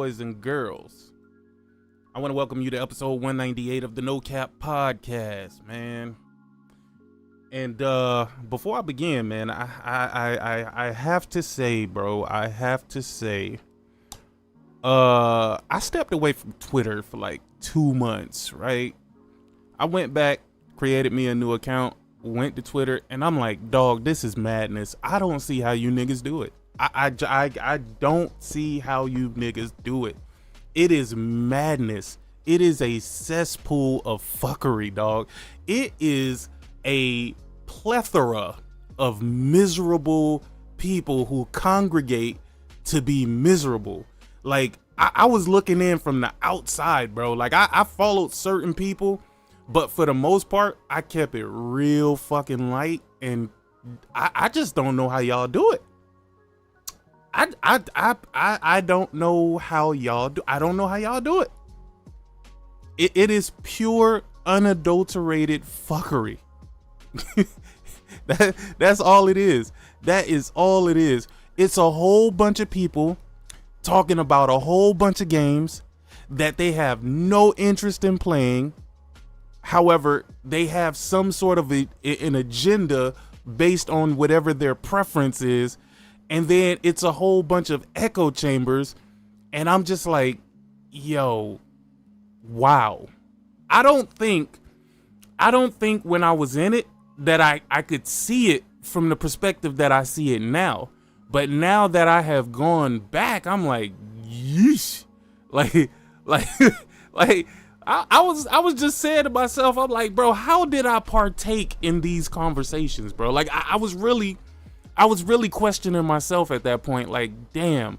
Boys and girls, I want to welcome you to episode 198 of the No Cap Podcast, man. And before I begin, man, I have to say, bro, I stepped away from Twitter for like 2 months, right? I went back, created me a new account, went to Twitter, and I'm like, dog, this is madness. I don't see how you niggas do it. I don't see how you niggas do it. It is madness. It is a cesspool of fuckery, dog. It is a plethora of miserable people who congregate to be miserable. Like, I was looking in from the outside, bro. Like, I followed certain people, but for the most part, I kept it real fucking light, and I just don't know how y'all do it. I don't know how y'all do. I don't know how y'all do it. It is pure, unadulterated fuckery. That's all it is. That is all it is. It's a whole bunch of people talking about a whole bunch of games that they have no interest in playing. However, they have some sort of an agenda based on whatever their preference is. And then it's a whole bunch of echo chambers. And I'm just like, yo, wow. I don't think when I was in it that I could see it from the perspective that I see it now. But now that I have gone back, I'm like, yeesh. Like I was just saying to myself, I'm like, bro, how did I partake in these conversations, bro? Like I was really questioning myself at that point. Like, damn,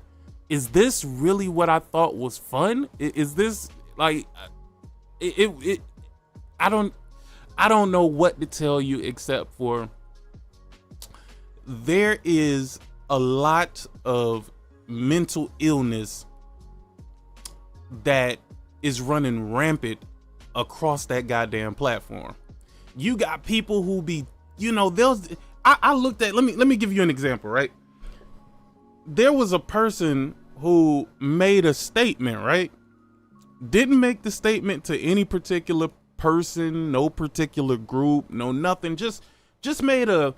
is this really what I thought was fun? Is this like I don't know what to tell you except for there is a lot of mental illness that is running rampant across that goddamn platform. You got people who be, I looked at, let me give you an example, right? There was a person who made a statement, right? Didn't make the statement to any particular person, no particular group, no nothing, just made a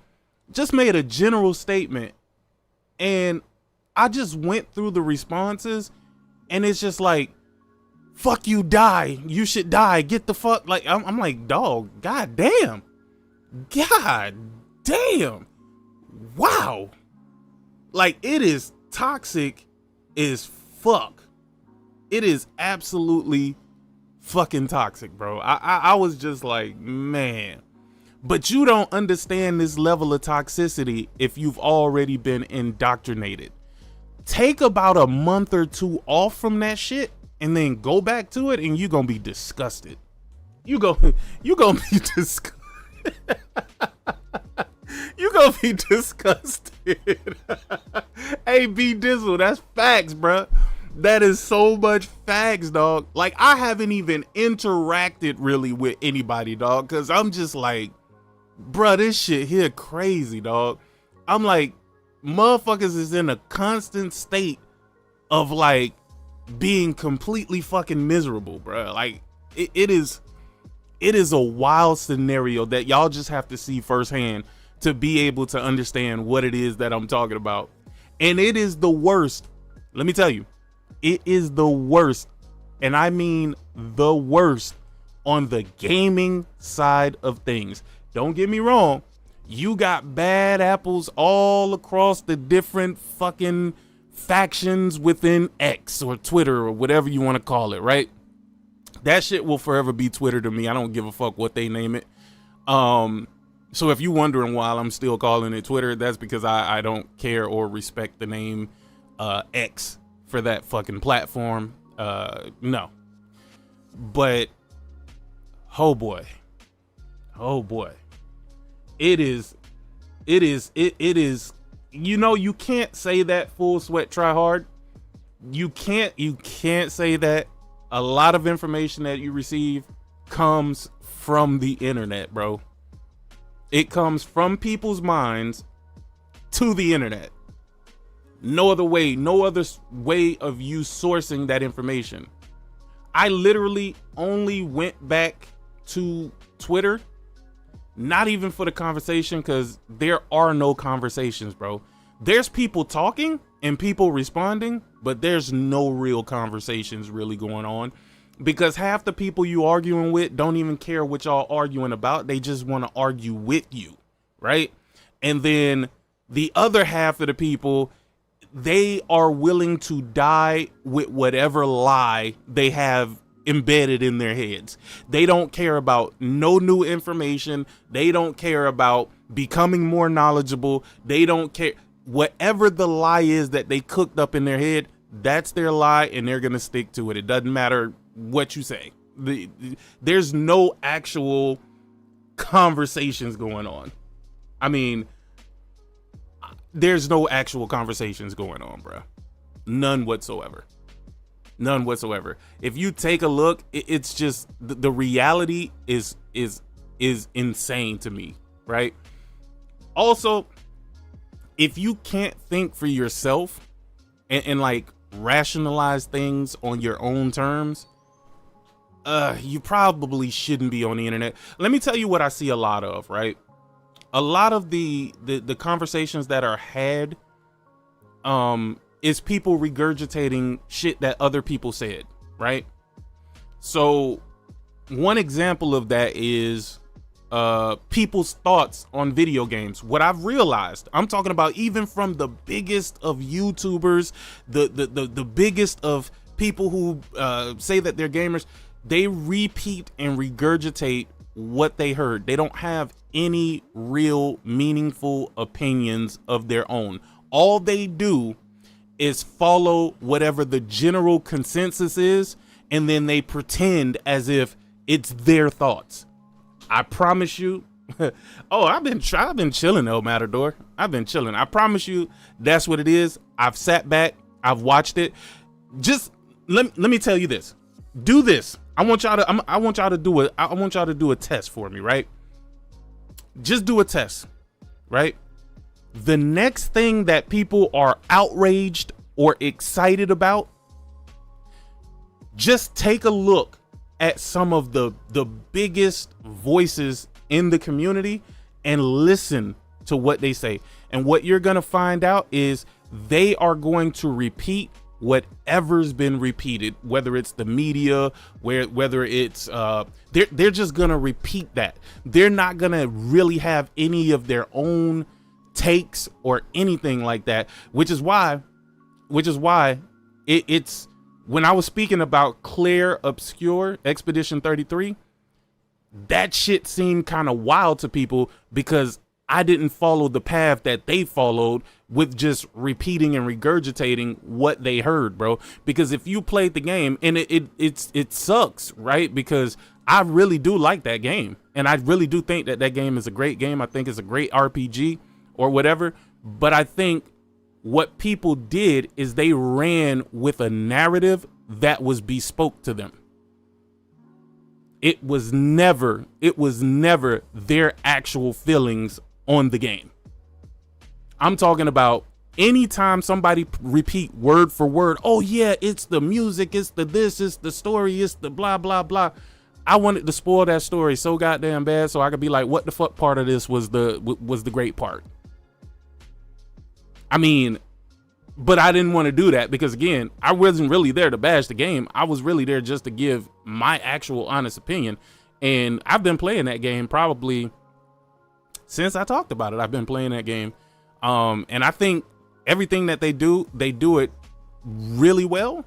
general statement. And I just went through the responses, and it's just like, fuck you, die, you should die, get the fuck, like, I'm like, dog, god damn, wow, like, it is toxic as fuck. It is absolutely fucking toxic, bro. I was just like, man. But you don't understand this level of toxicity if you've already been indoctrinated. Take about a month or two off from that shit and then go back to it, and you're gonna be disgusted. You gonna be disgusted. You gonna be disgusted. Hey, B Dizzle, that's facts, bro. That is so much facts, dog. Like, I haven't even interacted really with anybody, dog, because I'm just like, bruh, this shit here crazy, dog. I'm like, motherfuckers is in a constant state of like being completely fucking miserable, bruh. Like, it is a wild scenario that y'all just have to see firsthand to be able to understand what it is that I'm talking about. And it is the worst. Let me tell you, it is the worst. And I mean the worst on the gaming side of things. Don't get me wrong. You got bad apples all across the different fucking factions within X or Twitter or whatever you want to call it, right? That shit will forever be Twitter to me. I don't give a fuck what they name it. So if you're wondering why I'm still calling it Twitter, that's because I don't care or respect the name X for that fucking platform. No. But oh boy. It is, you can't say that full sweat try hard. You can't say that. A lot of information that you receive comes from the internet, bro. It comes from people's minds to the internet. No other way, no other way of you sourcing that information. I literally only went back to Twitter, not even for the conversation, because there are no conversations, bro. There's people talking and people responding, but there's no real conversations really going on, because half the people you arguing with don't even care what y'all arguing about. They just want to argue with you, right? And then the other half of the people, they are willing to die with whatever lie they have embedded in their heads. They don't care about no new information. They don't care about becoming more knowledgeable. They don't care. Whatever the lie is that they cooked up in their head, that's their lie, and they're going to stick to it. It doesn't matter what you say. There's no actual conversations going on. I mean, there's no actual conversations going on, bro. None whatsoever. None whatsoever. If you take a look, it's just the reality is insane to me, right? Also, if you can't think for yourself and like rationalize things on your own terms, you probably shouldn't be on the internet. Let me tell you what I see a lot of, right? A lot of the conversations that are had is people regurgitating shit that other people said, right? So one example of that is people's thoughts on video games. What I've realized, I'm talking about even from the biggest of YouTubers, the biggest of people who say that they're gamers, they repeat and regurgitate what they heard. They don't have any real meaningful opinions of their own. All they do is follow whatever the general consensus is, and then they pretend as if it's their thoughts. I promise you. Oh, I've been chilling, El Matador. I've been chilling. I promise you that's what it is. I've sat back, I've watched it. Just let me tell you this. Do this. I want y'all to do a test for me, right? Just do a test, right? The next thing that people are outraged or excited about, just take a look at some of the biggest voices in the community and listen to what they say. And what you're going to find out is they are going to repeat whatever's been repeated, whether it's the media, whether it's they're just gonna repeat that. They're not gonna really have any of their own takes or anything like that, which is why it's when I was speaking about Clair Obscur Expedition 33, that shit seemed kind of wild to people because I didn't follow the path that they followed with just repeating and regurgitating what they heard, bro. Because if you played the game, and it sucks, right? Because I really do like that game, and I really do think that game is a great game. I think it's a great RPG or whatever. But I think what people did is they ran with a narrative that was bespoke to them. It was never their actual feelings on the game. I'm talking about anytime somebody repeat word for word, oh yeah, it's the music, it's the this, it's the story, it's the blah blah blah. I wanted to spoil that story so goddamn bad so I could be like, what the fuck part of this was the great part? I mean, but I didn't want to do that because, again, I wasn't really there to bash the game. I was really there just to give my actual honest opinion. And I've been playing that game probably since I talked about it. I've been playing that game. And I think everything that they do it really well.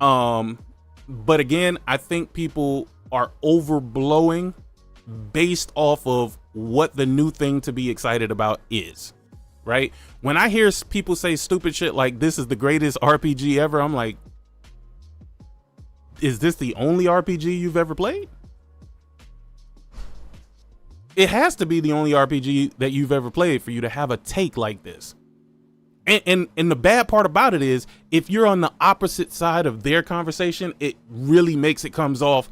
But again, I think people are overblowing based off of what the new thing to be excited about is. Right? When I hear people say stupid shit like this is the greatest RPG ever, I'm like, is this the only RPG you've ever played? It has to be the only RPG that you've ever played for you to have a take like this. And the bad part about it is, if you're on the opposite side of their conversation, it really makes it come off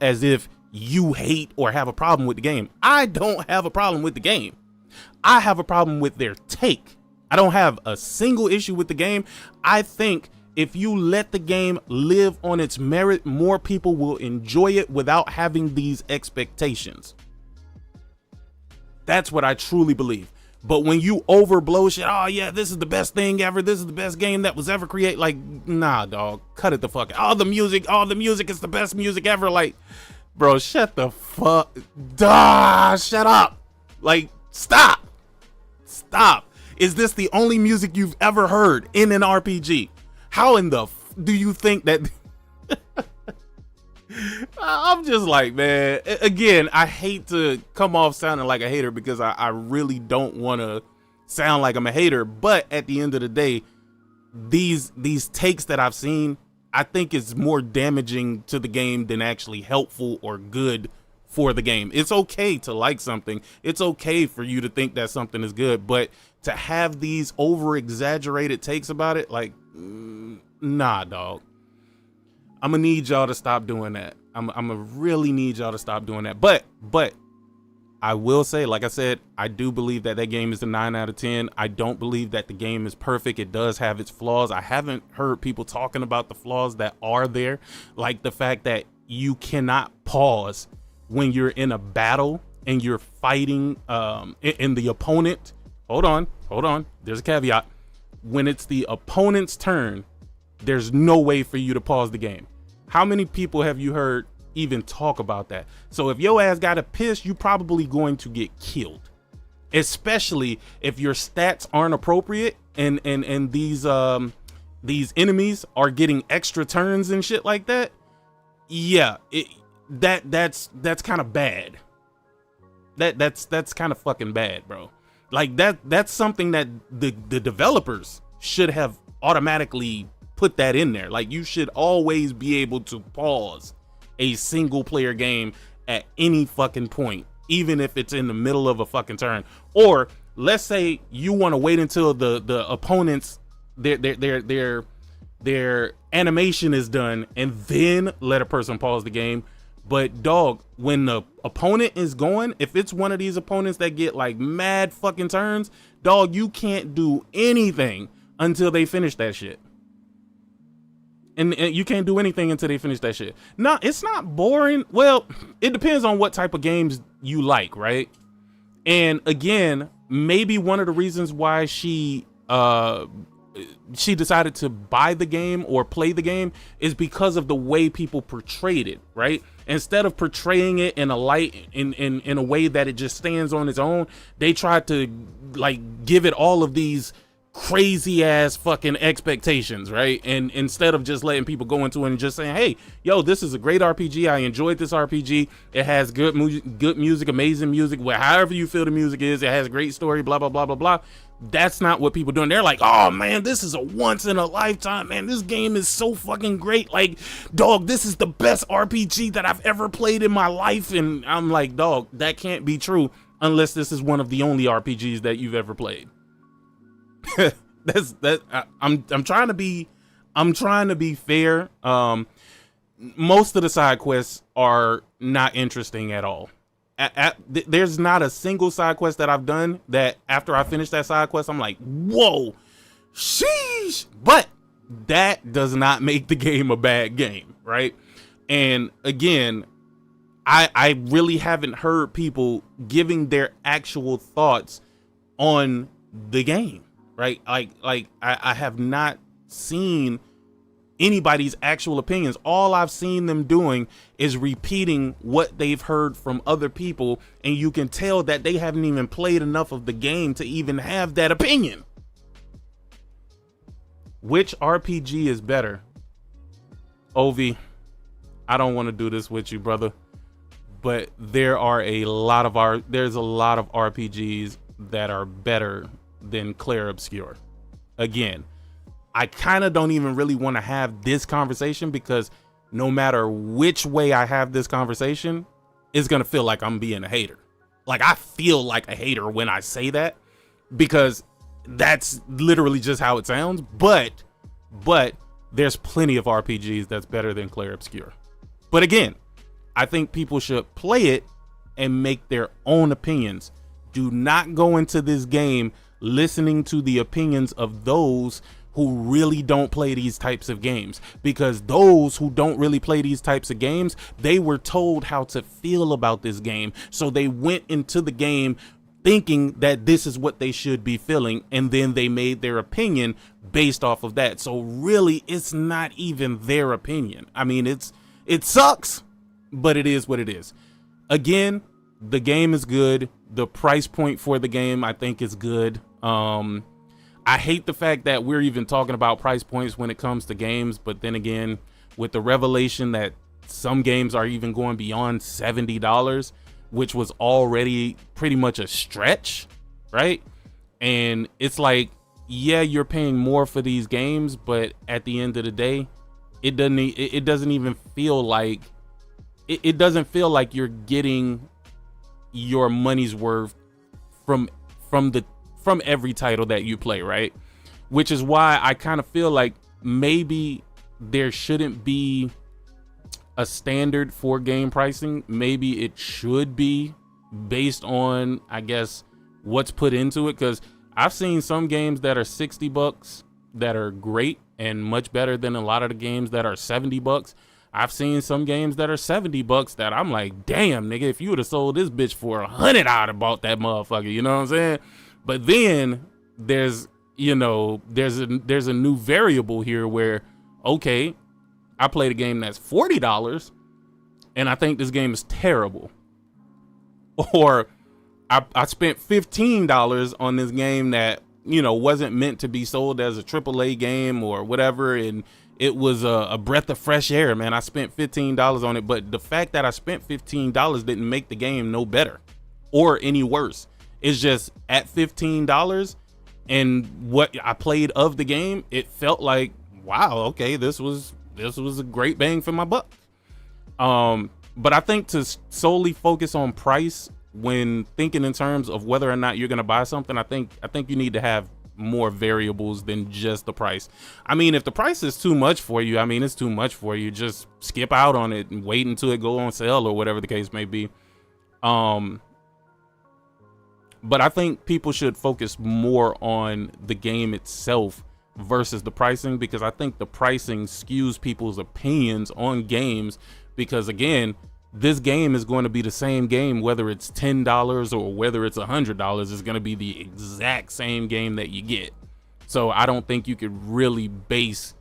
as if you hate or have a problem with the game. I don't have a problem with the game. I have a problem with their take. I don't have a single issue with the game. I think if you let the game live on its merit, more people will enjoy it without having these expectations. That's what I truly believe. But when you overblow shit, oh yeah, this is the best thing ever, this is the best game that was ever created, like, nah, dog, cut it the fuck out. All the music is the best music ever. Like, bro, shut the fuck, shut up. Like, stop. Is this the only music you've ever heard in an RPG? How in the do you think that? I'm just like, man, again, I hate to come off sounding like a hater because I really don't want to sound like I'm a hater. But at the end of the day, these takes that I've seen, I think is more damaging to the game than actually helpful or good for the game. It's okay to like something. It's okay for you to think that something is good, but to have these over exaggerated takes about it, like, nah, dog. I'm gonna need y'all to stop doing that. I'm gonna really need y'all to stop doing that. But I will say, like I said, I do believe that game is a 9 out of 10. I don't believe that the game is perfect. It does have its flaws. I haven't heard people talking about the flaws that are there, like the fact that you cannot pause when you're in a battle and you're fighting in the opponent. Hold on. There's a caveat. When it's the opponent's turn, there's no way for you to pause the game. How many people have you heard even talk about that? So if your ass got a piss, you probably going to get killed, especially if your stats aren't appropriate and these enemies are getting extra turns and shit like that. Yeah, that's kind of bad. That's kind of fucking bad, bro. Like that's something that the developers should have automatically put that in there. Like, you should always be able to pause a single player game at any fucking point, even if it's in the middle of a fucking turn. Or let's say you want to wait until the opponents their animation is done and then let a person pause the game. But dog, when the opponent is going, if it's one of these opponents that get like mad fucking turns, dog, you can't do anything until they finish that shit. And you can't do anything until they finish that shit. No, it's not boring. Well, it depends on what type of games you like, right? And again, maybe one of the reasons why she decided to buy the game or play the game is because of the way people portrayed it, right? Instead of portraying it in a light, in a way that it just stands on its own, they tried to like give it all of these crazy ass fucking expectations, right? And instead of just letting people go into it and just saying, hey, yo, this is a great RPG, I enjoyed this RPG, it has good music, amazing music, however you feel the music is, it has a great story, blah blah blah blah blah. That's not what people doing. They're like, oh man, this is a once in a lifetime, man, this game is so fucking great, like, dog, this is the best RPG that I've ever played in my life. And I'm like, dog, that can't be true unless this is one of the only RPGs that you've ever played. I'm trying to be fair. Most of the side quests are not interesting at all. There's not a single side quest that I've done that after I finish that side quest I'm like, whoa, sheesh. But that does not make the game a bad game, right? And again, I really haven't heard people giving their actual thoughts on the game, right? Like I have not seen anybody's actual opinions. All I've seen them doing is repeating what they've heard from other people, and you can tell that they haven't even played enough of the game to even have that opinion. Which RPG is better? Ovi, I don't want to do this with you, brother, but there's a lot of RPGs that are better than Clair Obscur. Again, I kind of don't even really want to have this conversation because no matter which way I have this conversation, it's going to feel like I'm being a hater. Like, I feel like a hater when I say that because that's literally just how it sounds. But there's plenty of RPGs that's better than Clair Obscur. But again, I think people should play it and make their own opinions. Do not go into this game listening to the opinions of those who really don't play these types of games, because those who don't really play these types of games, they were told how to feel about this game. So they went into the game thinking that this is what they should be feeling, and then they made their opinion based off of that. So really, it's not even their opinion. I mean, it sucks, but it is what it is. Again, the game is good. The price point for the game, I think, is good. I hate the fact that we're even talking about price points when it comes to games, but then again, with the revelation that some games are even going beyond $70, which was already pretty much a stretch, right? And it's like, yeah, you're paying more for these games, but at the end of the day, it doesn't even feel like it doesn't feel like you're getting your money's worth from every title that you play, right? Which is why I kind of feel like maybe there shouldn't be a standard for game pricing. Maybe it should be based on, I guess, what's put into it, because I've seen some games that are $60 that are great and much better than a lot of the games that are $70. I've seen some games that are $70 that I'm like, damn, nigga, if you would have sold this bitch for $100, I'd have bought that motherfucker. You know what I'm saying? But then there's a new variable here where, okay, I played a game that's $40 and I think this game is terrible. Or I spent $15 on this game that, wasn't meant to be sold as a AAA game or whatever, and it was a breath of fresh air, man. I spent $15 on it, but the fact that I spent $15 didn't make the game no better or any worse. It's just at $15 and what I played of the game, it felt like, wow, okay, this was a great bang for my buck. But I think to solely focus on price when thinking in terms of whether or not you're going to buy something, I think you need to have more variables than just the price. I mean, if the price is too much for you, I mean, it's too much for you. Just skip out on it and wait until it go on sale or whatever the case may be. But I think people should focus more on the game itself versus the pricing, because I think the pricing skews people's opinions on games, because again, this game is going to be the same game whether it's $10 or whether it's $100. It's going to be the exact same game that you get. So I don't think you could really base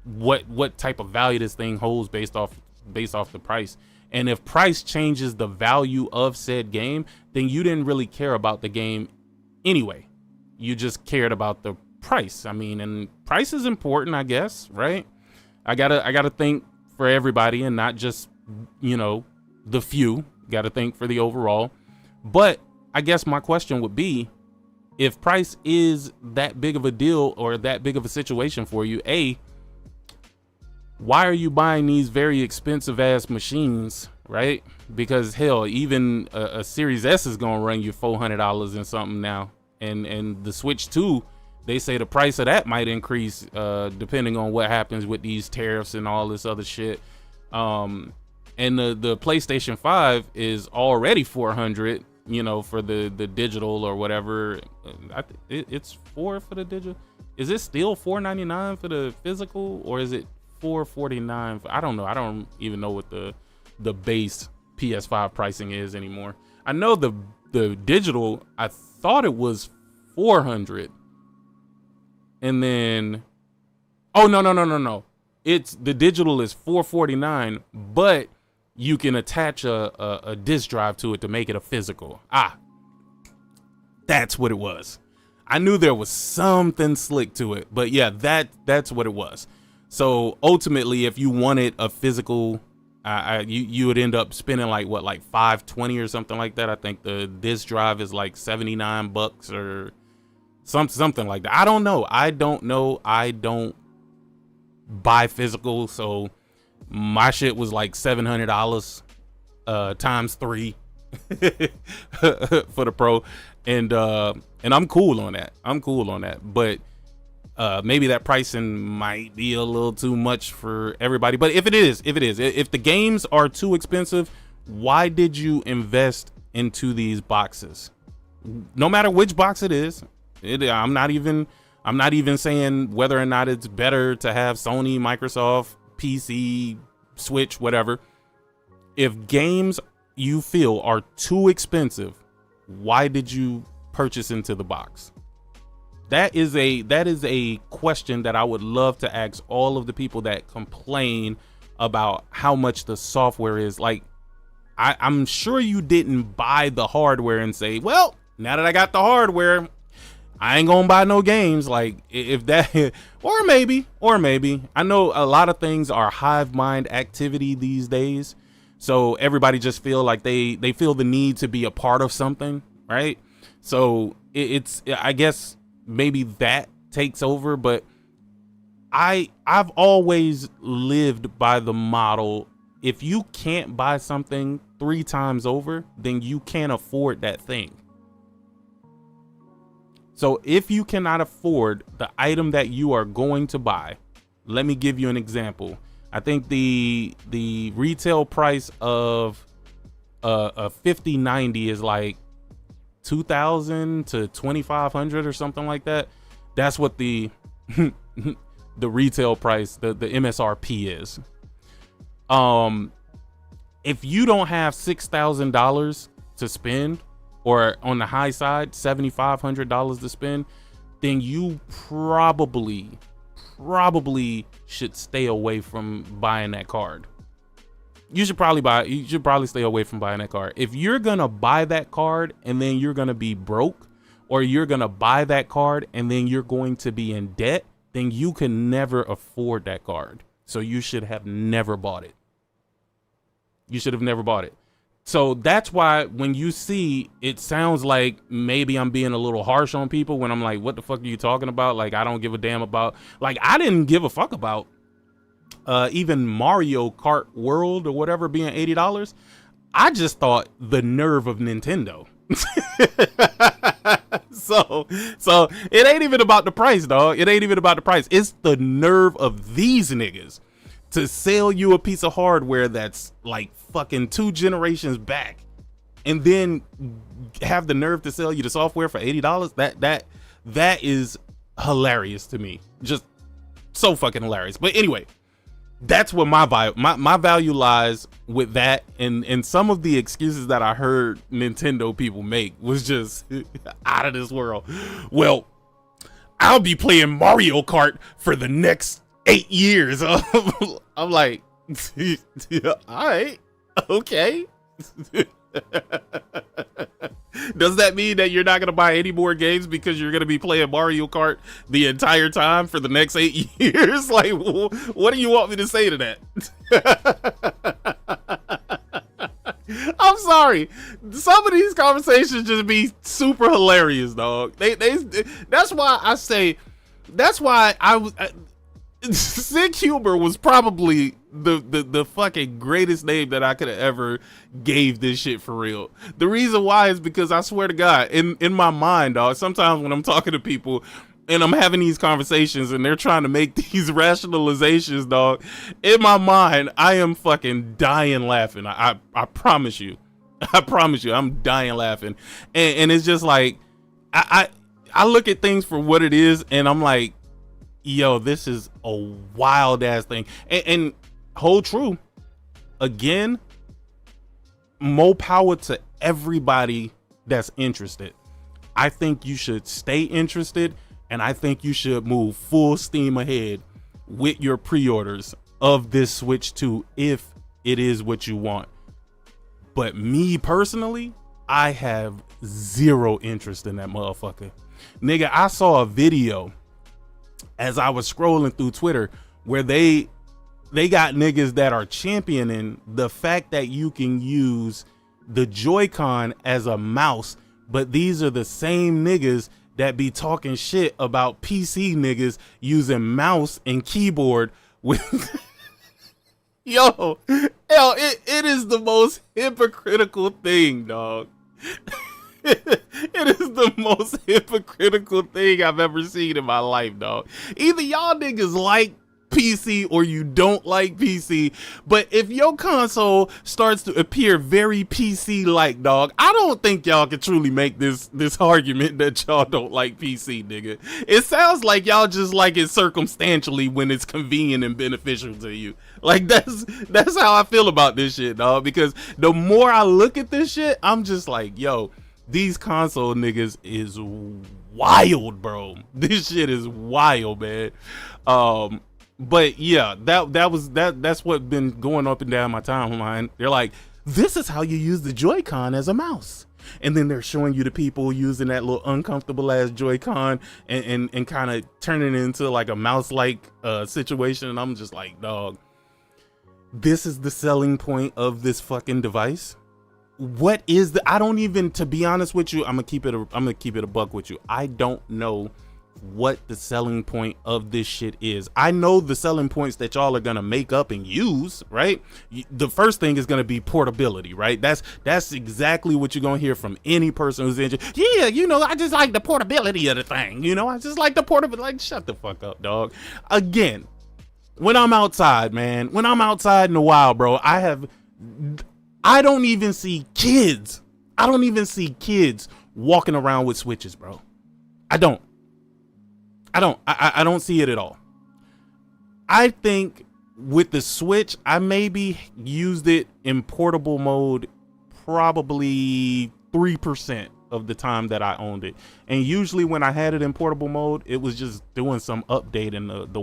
what type of value this thing holds based off the price. And if price changes the value of said game, then you didn't really care about the game anyway. You just cared about the price. I mean, and price is important, I guess, right? I gotta think for everybody and not just, the few. Gotta think for the overall. But I guess my question would be, if price is that big of a deal or that big of a situation for you, why are you buying these very expensive ass machines, right? Because hell, even a Series S is gonna run you $400 and something now, and the Switch 2, they say the price of that might increase depending on what happens with these tariffs and all this other shit. And the PlayStation 5 is already $400, for the digital or whatever. It's $4 for the digital. Is it still $4.99 for the physical, or is it $4.49? I don't know. I don't even know what the base PS5 pricing is anymore. I know the digital, I thought it was $400. And then, oh, no. It's the digital is $449, but you can attach a disc drive to it to make it a physical. That's what it was. I knew there was something slick to it, but yeah, that's what it was. So ultimately, if you wanted a physical, you would end up spending like $520 or something like that. I think the disc drive is like $79 or something like that. I don't know. I don't buy physical, so my shit was like $700 times 3 for the Pro, and I'm cool on that. But maybe that pricing might be a little too much for everybody. But if the games are too expensive, why did you invest into these boxes? No matter which box it is, I'm not even saying whether or not it's better to have Sony, Microsoft, PC, Switch, whatever. If games you feel are too expensive, why did you purchase into the box? That is a question that I would love to ask all of the people that complain about how much the software is. Like, I'm sure you didn't buy the hardware and say, well, now that I got the hardware, I ain't gonna buy no games. Like, if that, or maybe, I know a lot of things are hive mind activity these days. So everybody just feel like they feel the need to be a part of something, right? So it's, I guess maybe that takes over, but I've always lived by the model. If you can't buy something 3 times over, then you can't afford that thing. So if you cannot afford the item that you are going to buy, let me give you an example. I think the retail price of a 5090 is like $2,000 to $2,500 or something like that. That's what the the retail price, the MSRP is. If you don't have $6,000 to spend, or on the high side, $7,500 to spend, then you probably should stay away from buying that card. You should probably stay away from buying that card. If you're gonna buy that card and then you're gonna be broke, or you're gonna buy that card and then you're going to be in debt, then you can never afford that card. So you should have never bought it. You should have never bought it. So that's why when you see, it sounds like maybe I'm being a little harsh on people when I'm like, what the fuck are you talking about? Like, I don't give a damn about, like, I didn't give a fuck about even Mario Kart World or whatever being $80. I just thought the nerve of Nintendo. So it ain't even about the price, dog. It ain't even about the price. It's the nerve of these niggas to sell you a piece of hardware that's like fucking 2 generations back, and then have the nerve to sell you the software for $80. That is hilarious to me. Just so fucking hilarious. But anyway, that's what my value lies with that, and some of the excuses that I heard Nintendo people make was just out of this world. Well, I'll be playing Mario Kart for the next 8 years. I'm like, all right, okay. Does that mean that you're not going to buy any more games because you're going to be playing Mario Kart the entire time for the next 8 years? Like, what do you want me to say to that? I'm sorry. Some of these conversations just be super hilarious, dog. That's why I say, that's why Sick Humor was probably the fucking greatest name that I could have ever gave this shit, for real. The reason why is because I swear to God, in my mind, dog, sometimes when I'm talking to people and I'm having these conversations and they're trying to make these rationalizations, dog, in my mind, I am fucking dying laughing. I promise you. I promise you, I'm dying laughing. And it's just like, I look at things for what it is, and I'm like, yo, this is a wild ass thing. And hold true, again, more power to everybody that's interested. I think you should stay interested, and I think you should move full steam ahead with your pre-orders of this Switch 2 if it is what you want. But me personally, I have zero interest in that motherfucker. Nigga, I saw a video as I was scrolling through Twitter where they got niggas that are championing the fact that you can use the Joy-Con as a mouse, but these are the same niggas that be talking shit about PC niggas using mouse and keyboard with it is the most hypocritical thing, dog. It is the most hypocritical thing I've ever seen in my life, dog. Either y'all niggas like PC or you don't like PC. But if your console starts to appear very PC-like, dog, I don't think y'all can truly make this argument that y'all don't like PC, nigga. It sounds like y'all just like it circumstantially when it's convenient and beneficial to you. Like, that's how I feel about this shit, dog. Because the more I look at this shit, I'm just like, yo, these console niggas is wild, bro. This shit is wild, man. But yeah, that's what been going up and down my timeline. They're like, this is how you use the Joy-Con as a mouse. And then they're showing you the people using that little uncomfortable ass Joy-Con and kind of turning it into like a mouse-like situation. And I'm just like, dog, this is the selling point of this fucking device. What is I don't even, to be honest with you, I'm gonna keep it a buck with you. I don't know what the selling point of this shit is. I know the selling points that y'all are gonna make up and use, right? The first thing is gonna be portability, right? That's exactly what you're gonna hear from any person who's into, yeah, you know, I just like the portability of the thing, you know, I just like the portability. Like, shut the fuck up, dog. Again, when I'm outside, man, when I'm outside in the wild, bro, I don't even see kids. I don't even see kids walking around with Switches, bro. I don't see it at all. I think with the Switch, I maybe used it in portable mode probably 3% of the time that I owned it. And usually when I had it in portable mode, it was just doing some update, and the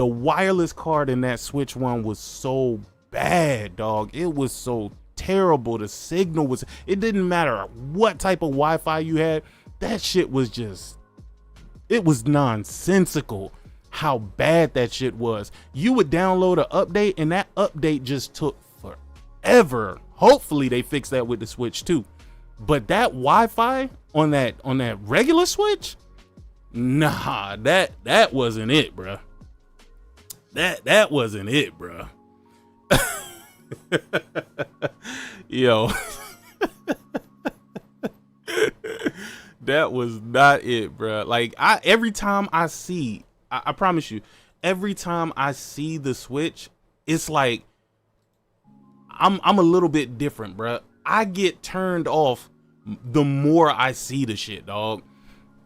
wireless card in that Switch one was so bad, dog. It was so terrible. The signal was, it didn't matter what type of Wi-Fi you had. That shit was just, it was nonsensical how bad that shit was. You would download an update and that update just took forever. Hopefully they fix that with the Switch too. But that Wi-Fi on that regular Switch, nah, that wasn't it, bruh. That wasn't it, bruh. Yo. That was not it, bruh. Like, every time I see, I promise you, every time I see the Switch, it's like I'm a little bit different, bruh. I get turned off the more I see the shit, dog.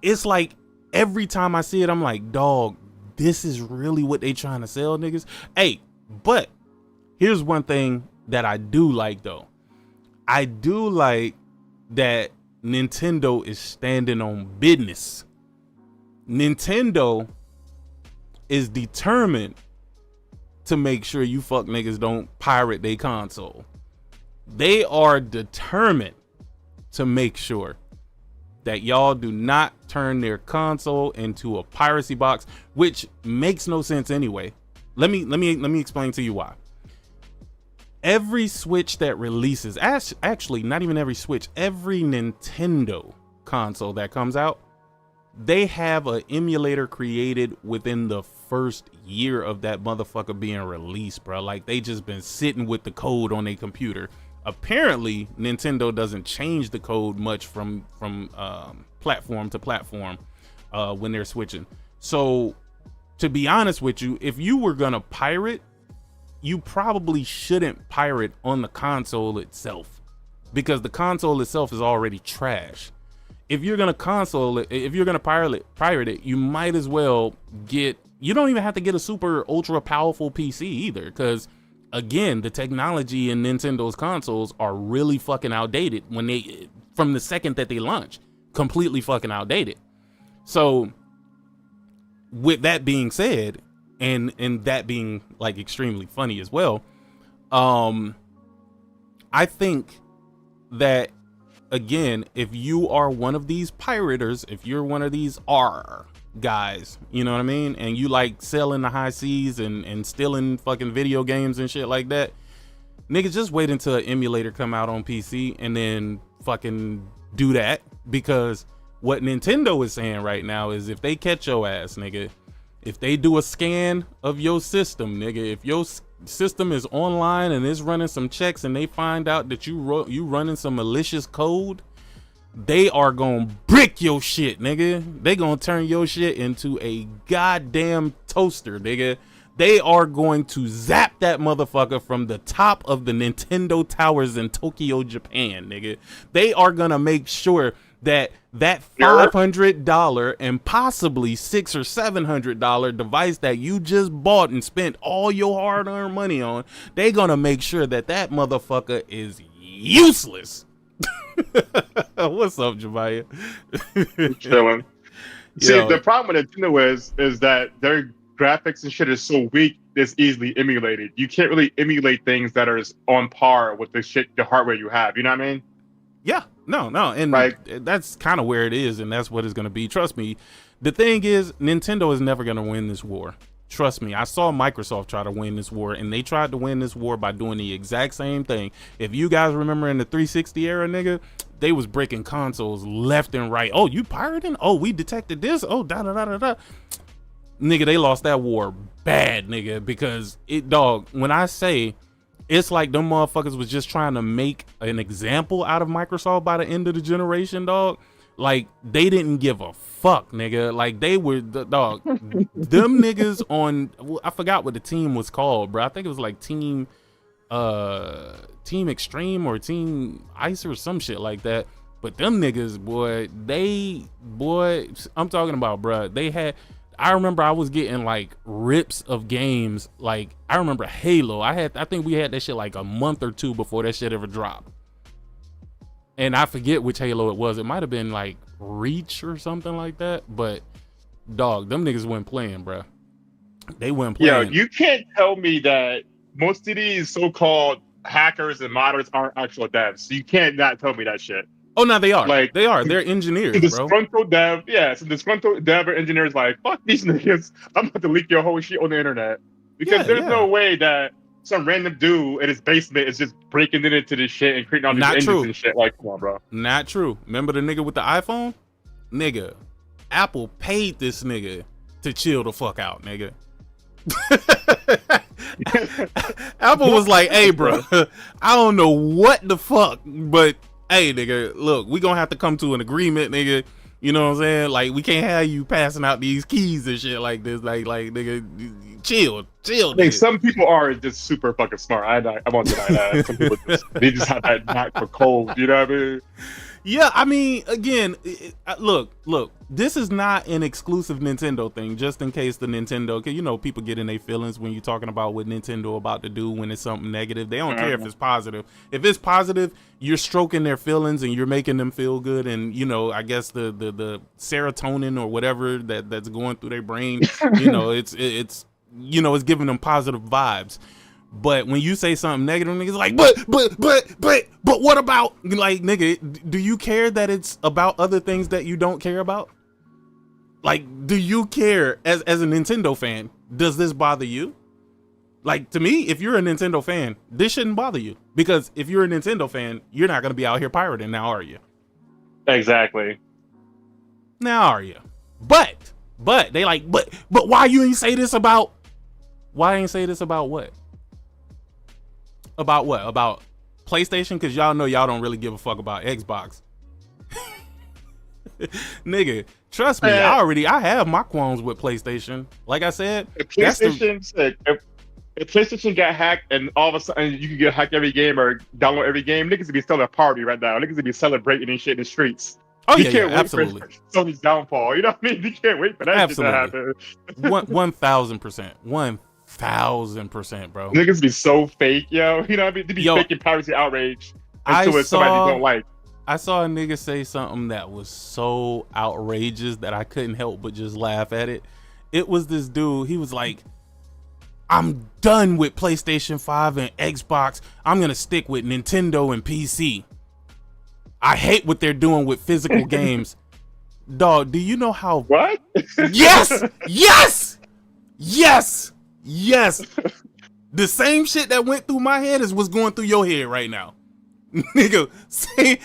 It's like every time I see it, I'm like, dog, this is really what they trying to sell, niggas. Hey, but here's one thing that I do like, though. I do like that Nintendo is standing on business. Nintendo is determined to make sure you fuck niggas don't pirate their console. They are determined to make sure that y'all do not turn their console into a piracy box, which makes no sense anyway. Let me explain to you why. Every Switch that releases, actually not even every Switch, every Nintendo console that comes out, they have an emulator created within the first year of that motherfucker being released, bro. Like, they just been sitting with the code on their computer. Apparently, Nintendo doesn't change the code much from platform to platform when they're switching. So, to be honest with you, if you were gonna pirate, you probably shouldn't pirate on the console itself, because the console itself is already trash. If you're gonna pirate it, you might as well get, you don't even have to get a super ultra powerful PC either, because again, the technology in Nintendo's consoles are really fucking outdated from the second that they launch, completely fucking outdated. So with that being said, and that being like extremely funny as well, I think that, again, if you are one of these pirators, if you're one of these R guys, you know what I mean, and you like selling the high seas and stealing fucking video games and shit like that, niggas, just wait until an emulator come out on PC and then fucking do that. Because what Nintendo is saying right now is, if they catch your ass, nigga, if they do a scan of your system, nigga, if your system is online and it's running some checks and they find out that you running some malicious code, they are gonna brick your shit, nigga. They gonna turn your shit into a goddamn toaster, nigga. They are going to zap that motherfucker from the top of the Nintendo towers in Tokyo, Japan, nigga. They are gonna make sure that $500 and possibly $600 or $700 device that you just bought and spent all your hard-earned money on, they gonna make sure that that motherfucker is useless. What's up, Jabaya? Chilling. See, the problem with Nintendo is that their graphics and shit is so weak, it's easily emulated. You can't really emulate things that are on par with the hardware you have. You know what I mean? Yeah, no, and that's kind of where it is, and that's what it's going to be. Trust me. The thing is, Nintendo is never going to win this war. Trust me. I saw Microsoft try to win this war, and they tried to win this war by doing the exact same thing. If you guys remember in the 360 era, nigga, they was breaking consoles left and right. Oh, you pirating? Oh, we detected this? Oh, da-da-da-da-da. Nigga, they lost that war bad, nigga, because when I say it's like them motherfuckers was just trying to make an example out of Microsoft by the end of the generation, dog. Like, they didn't give a fuck, nigga. Like, they were, dog, them niggas on, I forgot what the team was called, bro. I think it was like Team Extreme or Team Ice or some shit like that. But them niggas, I'm talking about, bro, I remember I was getting like rips of games. Like, I remember Halo. I think we had that shit like a month or two before that shit ever dropped. And I forget which Halo it was. It might have been like Reach or something like that. But dog, them niggas weren't playing, bro. They weren't playing. Yeah, you can't tell me that most of these so-called hackers and modders aren't actual devs. So you can't not tell me that shit. Oh no, they are. Like, they are. They're engineers, bro. Disgruntled dev, yeah. So disgruntled dev or engineers like, fuck these niggas. I'm about to leak your whole shit on the internet because there's no way that some random dude in his basement is just breaking into this shit and creating all these engines and shit. Like, come on, bro. Not true. Remember the nigga with the iPhone? Nigga, Apple paid this nigga to chill the fuck out, nigga. Apple was like, hey, bro, I don't know what the fuck, but hey, nigga, look, we gonna have to come to an agreement, nigga. You know what I'm saying? Like, we can't have you passing out these keys and shit like this. Like, nigga, chill. Like, some people are just super fucking smart. I won't deny that. Some people they just have that knack for code. You know what I mean? Yeah, I mean, again, look, this is not an exclusive Nintendo thing, just in case the Nintendo, because, you know, people get in their feelings when you're talking about what Nintendo about to do when it's something negative. They don't care if it's positive. If it's positive, you're stroking their feelings and you're making them feel good. And, you know, I guess the serotonin or whatever that's going through their brain, you know, it's you know, it's giving them positive vibes. But when you say something negative, niggas like, but what about, like, nigga, do you care that it's about other things that you don't care about? Like, do you care as a Nintendo fan? Does this bother you? Like, to me, if you're a Nintendo fan, this shouldn't bother you, because if you're a Nintendo fan, you're not gonna be out here pirating now, are you? Exactly. Now are you? But they like, but why you ain't say this about? Why ain't say this about what? About what? About PlayStation? Because y'all know y'all don't really give a fuck about Xbox. Nigga, trust me, I have my qualms with PlayStation. Like I said, if PlayStation got hacked and all of a sudden you can get hacked every game or download every game, niggas would be still a party right now. Niggas would be celebrating and shit in the streets. Oh, you yeah, can't wait absolutely. for Sony's downfall. You know what I mean? You can't wait for that shit to happen. 1,000%. 1,000%, bro. Niggas be so fake, yo. You know what I mean? They be faking piracy outrage until it's somebody you don't like. I saw a nigga say something that was so outrageous that I couldn't help but just laugh at it. It was this dude. He was like, I'm done with PlayStation 5 and Xbox. I'm going to stick with Nintendo and PC. I hate what they're doing with physical games. Dog, do you know how... What? Yes! Yes! Yes! Yes! The same shit that went through my head is what's going through your head right now. Nigga, say...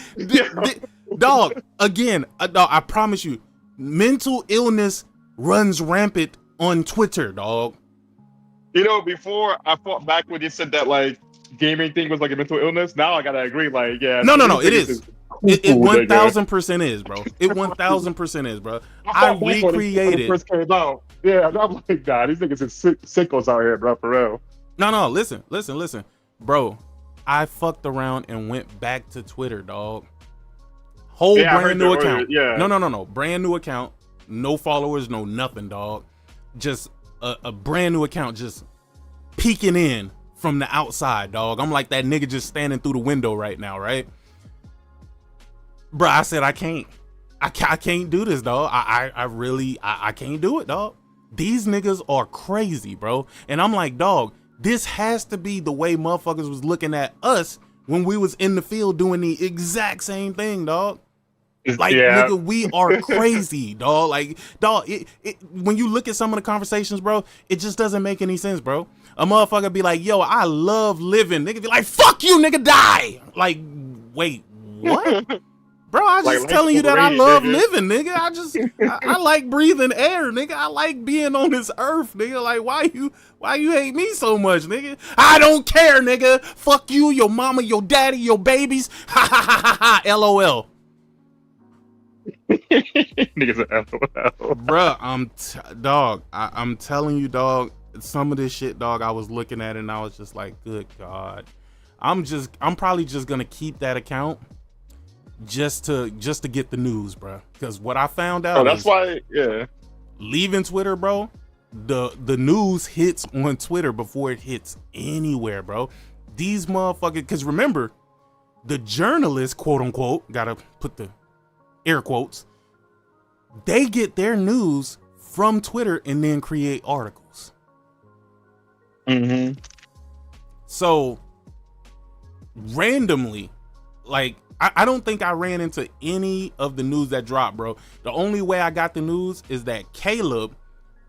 Dog, again, dog, I promise you, mental illness runs rampant on Twitter, dog. You know, before I fought back when you said that, like, gaming thing was like a mental illness. Now I gotta agree, like, yeah. No, it is. It nigga. 1000% is, bro. It 1000% is, bro. I thought back when it recreated. first came out. Yeah, I'm like, nah, these niggas is sickos out here, bro, for real. No, listen, bro. I fucked around and went back to Twitter, dog. Whole Yeah, brand new account. Yeah. No. Brand new account. No followers, no nothing, dog. Just a brand new account, just peeking in from the outside, dog. I'm like that nigga just standing through the window right now, right? Bro, I said I can't do this, dog. I really can't do it, dog. These niggas are crazy, bro. And I'm like, dog, this has to be the way motherfuckers was looking at us when we was in the field doing the exact same thing, dog. Like, nigga, we are crazy, dog. Like, dog, when you look at some of the conversations, bro, it just doesn't make any sense, bro. A motherfucker be like, yo, I love living. Nigga be like, fuck you, nigga, die. Like, wait, what? Bro, I just like, telling you that I love living, nigga. I like breathing air, nigga. I like being on this earth, nigga. Like, why you hate me so much, nigga? I don't care, nigga. Fuck you, your mama, your daddy, your babies. Ha ha ha ha ha. LOL. Niggas are LOL. Bruh, I'm telling you, dog, some of this shit, dog, I was looking at it and I was just like, good God. I'm probably just gonna keep that account just to get the news, bro. Because what I found out that's why, leaving Twitter, bro, the news hits on Twitter before it hits anywhere, bro. These motherfuckers, because remember, the journalists, quote unquote, gotta put the air quotes, they get their news from Twitter and then create articles. So randomly, like, I don't think I ran into any of the news that dropped, bro. The only way I got the news is that Caleb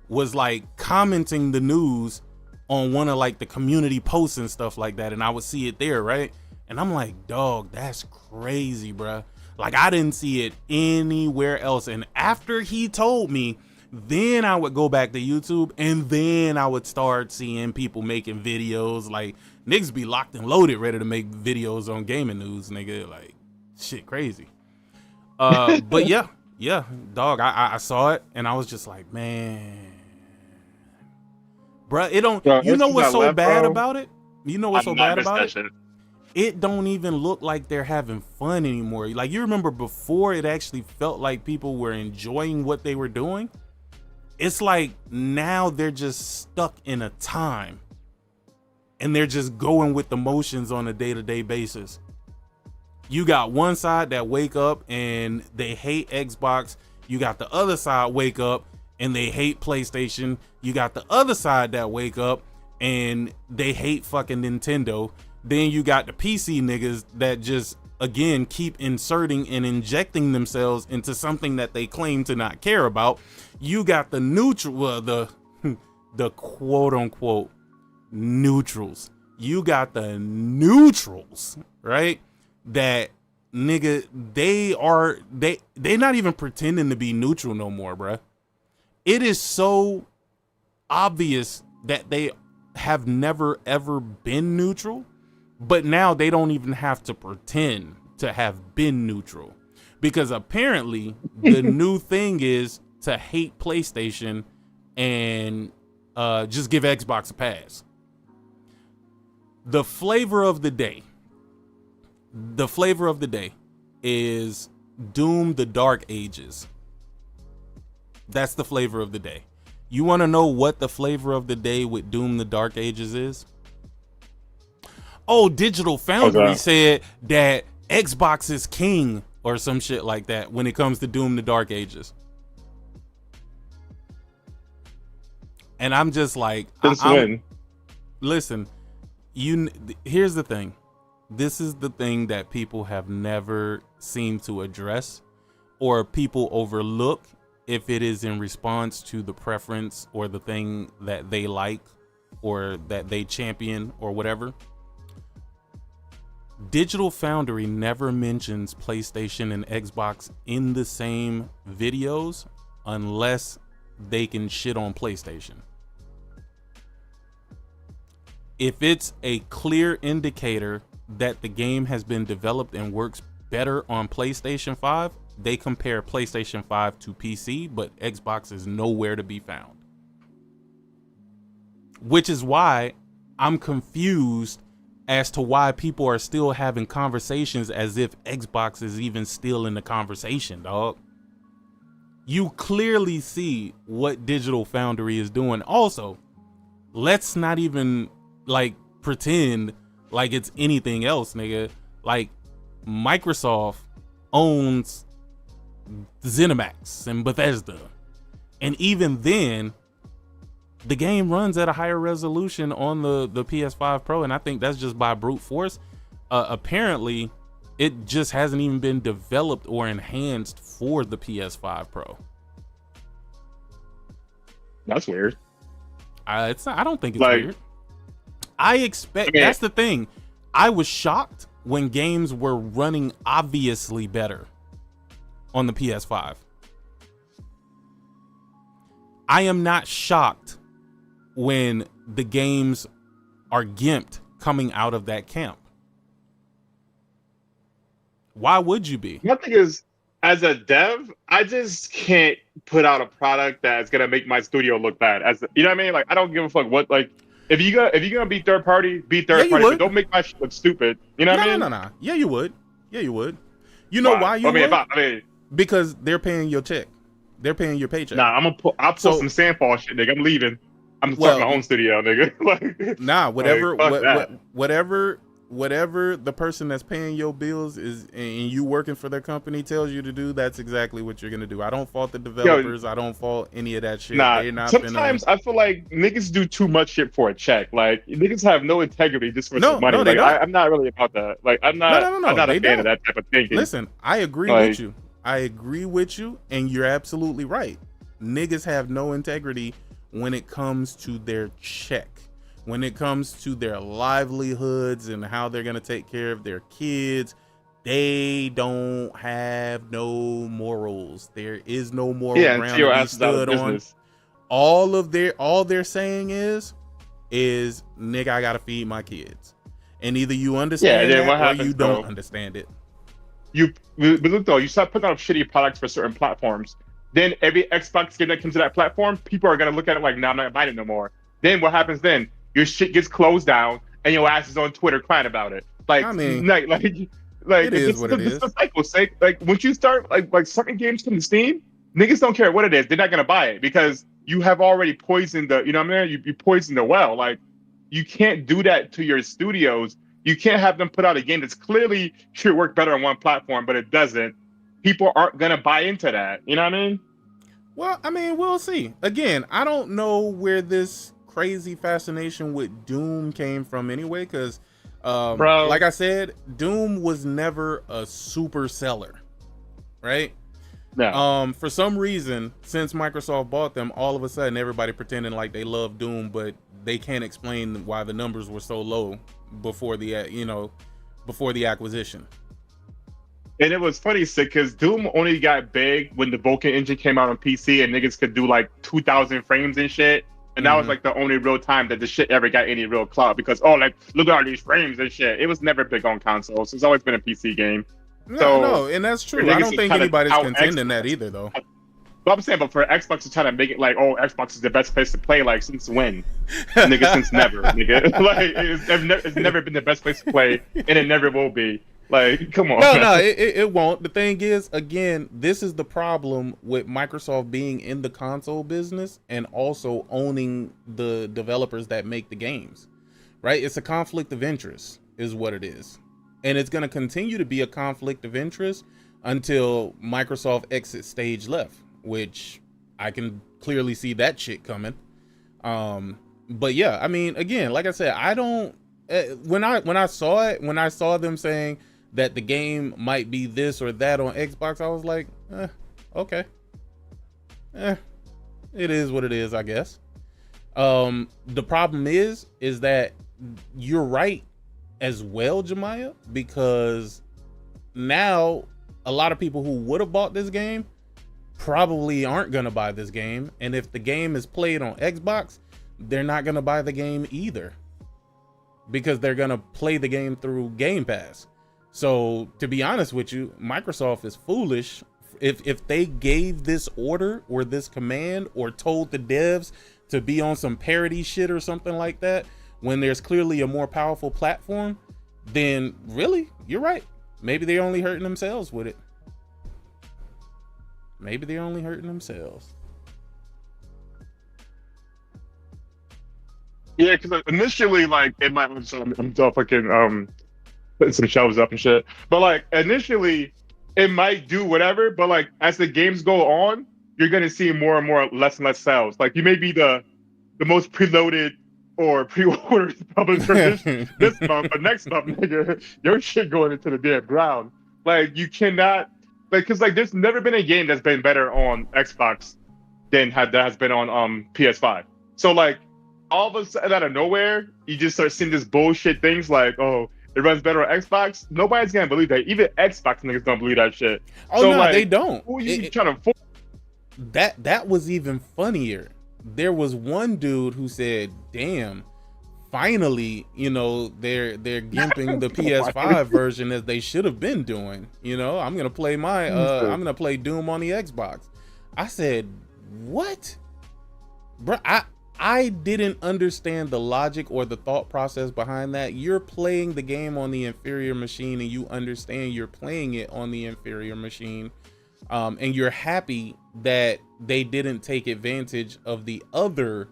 was like commenting the news on one of like the community posts and stuff like that, and I would see it there, right? And I'm like, dog, that's crazy, bro. Like, I didn't see it anywhere else. And after he told me, then I would go back to YouTube and then I would start seeing people making videos. Like, niggas be locked and loaded, ready to make videos on gaming news, nigga. Like, shit crazy. But yeah, dog, I saw it and I was just like, man, bruh, it don't, you know what's so bad about it? You know what's so bad about it? It don't even look like they're having fun anymore. Like, you remember before it actually felt like people were enjoying what they were doing? It's like now they're just stuck in a time and they're just going with the motions on a day-to-day basis. You got one side that wake up and they hate Xbox. You got the other side wake up and they hate PlayStation. You got the other side that wake up and they hate fucking Nintendo. Then you got the PC niggas that just, again, keep inserting and injecting themselves into something that they claim to not care about. You got the neutral, the quote unquote neutrals. You got the neutrals, right? That nigga, they not even pretending to be neutral no more, bruh. It is so obvious that they have never ever been neutral. But now they don't even have to pretend to have been neutral, because apparently the new thing is to hate PlayStation and just give Xbox a pass. The flavor of the day is Doom the Dark Ages. That's the flavor of the day. You want to know what the flavor of the day with Doom the Dark Ages is? Oh, Digital Foundry said that Xbox is king or some shit like that when it comes to Doom the Dark Ages. And I'm just like, listen, here's the thing. This is the thing that people have never seemed to address, or people overlook if it is in response to the preference or the thing that they like or that they champion or whatever. Digital Foundry never mentions PlayStation and Xbox in the same videos unless they can shit on PlayStation. If it's a clear indicator that the game has been developed and works better on PlayStation 5, they compare PlayStation 5 to PC, but Xbox is nowhere to be found. Which is why I'm confused as to why people are still having conversations as if Xbox is even still in the conversation, dog. You clearly see what Digital Foundry is doing. Also, let's not even like pretend like it's anything else, nigga. Like, Microsoft owns ZeniMax and Bethesda, and even then the game runs at a higher resolution on the PS5 Pro, and I think that's just by brute force. Apparently it just hasn't even been developed or enhanced for the PS5 Pro. That's weird. It's not, I don't think it's like, weird. I expect, that's the thing. I was shocked when games were running obviously better on the PS5. I am not shocked when the games are gimped coming out of that camp. Why would you be? My thing is, as a dev, I just can't put out a product that's gonna make my studio look bad. You know what I mean? Like, I don't give a fuck what, like, if you're gonna be third party, be third party, but don't make my shit look stupid. You know what I mean? No. Yeah, you would. You know why you would? Because they're paying your check. They're paying your paycheck. Nah, I'll pull some sandfall shit, nigga. I'm leaving. I'm starting my own studio, nigga. Like, nah, whatever the person that's paying your bills is, and you working for their company tells you to do, that's exactly what you're gonna do. I don't fault the developers. I don't fault any of that shit. Nah, sometimes I feel like niggas do too much shit for a check. Like, niggas have no integrity just for some money. No, like, I'm not really about that. Like, I'm not a fan of that type of thinking. Listen, I agree with you. I agree with you, and you're absolutely right. Niggas have no integrity when it comes to their check, when it comes to their livelihoods and how they're going to take care of their kids. They don't have no morals. There is no moral ground to be stood on. All they're saying is nigga, I gotta feed my kids, and either you understand that or you don't understand it. But look though, you start putting out shitty products for certain platforms. Then every Xbox game that comes to that platform, people are gonna look at it like, nah, I'm not buying it no more. Then what happens then? Your shit gets closed down, and your ass is on Twitter crying about it. Like, I mean, like it is what it is. It's the cycle's sake. Like, once you start, like certain games come to Steam, niggas don't care what it is. They're not gonna buy it because you have already poisoned the, you know what I mean? You poisoned the well. Like, you can't do that to your studios. You can't have them put out a game that's clearly should work better on one platform, but it doesn't. People aren't gonna buy into that. You know what I mean? Well, I mean, we'll see. Again, I don't know where this crazy fascination with Doom came from anyway, because like I said, Doom was never a super seller, right? No. For some reason, since Microsoft bought them, all of a sudden everybody pretending like they love Doom, but they can't explain why the numbers were so low before the acquisition. And it was funny, Sick, because Doom only got big when the Vulkan engine came out on PC and niggas could do like 2,000 frames and shit. And that was like the only real time that the shit ever got any real clout, because like, look at all these frames and shit. It was never big on consoles. It's always been a PC game. No, and that's true. I don't think anybody's contending that either, though. But I'm saying, but for Xbox to try to make it like, Xbox is the best place to play, like, since when? Nigga, since never, nigga. Like, it's never been the best place to play, and it never will be. Like, come on. No, it won't. The thing is, again, this is the problem with Microsoft being in the console business and also owning the developers that make the games, right? It's a conflict of interest is what it is. And it's going to continue to be a conflict of interest until Microsoft exits stage left, which I can clearly see that shit coming. But yeah, I mean, again, like I said, I don't, when I saw them saying that the game might be this or that on Xbox, I was like, okay. It is what it is, I guess. The problem is that you're right as well, Jemiah, because now a lot of people who would have bought this game probably aren't going to buy this game. And if the game is played on Xbox, they're not going to buy the game either, because they're going to play the game through Game Pass. So to be honest with you, Microsoft is foolish if they gave this order or this command or told the devs to be on some parody shit or something like that when there's clearly a more powerful platform. Then really, you're right. Maybe they're only hurting themselves with it. Maybe they're only hurting themselves. Yeah, because initially, like, it might. I'm still fucking putting some shelves up and shit. But like, initially, it might do whatever. But like, as the games go on, you're gonna see more and more, less and less sales. Like, you may be the most preloaded or pre-ordered publisher this month, but next month, nigga, your shit going into the damn ground. Like, you cannot, like, because like, there's never been a game that's been better on Xbox than that has been on PS5. So like, all of a sudden, out of nowhere, you just start seeing this bullshit things like, oh, it runs better on Xbox. Nobody's gonna believe that. Even Xbox niggas don't believe that shit. Oh so, no, like, they don't. Who are you trying to fool? That was even funnier. There was one dude who said, "Damn, finally, you know, they're gimping the PS5 version as they should have been doing. You know, I'm gonna play I'm gonna play Doom on the Xbox." I said, "What, bro? I didn't understand the logic or the thought process behind that. You're playing the game on the inferior machine, and you understand you're playing it on the inferior machine, and you're happy that they didn't take advantage of the other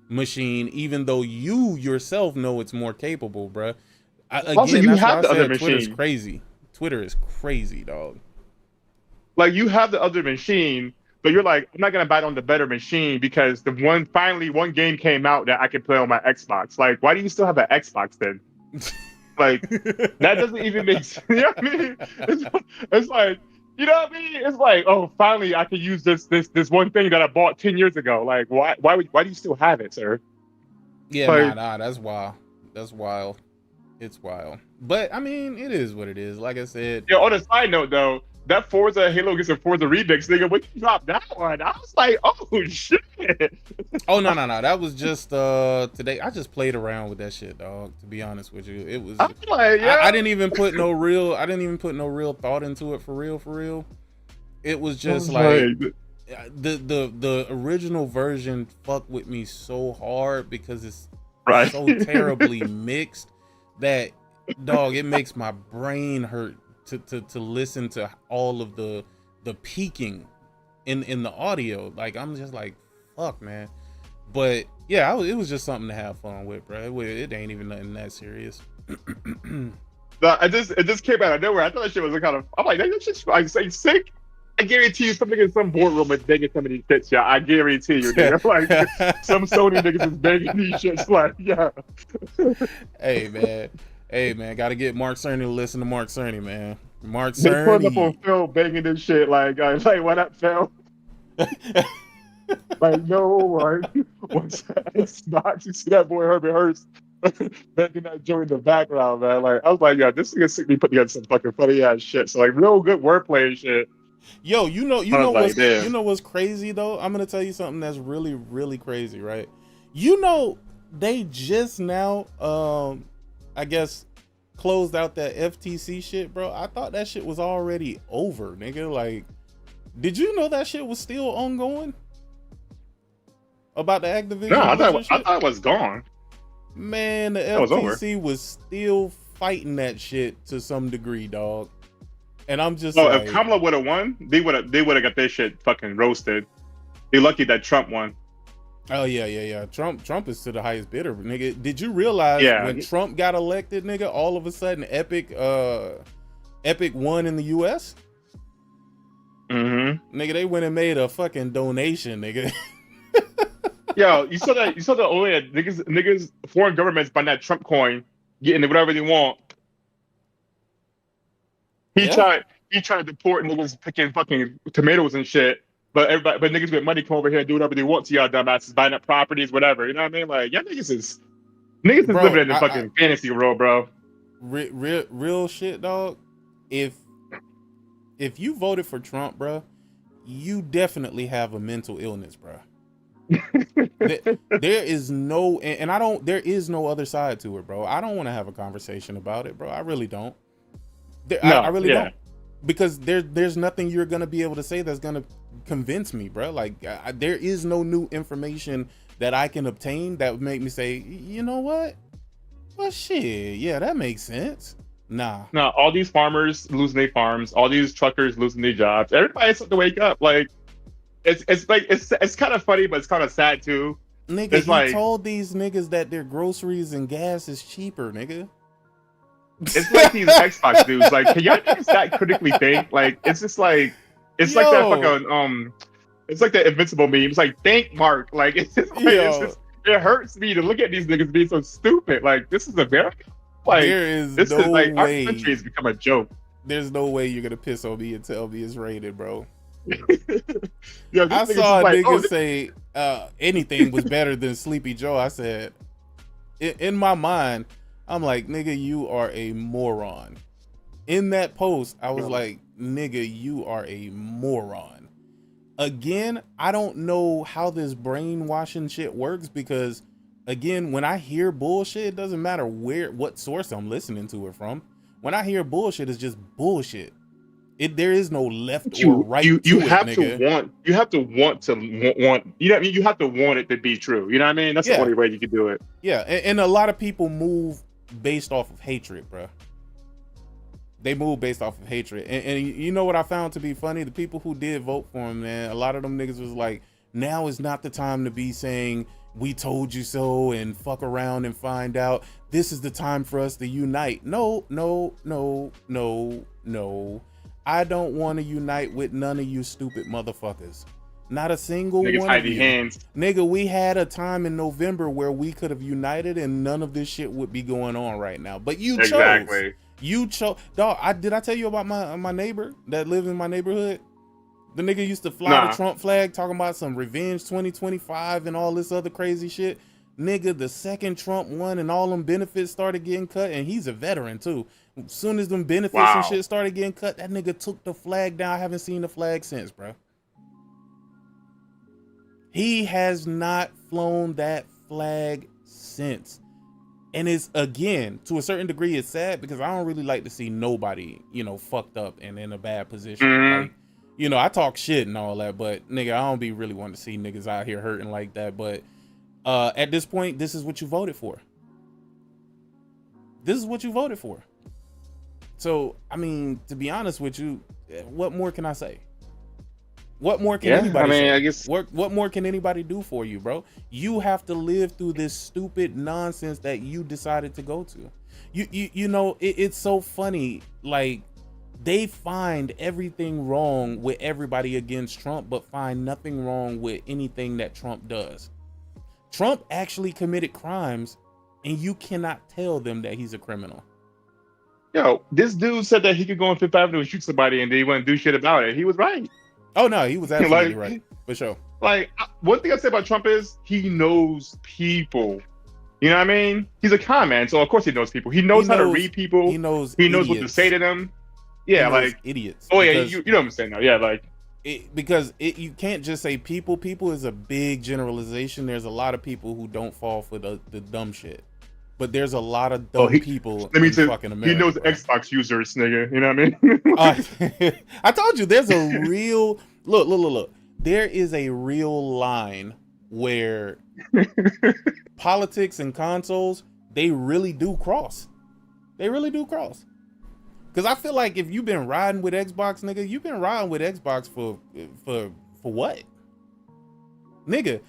machine, even though you yourself know it's more capable, bruh." Also, Again, you that's why have I the other said Twitter's machine. crazy. Twitter is crazy, dog. Like, you have the other machine, but you're like, I'm not gonna buy it on the better machine because finally one game came out that I can play on my Xbox. Like, why do you still have an Xbox then? Like, that doesn't even make sense. You know what I mean? It's like, you know what I mean? It's like, oh, finally I can use this one thing that I bought 10 years ago. Like, why do you still have it, sir? Yeah, Like, nah, that's wild. That's wild. It's wild. But I mean, it is what it is. Like I said. yeah, on a side note though, that Forza Halo gets a Forza remix, nigga. When you dropped that one, I was like, oh shit. Oh no. That was just today. I just played around with that shit, dog. To be honest with you, it was. I'm like, yeah. I didn't even put no real thought into it for real. It was just like the original version fucked with me so hard because it's right. so terribly mixed that, dog, it makes my brain hurt to listen to all of the peaking in the audio. Like, I'm just like, fuck, man. But yeah, it was just something to have fun with, bro. It ain't even nothing that serious. It just came out of nowhere. I thought that shit was kind of. I'm like, that shit's like sick. I guarantee you, something in some boardroom is begging some of these shits. Yeah, I guarantee you, nigga. Like, some Sony niggas is begging these shits. Like, yeah. Hey man, gotta get Mark Cerny to listen to Mark Cerny, man. Mark They put up on Cerny. Phil begging this shit. Like what up, Phil? Like, no, like, what's that Xbox? You see that boy Herbert Hurst begging that joint in the background, man. Like, I was like, yeah, this nigga sick me putting together some fucking funny ass shit. So like, real good wordplay and shit. Yo, you know Damn. what's crazy though? I'm gonna tell you something that's really, really crazy, right? You know, they just now, I guess, closed out that FTC shit, bro. I thought that shit was already over, nigga. Like, did you know that shit was still ongoing? About the Activision? No, I thought it was gone. Man, the FTC was still fighting that shit to some degree, dog. And I'm just like, if Kamala would have won, they would have got their shit fucking roasted. They're lucky that Trump won. Oh yeah. Trump is to the highest bidder, nigga. Did you realize when Trump got elected, nigga, all of a sudden Epic won in the US? Mm-hmm. Nigga, they went and made a fucking donation, nigga. Yo, you saw that only niggas foreign governments buying that Trump coin, getting whatever they want. He tried to deport niggas picking fucking tomatoes and shit. But niggas with money come over here and do whatever they want to y'all dumbasses, buying up properties, whatever. You know what I mean? Like, y'all niggas is living in the fucking fantasy world, bro. Real shit, dog. If you voted for Trump, bro, you definitely have a mental illness, bro. There is no, there is no other side to it, bro. I don't want to have a conversation about it, bro. I really don't. I really don't, because there's nothing you're gonna be able to say that's gonna convince me, bro. Like there is no new information that I can obtain that would make me say, you know what? Well, shit, yeah, that makes sense. Nah. No, all these farmers losing their farms, all these truckers losing their jobs. Everybody has to wake up. Like it's kind of funny, but it's kind of sad too. Nigga, it's he told these niggas that their groceries and gas is cheaper, nigga. It's like these Xbox dudes. Like, can y'all just that critically think? Like, it's just like it's like that fucking it's like the Invincible meme. It's like think Mark. Like it's just like it hurts me to look at these niggas being so stupid. Like, this is America. Like, this is like our country has become a joke. There's no way you're gonna piss on me and tell me it's rated, bro. Yeah, I saw a nigga say anything was better than Sleepy Joe. I said, in my mind, I'm like, nigga, you are a moron. In that post, I was like, nigga, you are a moron. Again, I don't know how this brainwashing shit works, because again, when I hear bullshit, it doesn't matter what source I'm listening to it from. When I hear bullshit, it's just bullshit. There is no left or right. You have to want. You have to want. You know what I mean? You have to want it to be true. You know what I mean? That's the only way you can do it. Yeah, and a lot of people move based off of hatred, bro. They move based off of hatred. And you know what I found to be funny? The people who did vote for him, man, a lot of them niggas was like, now is not the time to be saying, we told you so, and fuck around and find out. This is the time for us to unite. No. I don't want to unite with none of you stupid motherfuckers. Not a single niggas one hide of you. Hands. Nigga, we had a time in November where we could have united and none of this shit would be going on right now. But you chose. You chose. Dog, did I tell you about my neighbor that lived in my neighborhood? The nigga used to fly the Trump flag talking about some revenge 2025 and all this other crazy shit. Nigga, the second Trump won and all them benefits started getting cut, and he's a veteran too. As soon as them benefits and shit started getting cut, that nigga took the flag down. I haven't seen the flag since, bro. He has not flown that flag since. And it's, again, to a certain degree, it's sad, because I don't really like to see nobody, fucked up and in a bad position. Like, I talk shit and all that, but nigga, I don't be really wanting to see niggas out here hurting like that. But at this point, this is what you voted for. This is what you voted for. So, I mean, to be honest with you, what more can I say? What more can anybody say? I guess what more can anybody do for you, bro? You have to live through this stupid nonsense that you decided to go to. It's so funny. Like, they find everything wrong with everybody against Trump, but find nothing wrong with anything that Trump does. Trump actually committed crimes, and you cannot tell them that he's a criminal. Yo, this dude said that he could go on Fifth Avenue and shoot somebody and they wouldn't do shit about it. He was right. Oh, no, he was absolutely right. For sure. Like, one thing I say about Trump is he knows people. You know what I mean? He's a con man, so of course he knows people. He knows how to read people. He knows what to say to them. Yeah, like idiots. Oh, yeah, you know what I'm saying now. Yeah, like. You can't just say people. People is a big generalization. There's a lot of people who don't fall for the dumb shit. But there's a lot of dumb people in fucking America. He knows Xbox users, nigga. You know what I mean? I told you, there's a real look. There is a real line where politics and consoles, they really do cross. They really do cross. Because I feel like if you've been riding with Xbox, nigga, you've been riding with Xbox for what? Nigga,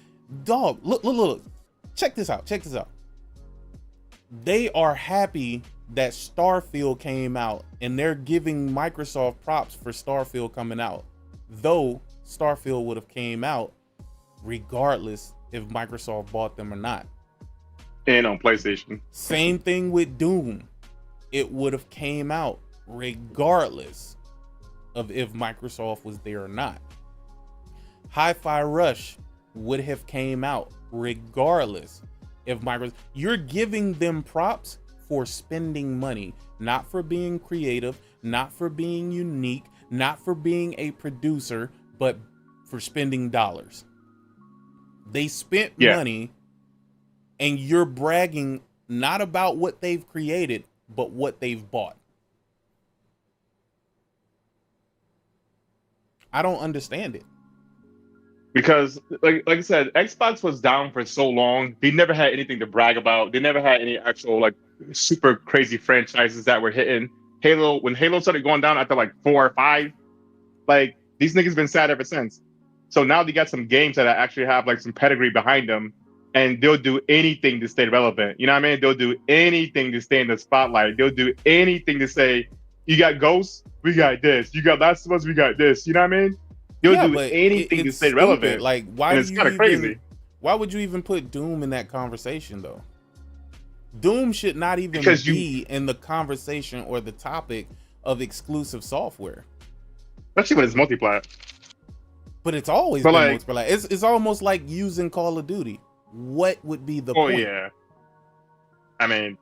dog, look. Check this out. They are happy that Starfield came out, and they're giving Microsoft props for Starfield coming out. Though Starfield would have came out regardless if Microsoft bought them or not. And on PlayStation. Same thing with Doom. It would have came out regardless of if Microsoft was there or not. Hi-Fi Rush would have came out regardless if Microsoft. You're giving them props for spending money, not for being creative, not for being unique, not for being a producer, but for spending dollars. They spent money, and you're bragging not about what they've created, but what they've bought. I don't understand it. Because, like I said, Xbox was down for so long. They never had anything to brag about. They never had any actual like super crazy franchises that were hitting. Halo, when Halo started going down after like 4 or 5, like these niggas been sad ever since. So now they got some games that actually have like some pedigree behind them, and they'll do anything to stay relevant. You know what I mean? They'll do anything to stay in the spotlight. They'll do anything to say, "You got Ghosts, we got this. You got Last of Us, we got this." You know what I mean? They'll do anything to stay relevant. Like, why? It's kind of crazy. Why would you even put Doom in that conversation, though? Doom should not even be in the conversation or the topic of exclusive software. Especially when it's multiplayer. But it's always been multiplayer. It's almost like using Call of Duty. What would be the point? Oh, yeah. I mean,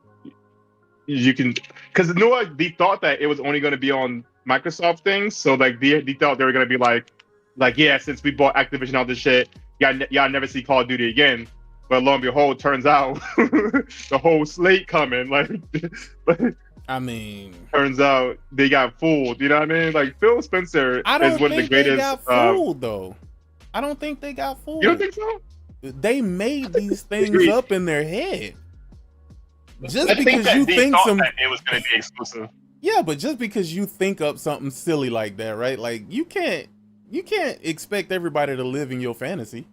you can... Because they thought that it was only going to be on Microsoft things. So, like, they thought they were going to be like, yeah, since we bought Activision, all this shit, y'all never see Call of Duty again. But lo and behold, turns out the whole slate coming. Like, I mean, turns out they got fooled. You know what I mean? Like, Phil Spencer is one of the greatest. They got fooled, though. I don't think they got fooled. You don't think so? They made these things up in their head. Just because you think that it was going to be exclusive. Yeah, but just because you think up something silly like that, right? Like, you can't expect everybody to live in your fantasy.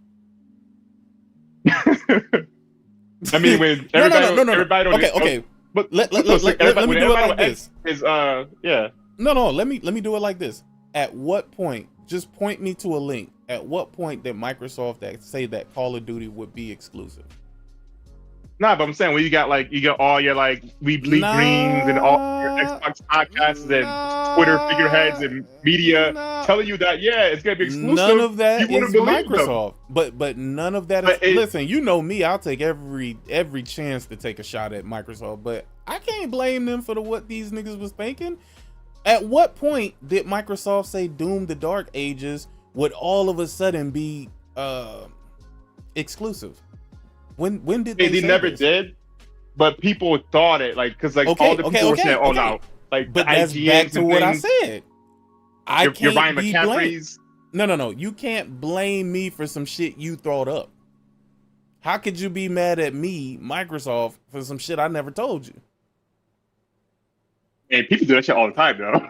I mean, when everybody okay. But let me do it like this. Let me do it like this. At what point? Just point me to a link. At what point did Microsoft say that Call of Duty would be exclusive? Nah, but I'm saying when you got all your like We Bleed Greens and all your Xbox podcasts and Twitter figureheads and media telling you that it's gonna be exclusive. None of that is Microsoft. But none of that is. Listen, you know me. I'll take every chance to take a shot at Microsoft. But I can't blame them for what these niggas was thinking. At what point did Microsoft say Doom: The Dark Ages would all of a sudden be exclusive? When did they never did, but people thought it, like, because like all the people were saying, no, like, but that's back to what I said. You're Ryan McCaffrey's. No. You can't blame me for some shit you thought up. How could you be mad at me, Microsoft, for some shit I never told you? And people do that shit all the time, though.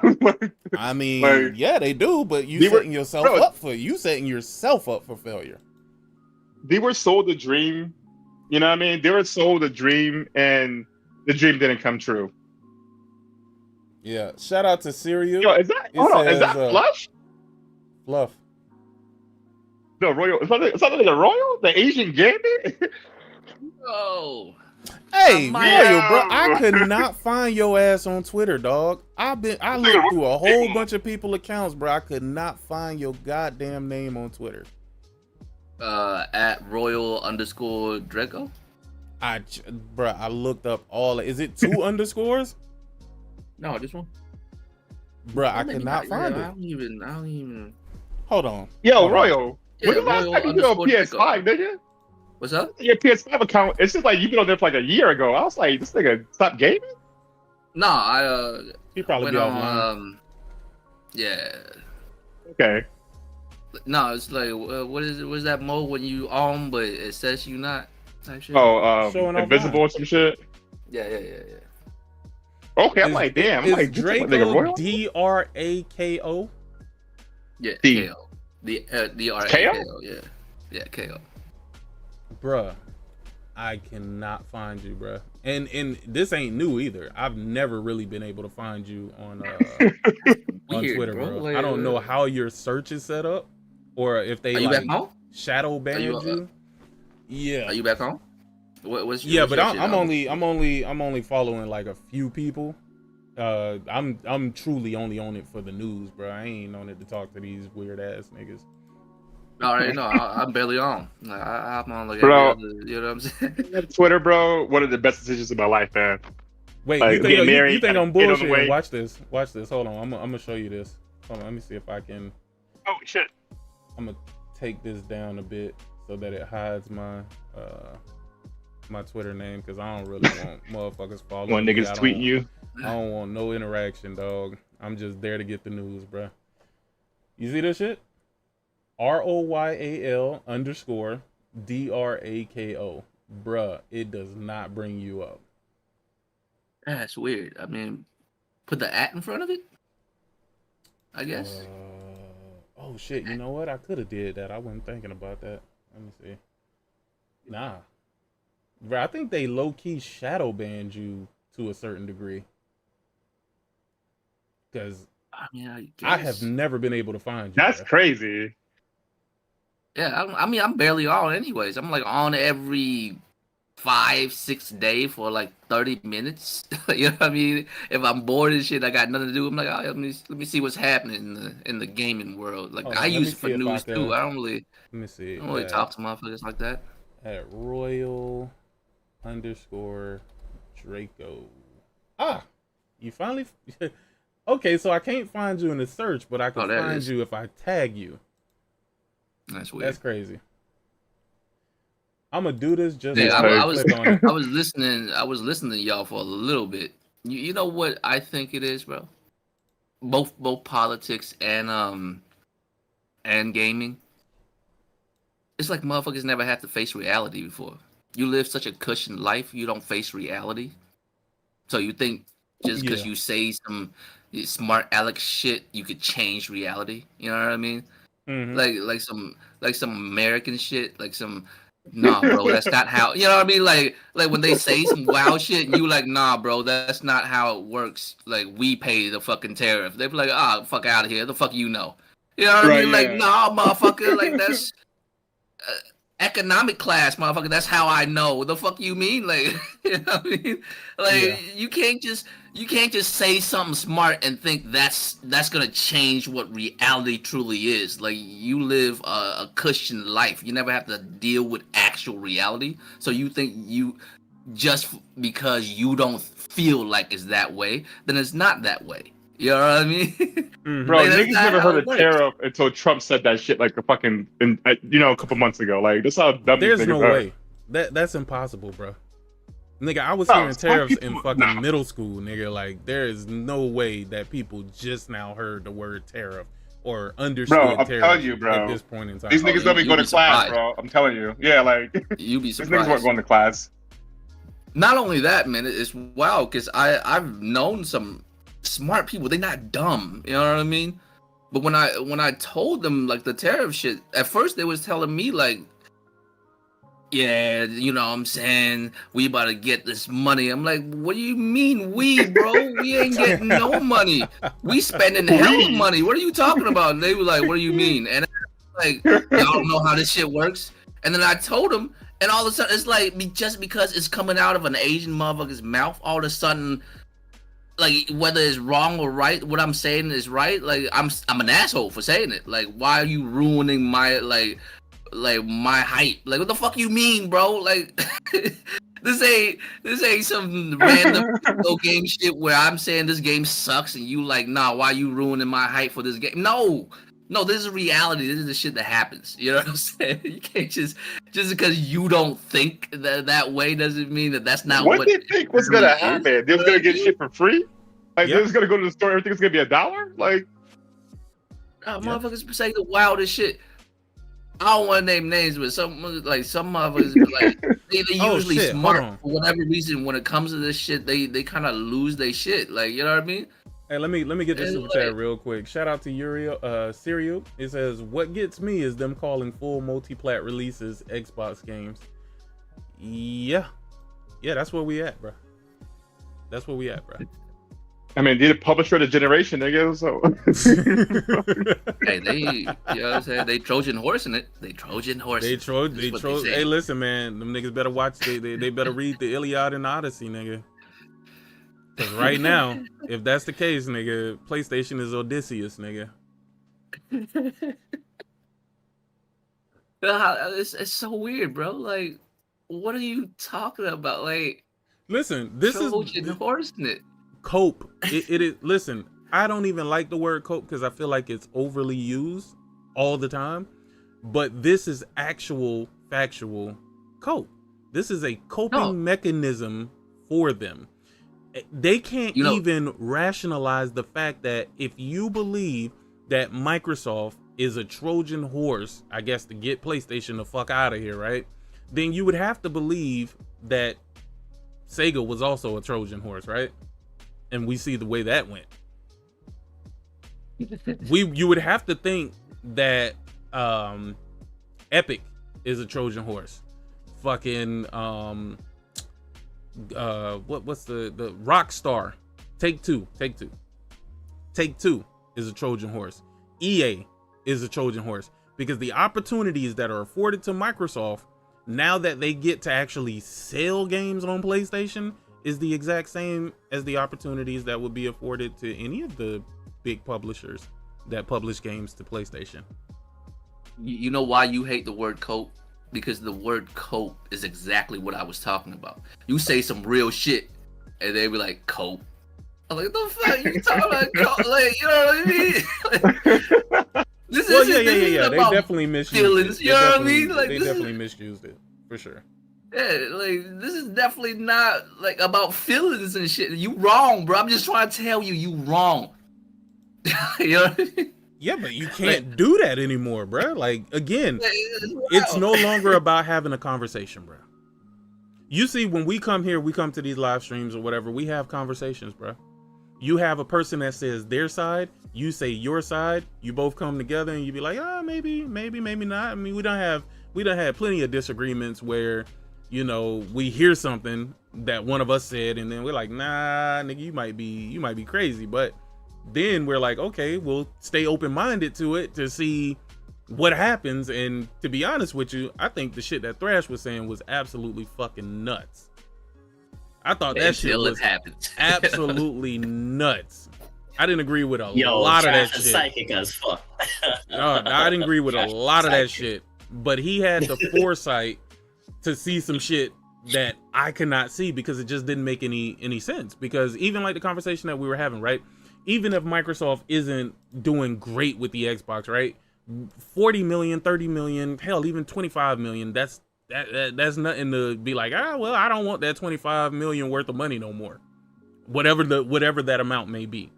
I mean, yeah, they do, but you setting yourself up for failure. They were sold a dream. You know what I mean? They were sold a dream, and the dream didn't come true. Yeah. Shout out to Syria. Yo, is that Fluff? Fluff. No, Royal. It's not like a Royal? The Asian Gambit? Oh. Hey, Royal, bro. I could not find your ass on Twitter, dog. I looked through a whole bunch of people accounts, bro. I could not find your goddamn name on Twitter. At Royal_Draco. I looked up all. Is it 2 underscores? No, just one. Bro, I could not find it. I don't even. Hold on. Yo, Royal. When the last time you did on PS5, nigga? What's up? Your PS5 account. It's just like you've been on there for like a year ago. I was like, this nigga stopped gaming? No, he probably went on. Yeah. Okay. No, it's like what is it? What's that mode when you on but it says you not type shit? Invisible or some shit. Yeah. Okay, I'm like, damn. I'm like, Draco DRAKO? Yeah, KO. DRAKO. Yeah, KO. Bruh, I cannot find you, bruh. And this ain't new either. I've never really been able to find you on Twitter, bro. Like, I don't know how your search is set up. Or if they like shadow banned you. Yeah. Are you back home? What's but I'm only following like a few people. I'm truly only on it for the news, bro. I ain't on it to talk to these weird ass niggas. All right, no, I'm barely on. I'm on like bro, every other, you know what I'm saying? Twitter, bro, one of the best decisions of my life, man. Wait, like, you think I'm bullshitting? Watch this. Hold on, I'm gonna show you this. Hold on, let me see if I can. Oh shit. I'm gonna take this down a bit so that it hides my my Twitter name, because I don't really want motherfuckers following me. Niggas tweeting you. I don't want no interaction, dog. I'm just there to get the news, bro. You see this shit? ROYAL_DRAKO. Bruh, it does not bring you up. That's weird. I mean, put the at in front of it, I guess. Oh shit, you know what? I could have did that. I wasn't thinking about that. Let me see. Nah. Bro, I think they low-key shadow banned you to a certain degree. Because I mean, I have never been able to find you. That's bro. crazy. Yeah, I mean, I'm barely on anyways. I'm like on every 5-6 day for like 30 minutes. You know what I mean? If I'm bored and shit, I got nothing to do. I'm like, oh, let me see what's happening in the gaming world. Like Hold I on, let me use it for see if I news can. too. Let me see. I don't really talk to motherfuckers like that. At Royal_Draco. Ah, you finally. Okay, so I can't find you in the search, but I can find you if I tag you. That's weird. That's crazy. I'm gonna do this just Yeah, so I I was click on it. I was listening to y'all for a little bit. You know what I think it is, bro? Both politics and gaming. It's like motherfuckers never had to face reality before. You live such a cushioned life, you don't face reality. So you think just because you say some smart Alex shit, you could change reality. You know what I mean? Mm-hmm. Like some American shit, like some nah, bro, that's not how. You know what I mean? Like when they say some wild shit, and you like, nah, bro, that's not how it works. Like we pay the fucking tariff. They be like, ah, fuck out of here. The fuck you know? You know what I mean? Like, nah, motherfucker, like that's economic class, motherfucker. That's how I know. What the fuck you mean? Like, you know what I mean? Like, you can't just say something smart and think that's gonna change what reality truly is. Like, you live a cushioned life. You never have to deal with actual reality. So you think you just because you don't feel like it's that way, then it's not that way. You know what I mean? Mm-hmm. Bro, Like, that's niggas not never how heard it of works. tariff until Trump said that shit like a fucking, a couple months ago. Like, that's how dumb these There's niggas no are. way. That's impossible, bro. Nigga, I was No, hearing some tariffs people- in fucking no. middle school, nigga. Like, there is no way that people just now heard the word tariff or understood Bro, I'm tariff telling you, bro. at this point in time. These niggas don't even go to class, surprised. bro. I'm telling you. Yeah, like, You'd be these niggas surprised. weren't going to class. Not only that, man, it's wild because I've known some smart people. They're not dumb, you know what I mean? But when I told them like the tariff shit, at first they was telling me like, yeah, you know what I'm saying, we about to get this money. I'm like, what do you mean we, bro? We ain't getting no money. We spending hella money. What are you talking about? And they were like, what do you mean? And like, y'all don't know how this shit works. And then I told them, and all of a sudden it's like just because it's coming out of an Asian motherfucker's mouth, all of a sudden, like whether it's wrong or right, what I'm saying is right. Like I'm an asshole for saying it. Like why are you ruining my like my hype? Like what the fuck you mean, bro? Like this ain't some random video game shit where I'm saying this game sucks and you like, nah, why you ruining my hype for this game? No, this is reality. This is the shit that happens. You know what I'm saying? You can't just because you don't think that way doesn't mean that's not What do you think was really gonna happen? They was gonna get shit for free? Like they was gonna go to the store, everything's gonna be $1? Like, motherfuckers say the wildest shit. I don't want to name names, but some motherfuckers like they usually smart for whatever reason. When it comes to this shit, they kind of lose their shit. Like you know what I mean? Hey, let me get this super chat real quick. Shout out to Serial. It says, what gets me is them calling full multi-plat releases Xbox games. Yeah, that's where we at, bro. That's where we at, bro. I mean, they're the publisher of the generation, nigga. So, hey, you know what I'm saying? They Trojan horse in it. They Trojan horse. They Trojan. Hey, listen, man, them niggas better watch. They better read the Iliad and Odyssey, nigga. Because right now, if that's the case, nigga, PlayStation is Odysseus, nigga. It's so weird, bro. Like, what are you talking about? Like, listen, this Trojan horse in it. Cope. It is. Listen, I don't even like the word cope because I feel like it's overly used all the time. But this is actual factual cope. This is a coping mechanism for them. They can't even rationalize the fact that if you believe that Microsoft is a Trojan horse, I guess, to get PlayStation the fuck out of here, right? Then you would have to believe that Sega was also a Trojan horse, right? And we see the way that went. You would have to think that Epic is a Trojan horse. Fucking what's the Rockstar, Take Two is a Trojan horse. EA is a Trojan horse, because the opportunities that are afforded to Microsoft now that they get to actually sell games on PlayStation is the exact same as the opportunities that would be afforded to any of the big publishers that publish games to PlayStation. You know why you hate the word cope? Because the word cope is exactly what I was talking about. You say some real shit, and they be like, cope. I'm like, what the fuck you talking about? Cope? Like, you know what I mean? This Well, is yeah. They definitely misused feelings, it. you know what I mean? Like, they definitely misused it, for sure. Yeah, like, this is definitely not, like, about feelings and shit. You wrong, bro. I'm just trying to tell you, you wrong. You know what I mean? Yeah, but you can't do that anymore, bro. Like, again, It's it's no longer about having a conversation, bro. You see, when we come here, we come to these live streams or whatever, we have conversations, bro. You have a person that says their side, you say your side, you both come together and you be like, maybe not. I mean, we done had plenty of disagreements where, you know, we hear something that one of us said and then we're like, nah, nigga, you might be crazy. But then we're like, okay, we'll stay open-minded to it to see what happens. And to be honest with you, I think the shit that Thrash was saying was absolutely fucking nuts. I thought that shit was absolutely nuts. I didn't agree with a lot of that shit. Psychic as fuck. No, I didn't agree with a lot of that shit. But he had the foresight to see some shit that I could not see, because it just didn't make any sense. Because even like the conversation that we were having, right? Even if Microsoft isn't doing great with the Xbox, right? 40 million, 30 million, hell, even 25 million, that's nothing to be like, well, I don't want that 25 million worth of money no more. Whatever that amount may be.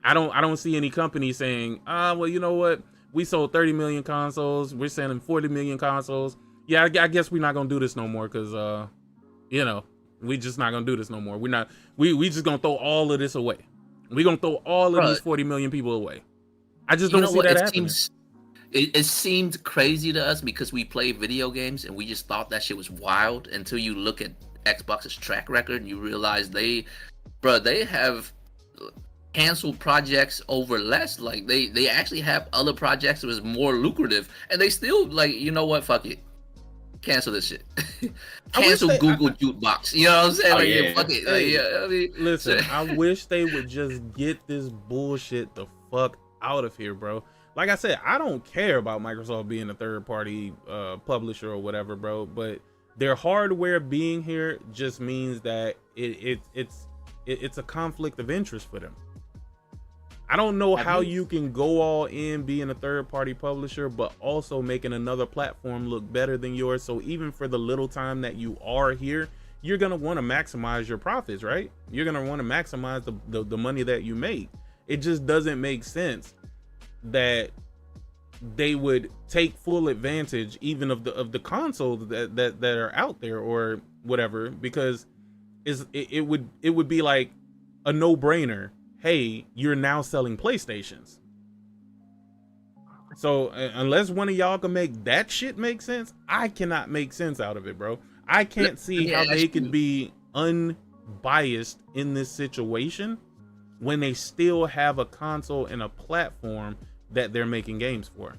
I don't see any company saying, well, you know what? We sold 30 million consoles. We're selling 40 million consoles. Yeah, I guess we're not gonna do this no more, because you know, we just not gonna do this no more. We just gonna throw all of this away. We're gonna throw all of these 40 million people away. I just don't see that happening. It seemed crazy to us because we play video games and we just thought that shit was wild, until you look at Xbox's track record and you realize they have canceled projects over less. Like, they actually have other projects that was more lucrative, and they still, like, you know what, fuck it, cancel this shit. Cancel Google Jukebox. You know what I'm saying? Fuck it. I mean, listen, I wish they would just get this bullshit the fuck out of here, bro. Like I said, I don't care about Microsoft being a third-party publisher or whatever, bro. But their hardware being here just means that it's a conflict of interest for them. I don't know how you can go all in being a third-party publisher, but also making another platform look better than yours. So even for the little time that you are here, you're gonna want to maximize your profits, right? You're gonna want to maximize the money that you make. It just doesn't make sense that they would take full advantage even of the consoles that are out there or whatever, because it would be like a no-brainer. Hey, you're now selling PlayStations. So unless one of y'all can make that shit make sense, I cannot make sense out of it, bro. I can't see how they could be unbiased in this situation when they still have a console and a platform that they're making games for.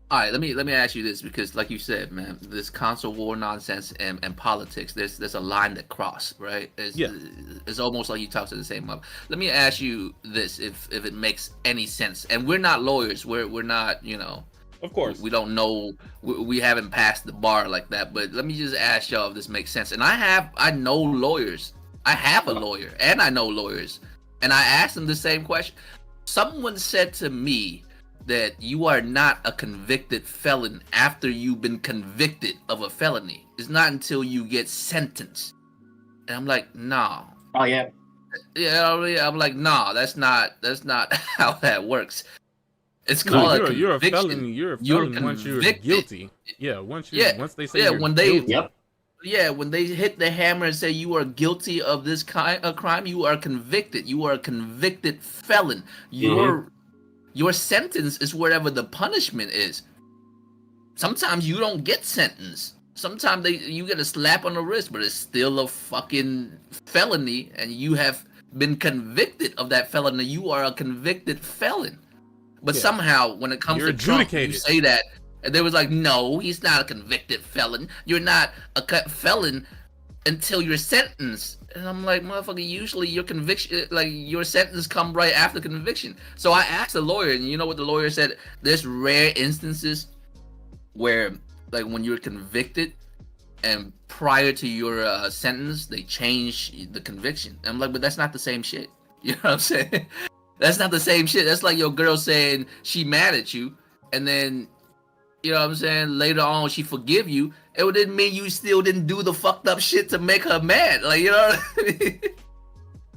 All right, let me ask you this, because like you said, man, this console war nonsense and politics, there's a line that cross, right? It's almost like you talk to the same level. Let me ask you this, if it makes any sense. And we're not lawyers, we're not, you know, of course, we don't know, we haven't passed the bar like that. But let me just ask y'all if this makes sense. And I know lawyers. I have a lawyer, and I know lawyers, and I asked them the same question. Someone said to me that you are not a convicted felon after you've been convicted of a felony. It's not until you get sentenced. And I'm like, nah. Oh yeah. I'm like, nah, that's not how that works. It's called No, a you're a conviction. felon. You're a You're felon once you're convicted. guilty. Yeah, once they say you're when they guilty. Yep. when they hit the hammer and say you are guilty of this kind of crime, you are convicted. You are a convicted felon. Your sentence is wherever the punishment is. Sometimes you don't get sentenced. Sometimes you get a slap on the wrist, but it's still a fucking felony, and you have been convicted of that felony. You are a convicted felon. But somehow, when it comes to Trump, you say that, and they was like, no, he's not a convicted felon. You're not a felon until you're sentenced. And I'm like, motherfucker, usually your conviction, like your sentence come right after conviction. So I asked the lawyer, and you know what the lawyer said? There's rare instances where, like, when you're convicted and prior to your sentence, they change the conviction. And I'm like, but that's not the same shit. You know what I'm saying? That's not the same shit. That's like your girl saying she mad at you, and then, you know what I'm saying, later on she forgive you. It didn't mean you still didn't do the fucked up shit to make her mad. Like, you know what I mean?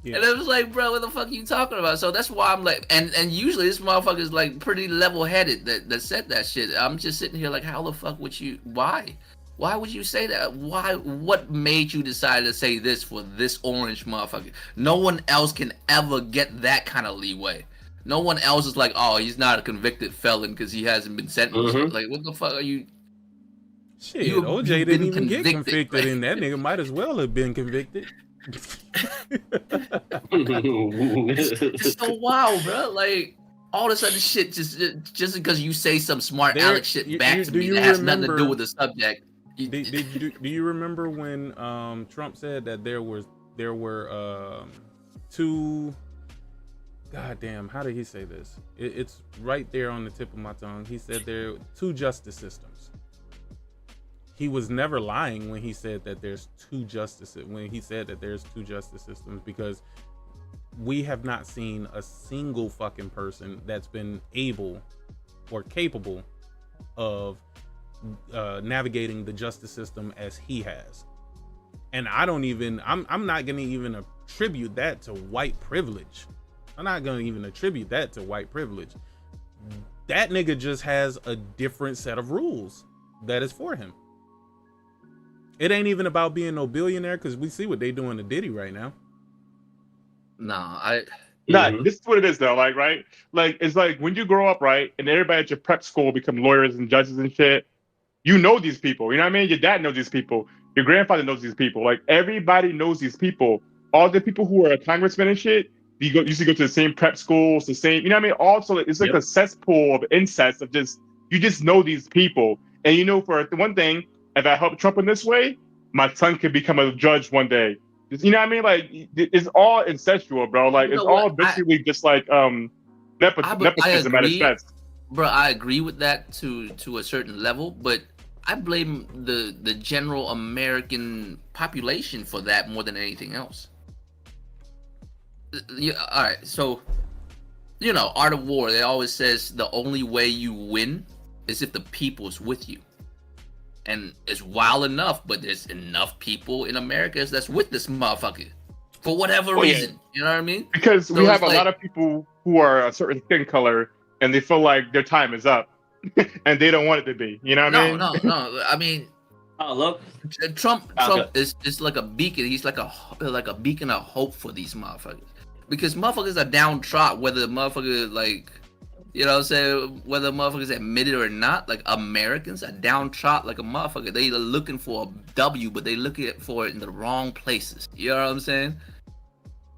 Yeah. And it was like, bro, what the fuck are you talking about? So that's why I'm like, and usually this motherfucker is like pretty level-headed that said that shit. I'm just sitting here like, how the fuck would you, why? Why would you say that? Why? What made you decide to say this for this orange motherfucker? No one else can ever get that kind of leeway. No one else is like, oh, he's not a convicted felon because he hasn't been sentenced. Like, what the fuck are you? Shit, OJ didn't even get convicted, and that nigga might as well have been convicted. It's so wild, bro. Like, all this other shit just because you say some smart Alex shit back to me that has nothing to do with the subject. Do you remember when Trump said that there were two? Goddamn, how did he say this? It's right there on the tip of my tongue. He said there are two justice systems. He was never lying when he said that there's two justices. When he said that there's two justice systems, because we have not seen a single fucking person that's been able or capable of navigating the justice system as he has. And I'm not gonna even attribute that to white privilege. I'm not gonna even attribute that to white privilege. That nigga just has a different set of rules that is for him. It ain't even about being no billionaire, because we see what they doing to Diddy right now. This is what it is though, like, right? Like, it's like when you grow up, right, and everybody at your prep school become lawyers and judges and shit, you know these people, you know what I mean? Your dad knows these people, your grandfather knows these people, like everybody knows these people. All the people who are congressmen and shit, you used to go to the same prep schools, the same, you know what I mean? Also, it's like a cesspool of incest of you just know these people. And you know, for one thing, if I help Trump in this way, my son could become a judge one day. You know what I mean? Like, it's all incestual, bro. Like, it's all basically just like nepotism at its best. Bro, I agree with that to a certain level, but I blame the general American population for that more than anything else. Yeah, all right, so, you know, Art of War, it always says the only way you win is if the people's with you. And it's wild enough, but there's enough people in America that's with this motherfucker for whatever reason. You know what I mean? Because so we have a lot of people who are a certain skin color and they feel like their time is up and they don't want it to be. You know what I mean? No. I mean, oh, look, Trump is like a beacon. He's like a beacon of hope for these motherfuckers, because motherfuckers are downtrodden, whether the motherfucker, like, you know what I'm saying, whether motherfuckers admit it or not. Like, Americans are downtrodden like a motherfucker. They are looking for a W, but they looking for it in the wrong places. You know what I'm saying?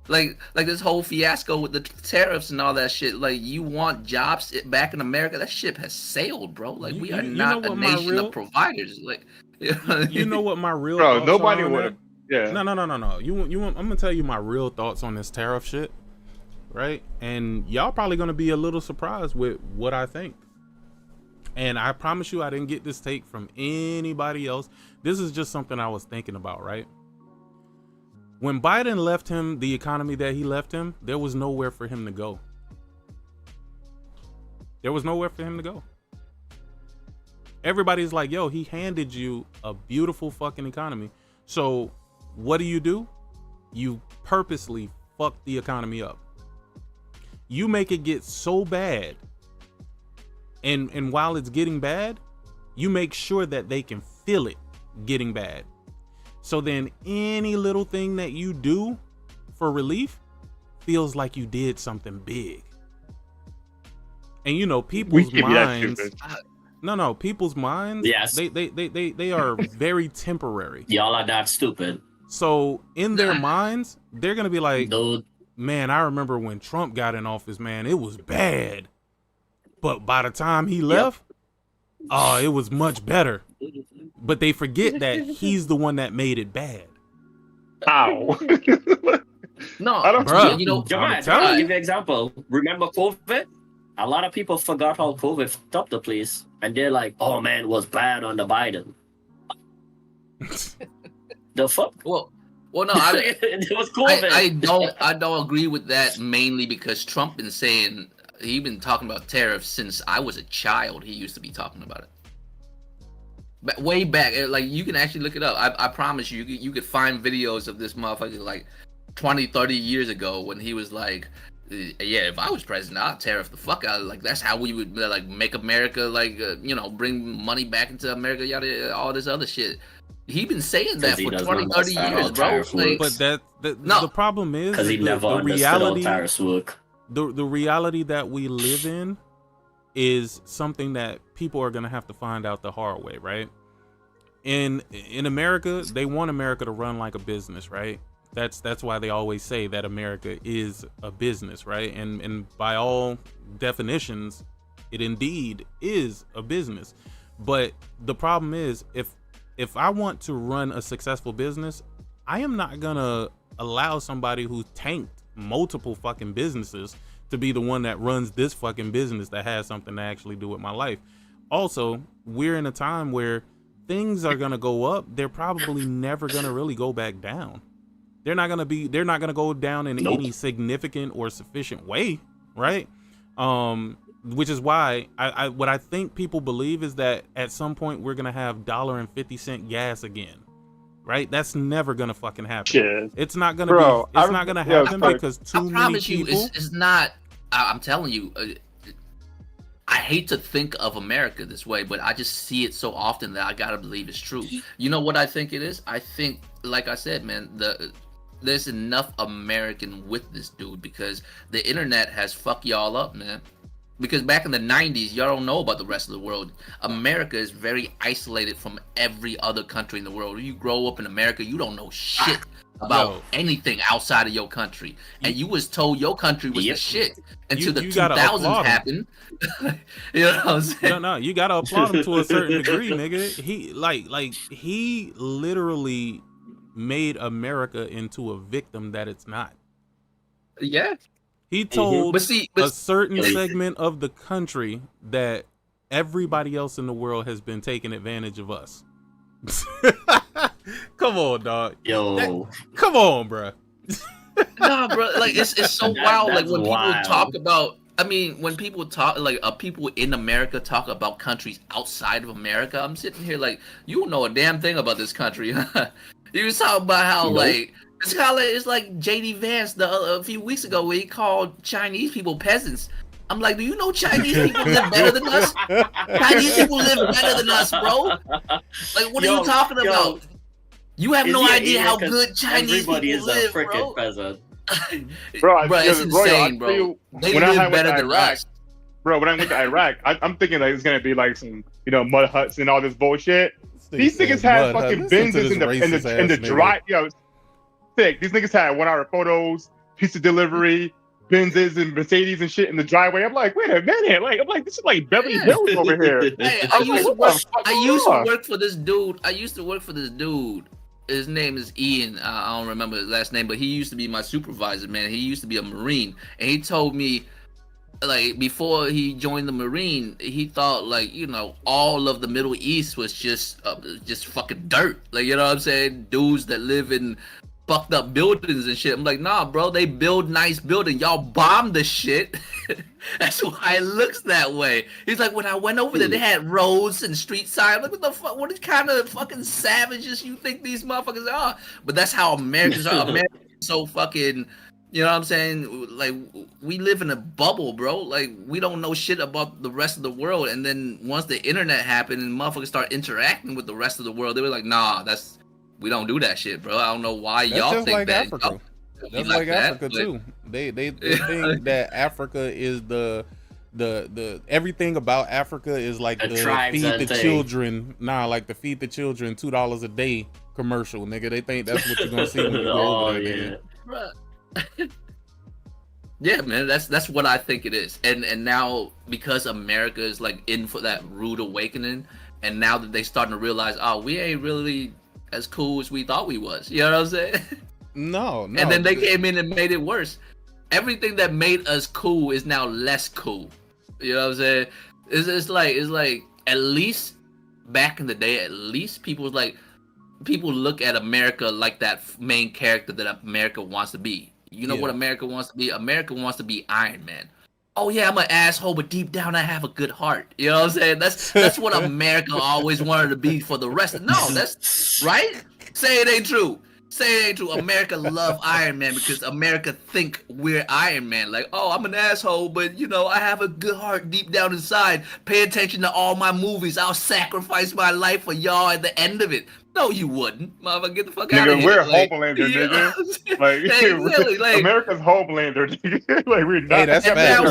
Like this whole fiasco with the tariffs and all that shit. Like, you want jobs back in America? That ship has sailed, bro. Like, we are not a nation of providers. Like, you know what my real bro? Thoughts Nobody are on would. That? Yeah. No. You want? I'm gonna tell you my real thoughts on this tariff shit. Right, and y'all probably gonna be a little surprised with what I think. And I promise you, I didn't get this take from anybody else. This is just something I was thinking about, right? When Biden left him the economy that he left him, there was nowhere for him to go. There was nowhere for him to go. Everybody's like, yo, he handed you a beautiful fucking economy. So what do? You purposely fuck the economy up. You make it get so bad, and while it's getting bad, you make sure that they can feel it getting bad. So then any little thing that you do for relief feels like you did something big. And you know, people's minds. No, people's minds. Yes. They are very temporary. Y'all are not stupid. So in their minds, they're gonna be like, Dude. man, I remember when Trump got in office, man, it was bad. But by the time he left, oh, it was much better. But they forget that he's the one that made it bad. How? No, I don't. Bruh, you know, I'm telling I'll you. give you an example. Remember COVID? A lot of people forgot how COVID stopped the place, and they're like, "Oh man, it was bad under Biden." The fuck? well, no, I, It was COVID. I don't agree with that, mainly because Trump been saying he been talking about tariffs since I was a child. He used to be talking about it. But way back, like you can actually look it up. I promise you could find videos of this motherfucker like 20, 30 years ago when he was like, yeah, if I was president, I'd tariff the fuck out of it. Like that's how we would like make America like bring money back into America, yada, all this other shit. He been saying that for 20, 30 years, bro. Like, But No. the problem is Because he the never understood reality. how tariffs work. The reality that we live in is something that people are gonna have to find out the hard way, right? In America, they want America to run like a business, right? That's why they always say that America is a business, right? And by all definitions, it indeed is a business. But the problem is, if I want to run a successful business, I am not gonna allow somebody who tanked multiple fucking businesses to be the one that runs this fucking business that has something to actually do with my life. Also, we're in a time where things are gonna go up. They're probably never gonna really go back down. They're not gonna go down in any significant or sufficient way, right? Which is why what I think people believe is that at some point we're gonna have $1.50 gas again, right? That's never gonna fucking happen. Shit. It's not gonna Bro, be. It's not gonna happen fuck. because I too many promise you, people. it's not. I'm telling you, I hate to think of America this way, but I just see it so often that I gotta believe it's true. You know what I think it is? I think, like I said, man, there's enough American with this dude because the internet has fucked y'all up, man. Because back in the 90s, y'all don't know about the rest of the world. America is very isolated from every other country in the world. You grow up in America, you don't know shit about anything outside of your country. And you was told your country was the shit until the you gotta 2000s applaud him. happened. You know what I'm saying? No, you gotta applaud him to a certain degree, nigga. He literally made America into a victim that it's not. Yeah. He told But see, a certain segment of the country that everybody else in the world has been taking advantage of us. Come on, dog. Yo. Come on, bro. Nah, bro, like it's so wild. Like when wild. people talk about, I mean, when people talk, like people in America talk about countries outside of America, I'm sitting here like, you don't know a damn thing about this country. You was talking about how like it's like JD Vance a few weeks ago where he called Chinese people peasants. I'm like, do you know Chinese people live better than us? Chinese people live better than us, bro. Like, what are you talking about? You have no idea how good Chinese people live, bro. Peasant. Bro, It's insane, bro. They live better than us. Bro, when I went to Iraq, I'm thinking like it's gonna be like some, mud huts and all this bullshit. These niggas had fucking Benzes in the dry, sick. These niggas had 1 hour photos, pizza delivery, Benzes and Mercedes and shit in the driveway. I'm like, wait a minute, like I'm like, this is like Beverly Hills over here. Hey, I used to work for this dude. His name is Ian. I don't remember his last name, but he used to be my supervisor, man. He used to be a Marine, and he told me, like, before he joined the Marine, he thought like, all of the Middle East was just fucking dirt. Like, you know what I'm saying? Dudes that live in fucked up buildings and shit. I'm like, nah, bro, they build nice buildings. Y'all bomb the shit. That's why it looks that way. He's like, when I went over there, they had roads and street signs. Like, what the fuck? What kind of fucking savages you think these motherfuckers are? But that's how Americans are. Americans are so fucking You know what I'm saying? Like, we live in a bubble, bro. Like, we don't know shit about the rest of the world. And then once the internet happened and motherfuckers start interacting with the rest of the world, they were like, nah, we don't do that shit, bro. I don't know why That's y'all just think like that. Africa. That's like Africa too. They think that Africa is the everything about Africa is like the feed the children. Nah, like the feed the children $2 a day commercial, nigga. They think that's what you're gonna see when you go over there. Yeah, man, that's what I think it is. And now because America is like in for that rude awakening, and now that they starting to realize, oh, we ain't really as cool as we thought we was. You know what I'm saying? No. And then they came in and made it worse. Everything that made us cool is now less cool. You know what I'm saying? It's like at least back in the day, at least people look at America like that main character that America wants to be. You know what America wants to be? America wants to be Iron Man. Oh yeah, I'm an asshole, but deep down I have a good heart. You know what I'm saying? That's what America always wanted to be for the rest of. No, that's right. Say it ain't true. Say it ain't true. America love Iron Man because America think we're Iron Man. Like, oh, I'm an asshole, but you know, I have a good heart deep down inside. Pay attention to all my movies. I'll sacrifice my life for y'all at the end of it. No, you wouldn't. Motherfucker, get the fuck out of here. We're Homelander, nigga. Like, America's Homelander, nigga. Like, we're not. Hey, that's fact.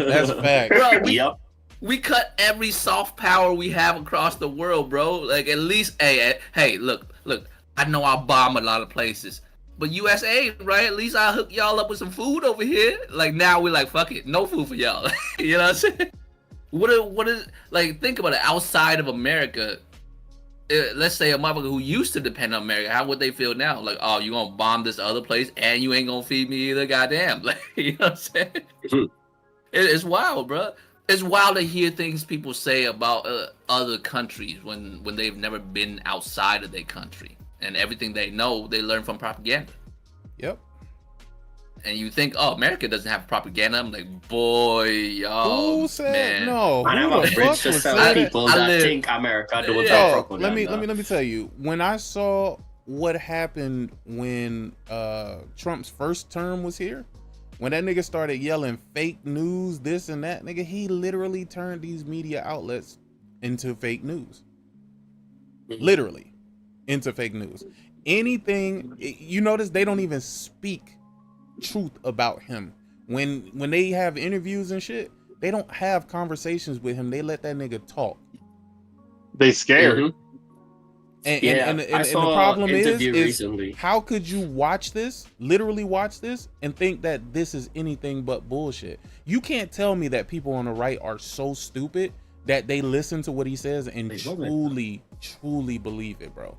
That's fact. Bro, we cut every soft power we have across the world, bro. Like, at least, hey, look. I know I bomb a lot of places, but USA, right? At least I hook y'all up with some food over here. Like, now we're like, fuck it, no food for y'all. You know what I'm saying? What is like? Think about it. Outside of America, let's say a motherfucker who used to depend on America, how would they feel now? Like, oh, you gonna bomb this other place and you ain't gonna feed me either? Goddamn, like, you know what I'm saying? It's wild, bro. It's wild to hear things people say about other countries when they've never been outside of their country. And everything they know, they learn from propaganda. Yep. And you think, oh, America doesn't have propaganda. I'm like, boy, y'all. Who said man. no? I Who have the a bridge fuck to would sell say people that think America does have propaganda. Let me tell you. When I saw what happened when Trump's first term was here, when that nigga started yelling fake news, this and that, nigga, he literally turned these media outlets into fake news. Literally into fake news. Anything, you notice they don't even speak truth about him. When they have interviews and shit, they don't have conversations with him. They let that nigga talk. They scared. Mm-hmm. And the problem is how could you watch this, literally watch this, and think that this is anything but bullshit? You can't tell me that people on the right are so stupid that they listen to what he says and truly believe it, bro.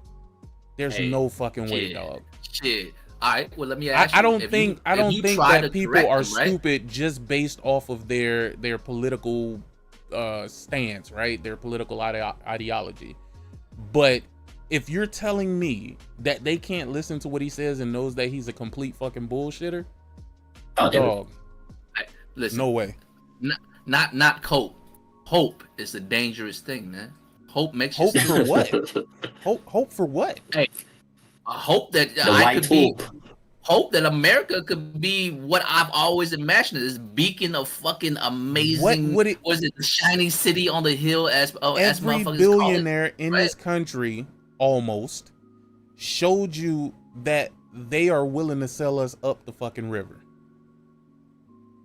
There's no fucking way, dog. Shit. All right. Well, let me ask you. I don't think that people are stupid just based off of their political stance, right? Their political ideology. But if you're telling me that they can't listen to what he says and knows that he's a complete fucking bullshitter, dog, listen, no way. Not cope. Hope is a dangerous thing, man. Hope makes you hope for what? Hope for what? Hey, hope that I could be. Hope that America could be what I've always imagined, this beacon of fucking amazing. Was it the shining city on the hill as every billionaire in this country almost showed you that they are willing to sell us up the fucking river.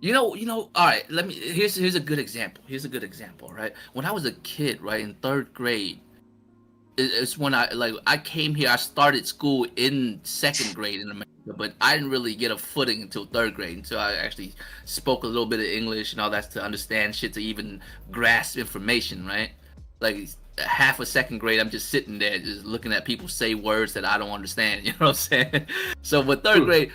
You know. All right, here's a good example. Right? When I was a kid, right, in 3rd grade, it's when I came here. I started school in 2nd grade in America, but I didn't really get a footing until 3rd grade. Until I actually spoke a little bit of English and all that to understand shit, to even grasp information, right? Like half of 2nd grade, I'm just sitting there, just looking at people say words that I don't understand. You know what I'm saying? So with 3rd grade,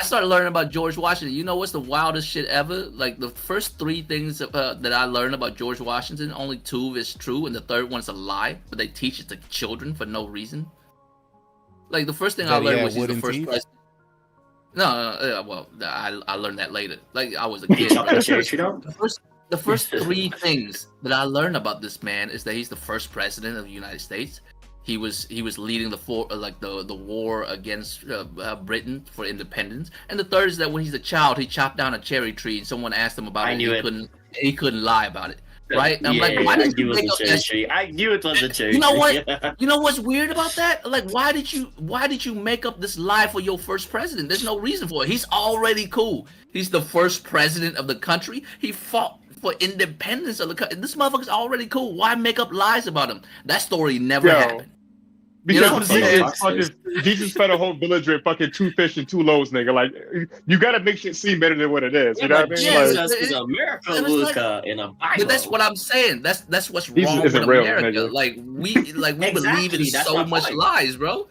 I started learning about George Washington. You know what's the wildest shit ever? Like the first 3 things that I learned about George Washington, only 2 is true, and the 3rd one's a lie. But they teach it to children for no reason. Like the first thing I learned was he's the first president. No, well, I learned that later. Like I was a kid. The first 3 things that I learned about this man is that he's the first president of the United States. he was leading the war against Britain for independence. And the third is that when he's a child, he chopped down a cherry tree, and someone asked him about it. He couldn't lie about it. Right? I'm like, why did you make up that shit? I knew it was a cherry You know tree. what? You know what's weird about that? Like, why did you make up this lie for your first president? There's no reason for it. He's already cool. He's the first president of the country. He fought for independence of the country. This motherfucker's already cool. Why make up lies about him? That story never happened. Because you know what I'm saying? Jesus fed a whole village with fucking 2 fish and 2 loaves, nigga. Like, you gotta make shit seem better than what it is. You know what I mean? Jesus America was in a Bible. But that's what I'm saying. That's what's wrong with America. Like we believe in so much lies, bro.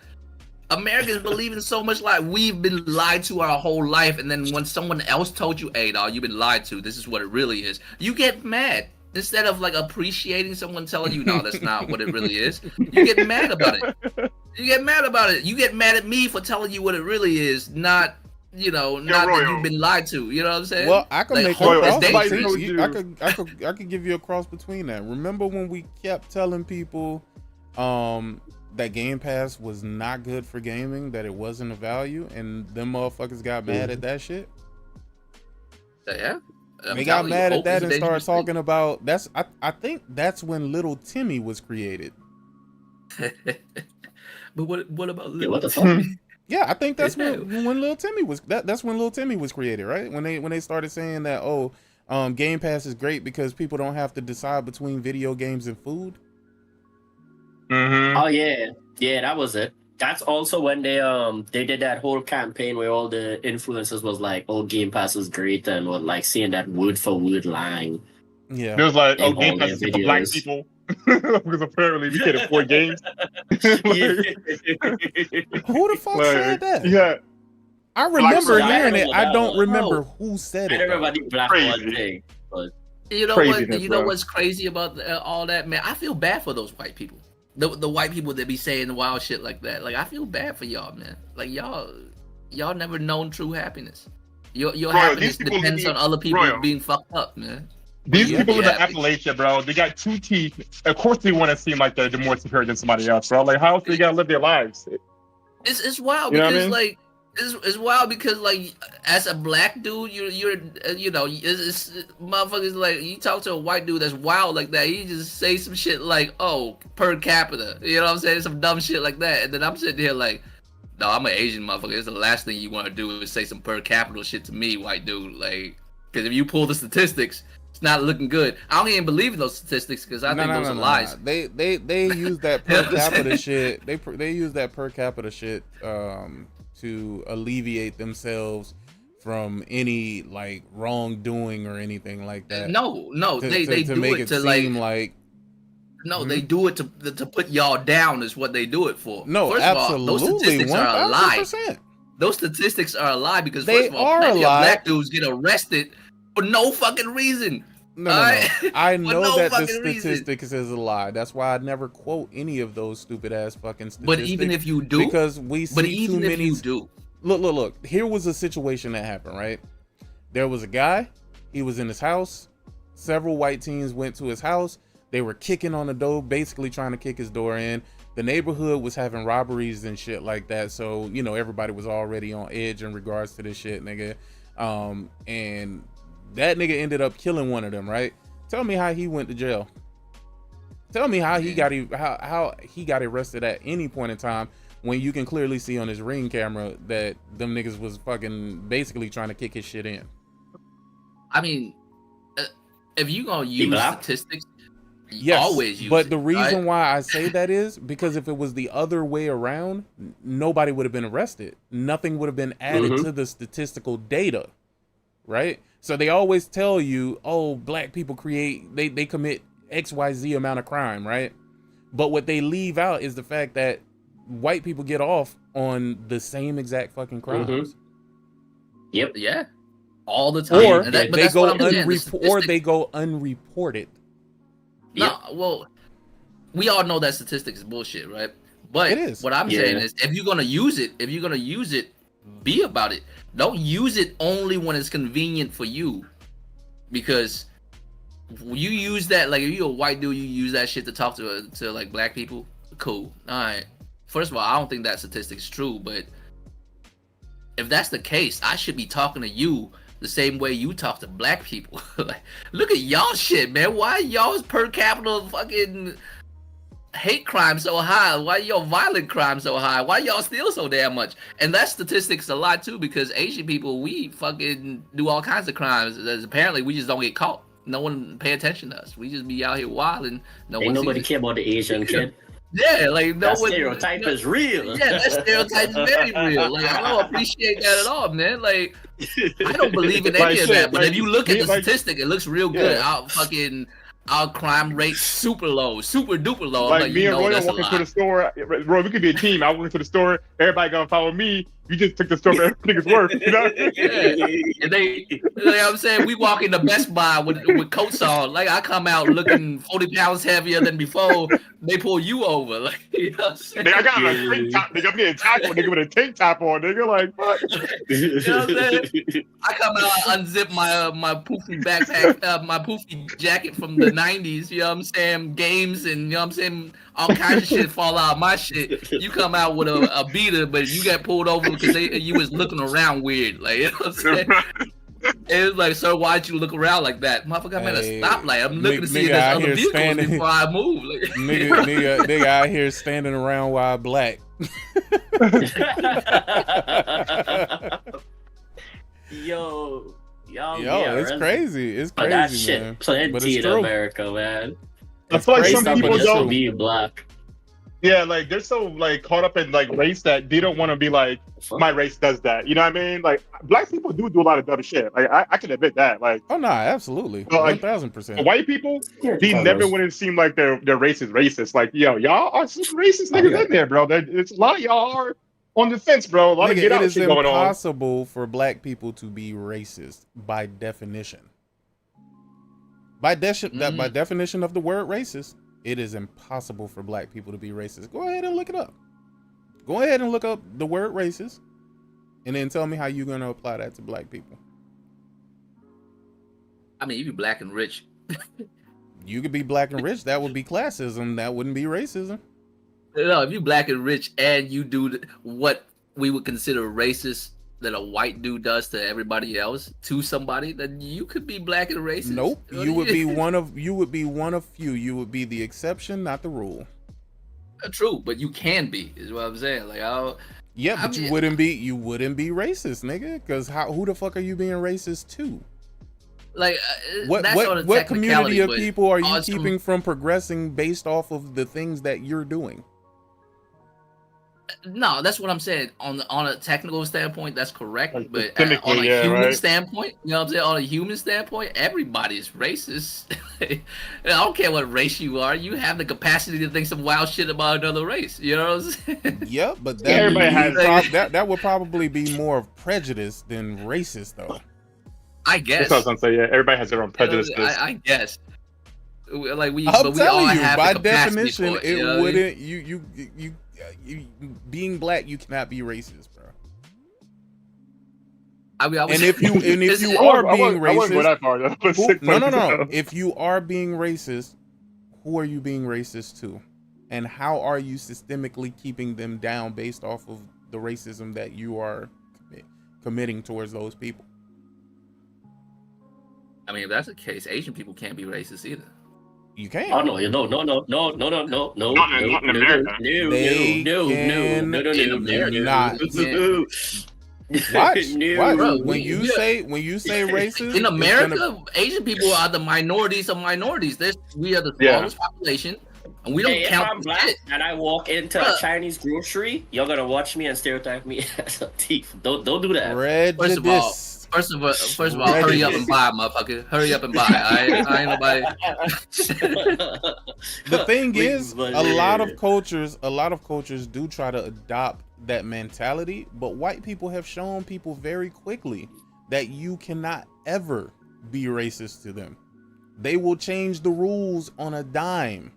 Americans believe in so much lies. We've been lied to our whole life, and then when someone else told you, "Hey, dog, you've been lied to. This is what it really is," you get mad. Instead of like appreciating someone telling you, no, that's not what it really is, you get mad about it. You get mad about it. You get mad at me for telling you what it really is, not that you've been lied to. You know what I'm saying? Well, I can like, make a cross between between. I could give you a cross between that. Remember when we kept telling people that Game Pass was not good for gaming, that it wasn't a value, and them motherfuckers got mad at that shit? Yeah. They got mad at that and started talking about I think that's when Little Timmy was created. But what about Little? Yeah, what the fuck? Yeah, I think that's when Little Timmy was that's when Little Timmy was created, right? When they started saying that Game Pass is great because people don't have to decide between video games and food. Mm-hmm. Oh yeah, that was it. That's also when they did that whole campaign where all the influencers was like, "Oh, Game Pass is great," and were like seeing that word for word line. Yeah, it was like, "Oh, In Game all Pass is their for black videos. people," because apparently we can't afford games. who the fuck said that? Yeah, I remember I hearing it. remember I that don't one. remember who said I it. don't remember the black Crazy. one thing, but You know Craziness, what? You know bro. what's crazy about all that, man? I feel bad for those white people. The white people that be saying wild shit like that. Like, I feel bad for y'all, man. Like, y'all never known true happiness. Your happiness depends on other people being fucked up, man. These You people be in the happy. Appalachia, bro, they got 2 teeth. Of course, they want to seem like they're more superior than somebody else, bro. Like, how else they gotta live their lives? It's wild You know what I because mean? like it's wild because like as a black dude it's motherfuckers like you talk to a white dude that's wild like that, he just say some shit like, oh, per capita, you know what I'm saying, some dumb shit like that, and then I'm sitting here like, no, I'm an Asian motherfucker. It's the last thing you want to do is say some per capita shit to me, white dude, like, because if you pull the statistics, it's not looking good. I don't even believe in those statistics because I think those are lies. They use that per capita shit. They use that per capita shit to alleviate themselves from any like wrongdoing or anything like that. No, they do make it to seem like no, they do it to put y'all down is what they do it for. No, first absolutely, of all, those statistics are a lie. 1000%. Those statistics are a lie because They first of all, are plenty a of lie. black dudes get arrested for no fucking reason. No. I know that the statistics is a lie. That's why I never quote any of those stupid ass fucking statistics. But even if you do, because we see but even too if many. you do, Look. Here was a situation that happened. Right, there was a guy. He was in his house. Several white teens went to his house. They were kicking on the door, basically trying to kick his door in. The neighborhood was having robberies and shit like that. So, you know, everybody was already on edge in regards to this shit, nigga. And that nigga ended up killing one of them, right? Tell me how he went to jail. Tell me how he got how he got arrested at any point in time when you can clearly see on his Ring camera that them niggas was fucking basically trying to kick his shit in. I mean, if you gonna use statistics, yes, always use but it, the reason right? why I say that is because if it was the other way around, nobody would have been arrested. Nothing would have been added to the statistical data, right? So they always tell you, oh, black people they commit XYZ amount of crime, right? But what they leave out is the fact that white people get off on the same exact fucking crimes. Yep. Yeah. All the time. Or they go unreported. No, well, we all know that statistics is bullshit, right? But it is. What I'm saying is, if you're gonna use it, be about it. Don't use it only when it's convenient for you, because you use that, like, if you're a white dude, you use that shit to talk to like black people. Cool. All right. First of all, I don't think that statistic is true, but if that's the case, I should be talking to you the same way you talk to black people. Like, look at y'all shit, man. Why y'all's per capita fucking hate crime so high? Why y'all violent crime so high? Why y'all steal so damn much? And that statistics a lot too, because Asian people, we fucking do all kinds of crimes. Apparently, we just don't get caught. No one pay attention to us. We just be out here wilding. Ain't nobody care about the Asian kid. Yeah, like no That one. stereotype is real. Yeah, that stereotype is very real. Like I don't appreciate that at all, man. Like I don't believe in any of that. But if you look at the statistic, it looks real good. Our crime rate super low, super duper low. Like me and Roy walking to the store. Roy, we could be a team. I went to the store. Everybody gonna follow me. You just took the store for everything it's worth. You know? Yeah. And they, you know what I'm saying? We walk into Best Buy with coats on. Like I come out looking 40 pounds heavier than before. They pull you over. Like, you know what I'm saying? I got a tank top. They got me a taco. Nigga with a tank top on. Nigga like what? You know what I'm saying? I come out, unzip my poofy backpack, my poofy jacket from the 90s. You know what I'm saying? Games and you know what I'm saying? All kinds of shit fall out of my shit. You come out with a beater, but you got pulled over because you was looking around weird. Like, you know what I'm saying? It was like, sir, why'd you look around like that? Motherfucker, I'm at a stoplight. I'm looking to see if there's other vehicles before I move. Like, nigga out here standing around while I black. Yo, it's crazy. It's crazy, but that man. shit plenty in America, man. I feel like some people don't be black. Yeah, like they're so like caught up in like race that they don't want to be like my race does that. You know what I mean? Like black people do a lot of dumb shit. Like I can admit that. Like oh no, absolutely, like, 1000%. White people, they never wouldn't seem like their race is racist. Like yo, y'all are some racist niggas in there, bro. It's a lot of y'all are on the fence, bro. A lot of get out shit going on. It is impossible for black people to be racist by definition. By definition of the word racist, it is impossible for black people to be racist. Go ahead and look it up. Go ahead and look up the word racist, and then tell me how you're gonna apply that to black people. I mean, you be black and rich. You could be black and rich. That would be classism. That wouldn't be racism. No, if you black and rich and you do what we would consider racist that a white dude does to everybody else, to somebody, then you could be black and racist. Nope. You would be one of few. You would be the exception, not the rule. True, but you can be, is what I'm saying. Like you wouldn't be racist, nigga, because who the fuck are you being racist to? Like what community of people are you keeping from progressing based off of the things that you're doing? No, that's what I'm saying. On a technical standpoint, that's correct. Like, but on a human standpoint, you know what I'm saying? On a human standpoint, everybody's racist. I don't care what race you are. You have the capacity to think some wild shit about another race. You know what I'm saying? Yeah, but that would probably be more of prejudice than racist, though. I guess. That's what I was gonna say. Yeah, everybody has their own prejudices. I guess. Like we, I'm but we telling all you, have by the capacity definition, for it you know wouldn't. You being black, you cannot be racist, bro. And if you are being racist, no. If you are being racist, who are you being racist to, and how are you systemically keeping them down based off of the racism that you are committing towards those people? I mean, if that's the case, Asian people can't be racist either. You can't. Oh no! No! Watch. Bro, when you say racist in America, Asian people are the minorities of minorities. We are the smallest population, and we don't count. If I'm black and I walk into a Chinese grocery, you're gonna watch me and stereotype me as a thief. Don't do that. First of all, hurry up and buy, motherfucker. Hurry up and buy. I ain't nobody. The thing is, a lot of cultures do try to adopt that mentality, but white people have shown people very quickly that you cannot ever be racist to them. They will change the rules on a dime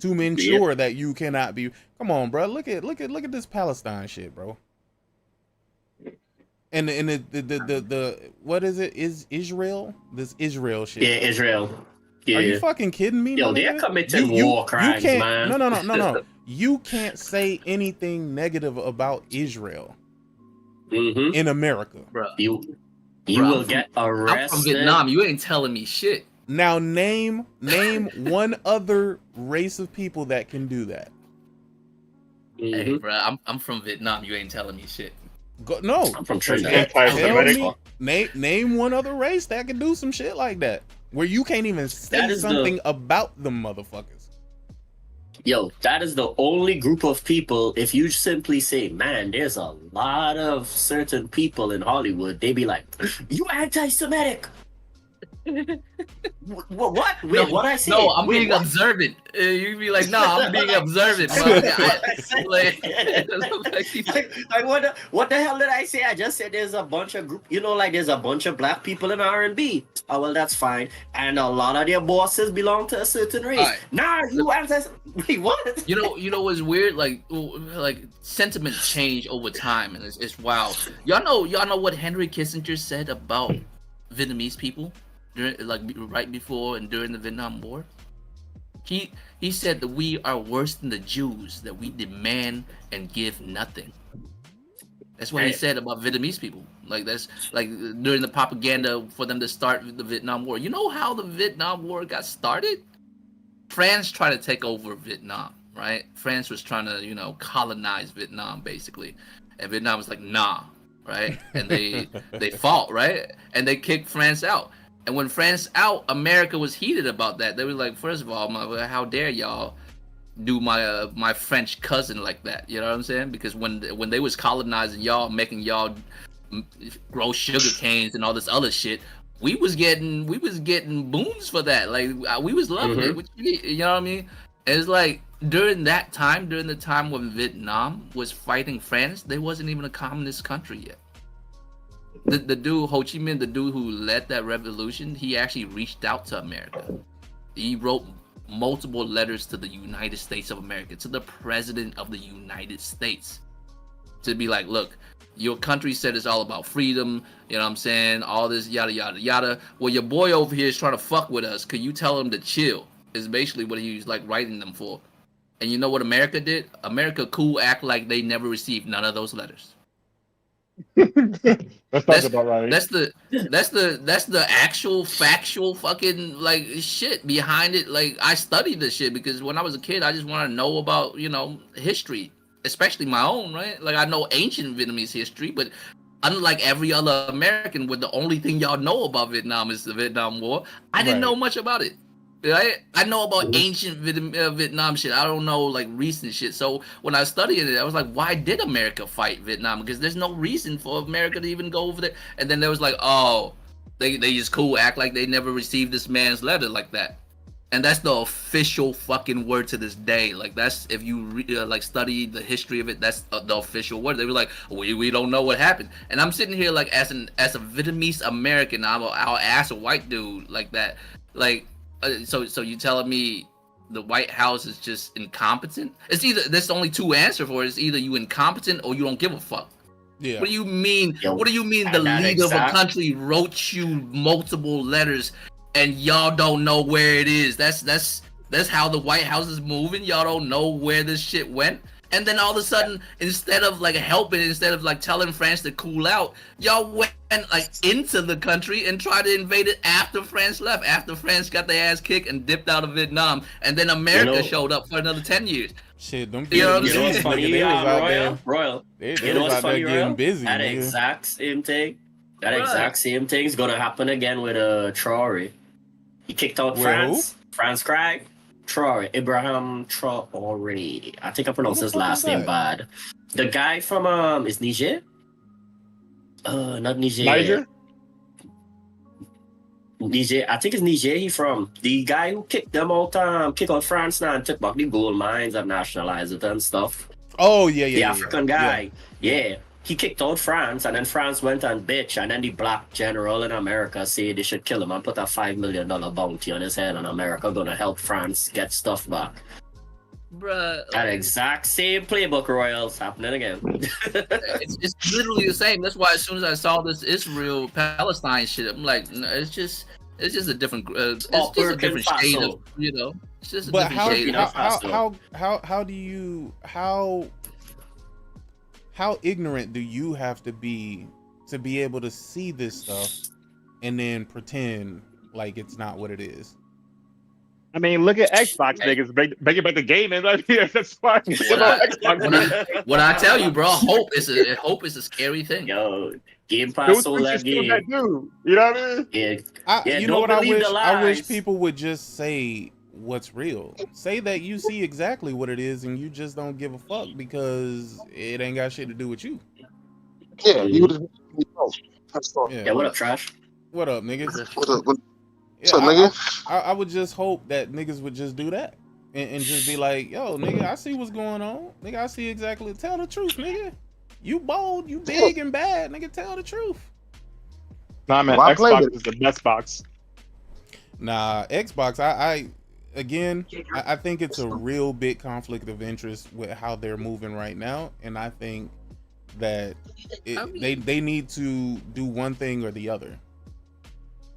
to ensure that you cannot be. Come on, bro. Look at this Palestine shit, bro. And the what is it? Is Israel? This Israel shit. Yeah, Israel. Yeah. Are you fucking kidding me? Yo, they're committing war crimes, man. No. you can't say anything negative about Israel in America. Bro. You will get arrested. I'm from Vietnam. You ain't telling me shit. Now name one other race of people that can do that. Hey, bro, I'm from Vietnam. You ain't telling me shit. No, I'm from Trinidad. Name one other race that can do some shit like that, where you can't even say something about them motherfuckers. Yo, that is the only group of people. If you simply say, "Man, there's a lot of certain people in Hollywood," they be like, "You anti-Semitic." What? Wait, what I say? No, I'm being observant. You be like, no, I'm being observant. What the hell did I say? I just said there's a bunch of group. Like there's a bunch of black people in R&B. Oh well, that's fine. And a lot of their bosses belong to a certain race. Right. Nah, you anti. Wait, what? You know what's weird? Like sentiment change over time, and it's wild. Y'all know what Henry Kissinger said about Vietnamese people? Right before and during the Vietnam War, he said that we are worse than the Jews, that we demand and give nothing. That's what he said about Vietnamese people. Like that's like during the propaganda for them to start the Vietnam War. You know how the Vietnam War got started? France tried to take over Vietnam, right? France was trying to colonize Vietnam basically, and Vietnam was like nah, right? And they fought, right? And they kicked France out. And when France out, America was heated about that. They were like, first of all, how dare y'all do my French cousin like that? You know what I'm saying? Because when they was colonizing y'all, making y'all grow sugar canes and all this other shit, we was getting boons for that. Like we was loving it. You know what I mean? And it's like during the time when Vietnam was fighting France, they wasn't even a communist country yet. The dude, Ho Chi Minh, the dude who led that revolution, he actually reached out to America. He wrote multiple letters to the United States of America, to the president of the United States, to be like, look, your country said it's all about freedom, you know what I'm saying, all this yada yada yada. Well, your boy over here is trying to fuck with us. Could you tell him to chill? Is basically what he was like writing them for. And you know what America did? America act like they never received none of those letters. That's about right. That's the actual factual fucking like shit behind it. Like I studied this shit because when I was a kid, I just want to know about history, especially my own, right? Like I know ancient Vietnamese history, but unlike every other American, where the only thing y'all know about Vietnam is the Vietnam War, I didn't know much about it. Right? I know about ancient Vietnam shit. I don't know like recent shit. So when I studied it, I was like, why did America fight Vietnam? Because there's no reason for America to even go over there. And then there was like, oh, they just act like they never received this man's letter like that. And that's the official fucking word to this day. Like that's if you study the history of it, that's the official word. They were like, we don't know what happened. And I'm sitting here like as a Vietnamese American, I'll ask a white dude like that, like. So you telling me the White House is just incompetent? It's either there's only two answers for it. It's either you incompetent or you don't give a fuck. Yeah. What do you mean? What do you mean the leader of a country wrote you multiple letters and y'all don't know where it is? That's how the White House is moving. Y'all don't know where this shit went. And then all of a sudden, instead of like helping, instead of like telling France to cool out, y'all went like into the country and tried to invade it after France left, after France got their ass kicked and dipped out of Vietnam, and then America showed up for another 10 years. Shit, them you know what's funny, Royal? They was out there getting busy. That exact same thing is gonna happen again with Traoré. He kicked out France. France cried. Ibrahim Traoré. I think I pronounced his last name bad. The guy from is Niger? Not Niger. Niger. I think it's Niger. He from the guy who kicked them out. Kicked out France now and took back the gold mines and nationalized it and stuff. Oh yeah. The African guy. Yeah. He kicked out France, and then France went and bitch, and then the black general in America said they should kill him and put a $5 million bounty on his head, and America gonna help France get stuff back. Bruh. That exact same playbook, Royals, happening again. it's literally the same. That's why as soon as I saw this Israel-Palestine shit, I'm like, it's just It's just a different. It's Oh, just a different working shade fast, of, you know. It's just a But different how shade. Burkina Of, Faso. how do you how ignorant do you have to be able to see this stuff and then pretend like it's not what it is? I mean, look at Xbox niggas make it back the game, and like, yeah, that's why. What I tell you, bro, hope is a scary thing. Yo, Game Pass Those sold things that are still that game. dude. You know what I mean? Yeah, You know don't what I believe wish? the I wish lies. people would just say what's real. Say that you see exactly what it is and you just don't give a fuck because it ain't got shit to do with you. Yeah, you would. That's all. Yeah. Yeah, what up, Trash? What up, niggas? What's up, Yeah, nigga? I would just hope that niggas would just do that and just be like, yo, nigga, I see what's going on. Nigga, I see exactly. Tell the truth, nigga. You bold, you big and bad, nigga. Tell the truth. Nah, man, Well, I played Xbox it. is the best box. Nah, Xbox, I think it's a real big conflict of interest with how they're moving right now, and I think that they need to do one thing or the other.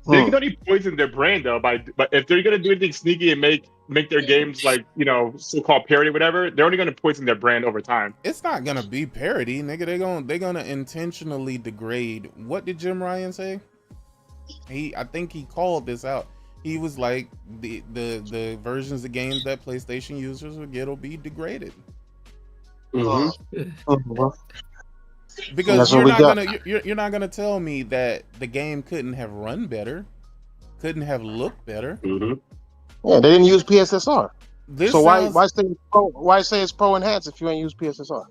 They can only poison their brand though but if they're gonna do anything sneaky and make their games like, you know, so-called parody, whatever, they're only gonna poison their brand over time. It's not gonna be parody, nigga. They're gonna intentionally degrade. What did Jim Ryan say? I think he called this out. He was like the versions of games that PlayStation users will get will be degraded. Because you're not gonna tell me that the game couldn't have run better, couldn't have looked better. Yeah, they didn't use PSSR. This so sounds... why say it's pro enhanced if you ain't use PSSR?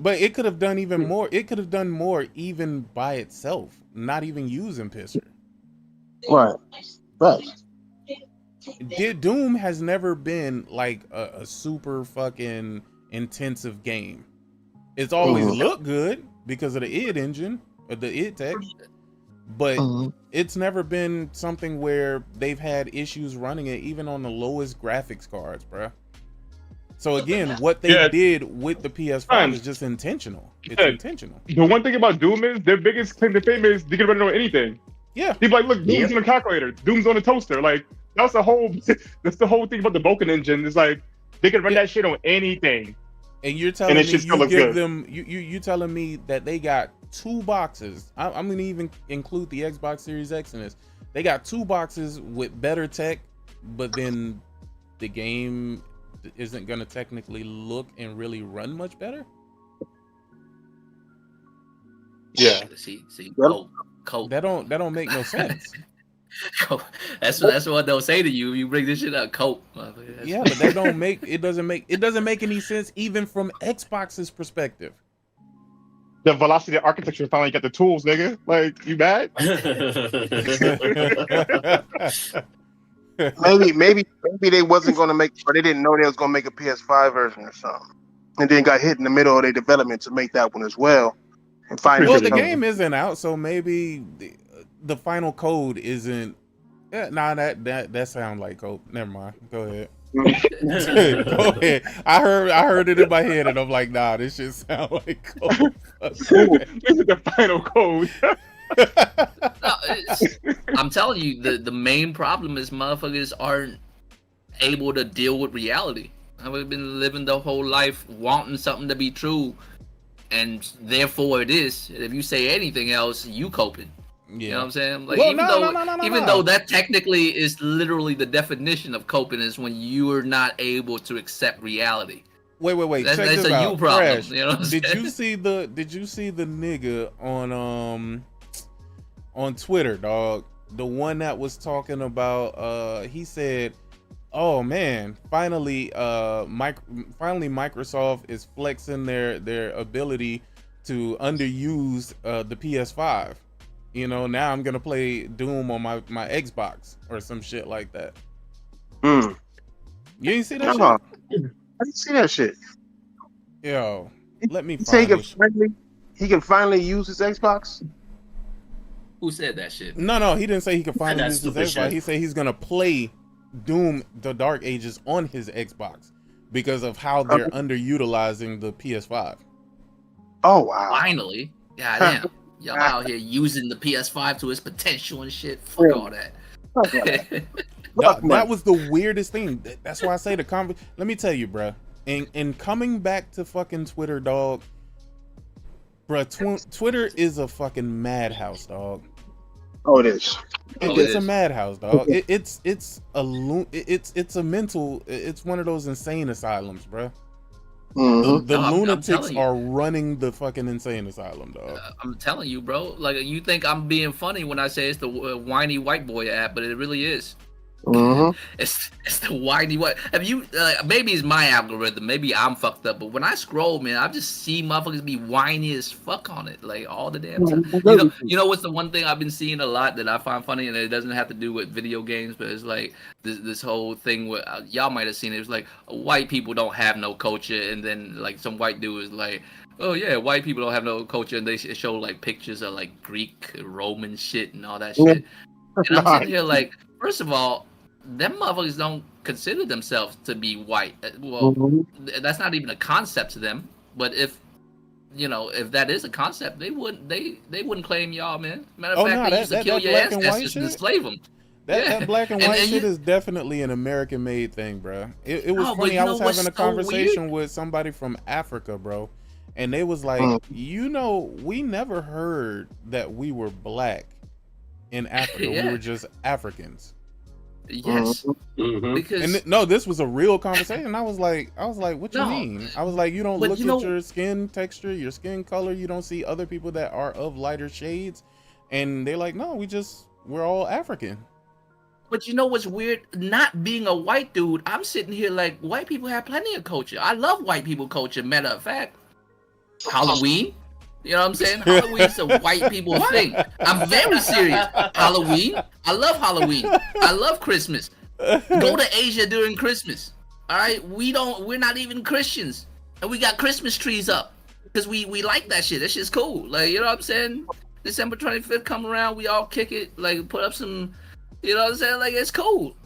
But it could have done even more. It could have done more even by itself, not even using Pisser. Right. Doom has never been like a super fucking intensive game. It's always looked good because of the id engine or the id tech, but it's never been something where they've had issues running it even on the lowest graphics cards, bruh. So again, what they did with the PS5 is just intentional. It's intentional. The one thing about Doom is their biggest claim to fame is they can run it on anything. Yeah. People like, look, Doom's on a calculator, Doom's on a toaster. Like that's the whole thing about the Vulkan engine. It's like they can run that shit on anything. And you're telling me you give them you telling me that they got 2 boxes. I'm gonna even include the Xbox Series X in this. They got 2 boxes with better tech, but then the game isn't gonna technically look and really run much better. Yeah. See, Yep. That don't make no sense. That's what they'll say to you. You bring this shit up, cope. Yeah, but that don't make it doesn't make any sense even from Xbox's perspective. The velocity architecture finally got the tools, nigga. Like, you mad? maybe they wasn't gonna make, or they didn't know they was gonna make a PS5 version or something, and then got hit in the middle of their development to make that one as well. And finally, well, the game isn't out, so maybe the final code isn't. Yeah, nah, that sounds like code. Never mind. Go ahead. Go ahead. I heard it in my head, and I'm like, nah, this shit sound like code. This is the final code. No, I'm telling you, the main problem is motherfuckers aren't able to deal with reality. I've been living the whole life wanting something to be true, and therefore it is. If you say anything else, you coping. Yeah. You know what I'm saying? Like, well, even though that technically is literally the definition of coping is when you are not able to accept reality. Wait. That's Check this a out. you problem. Crash, You know what I'm did saying? you see the nigga on Twitter, dog? The one that was talking about he said, "Oh man, finally Microsoft is flexing their ability to underuse the PS5. You know, now I'm gonna play Doom on my Xbox or some shit like that." You ain't see that shit? I didn't see that shit. Yo, let me He say find this. he can finally use his Xbox. Who said that shit? No, he didn't say he could finally use his stupid Xbox. shit. He said he's gonna play Doom: The Dark Ages on his Xbox because of how they're underutilizing the PS5. Oh wow! Finally, goddamn. Y'all out here using the PS5 to its potential and shit. Fuck all that. That was the weirdest thing. That's why I say let me tell you, bro. And coming back to fucking Twitter, dog. Bro, Twitter is a fucking madhouse, dog. Oh, it is. It's a madhouse, dog. It's a mental. It's one of those insane asylums, bro. Mm-hmm. The lunatics are running the fucking insane asylum, dog. I'm telling you, bro. Like, you think I'm being funny when I say it's the whiny white boy app, but it really is. Mm-hmm. It's the whiny white. Have you? Maybe it's my algorithm. Maybe I'm fucked up. But when I scroll, man, I just see motherfuckers be whiny as fuck on it, like all the damn time. You know what's the one thing I've been seeing a lot that I find funny, and it doesn't have to do with video games, but it's like this whole thing where y'all might have seen it. It's like white people don't have no culture, and then like some white dude is like, oh yeah, white people don't have no culture, and they show like pictures of like Greek, Roman shit and all that shit. And I'm sitting here like, first of all, them motherfuckers don't consider themselves to be white. Well, that's not even a concept to them. But if that is a concept, they wouldn't claim y'all, man. Matter of fact, they used to kill your ancestors and enslave them. That black and white shit is definitely an American-made thing, bro. It was funny. I was having a conversation with somebody from Africa, bro, and they was like, we never heard that we were black in Africa. We were just Africans. Yes, because this was a real conversation. I was like, what you mean? I was like, you don't look at your skin texture, your skin color. You don't see other people that are of lighter shades, and they're like, no, we're all African. But you know what's weird? Not being a white dude, I'm sitting here like, white people have plenty of culture. I love white people culture. Matter of fact, Halloween. You know what I'm saying? Halloween's a white people thing. I'm very serious. Halloween. I love Halloween. I love Christmas. Go to Asia during Christmas. All right? We're not even Christians. And we got Christmas trees up. Because we like that shit. That shit's cool. Like, you know what I'm saying? December 25th come around, we all kick it. Like, put up some, you know what I'm saying? Like, it's cool.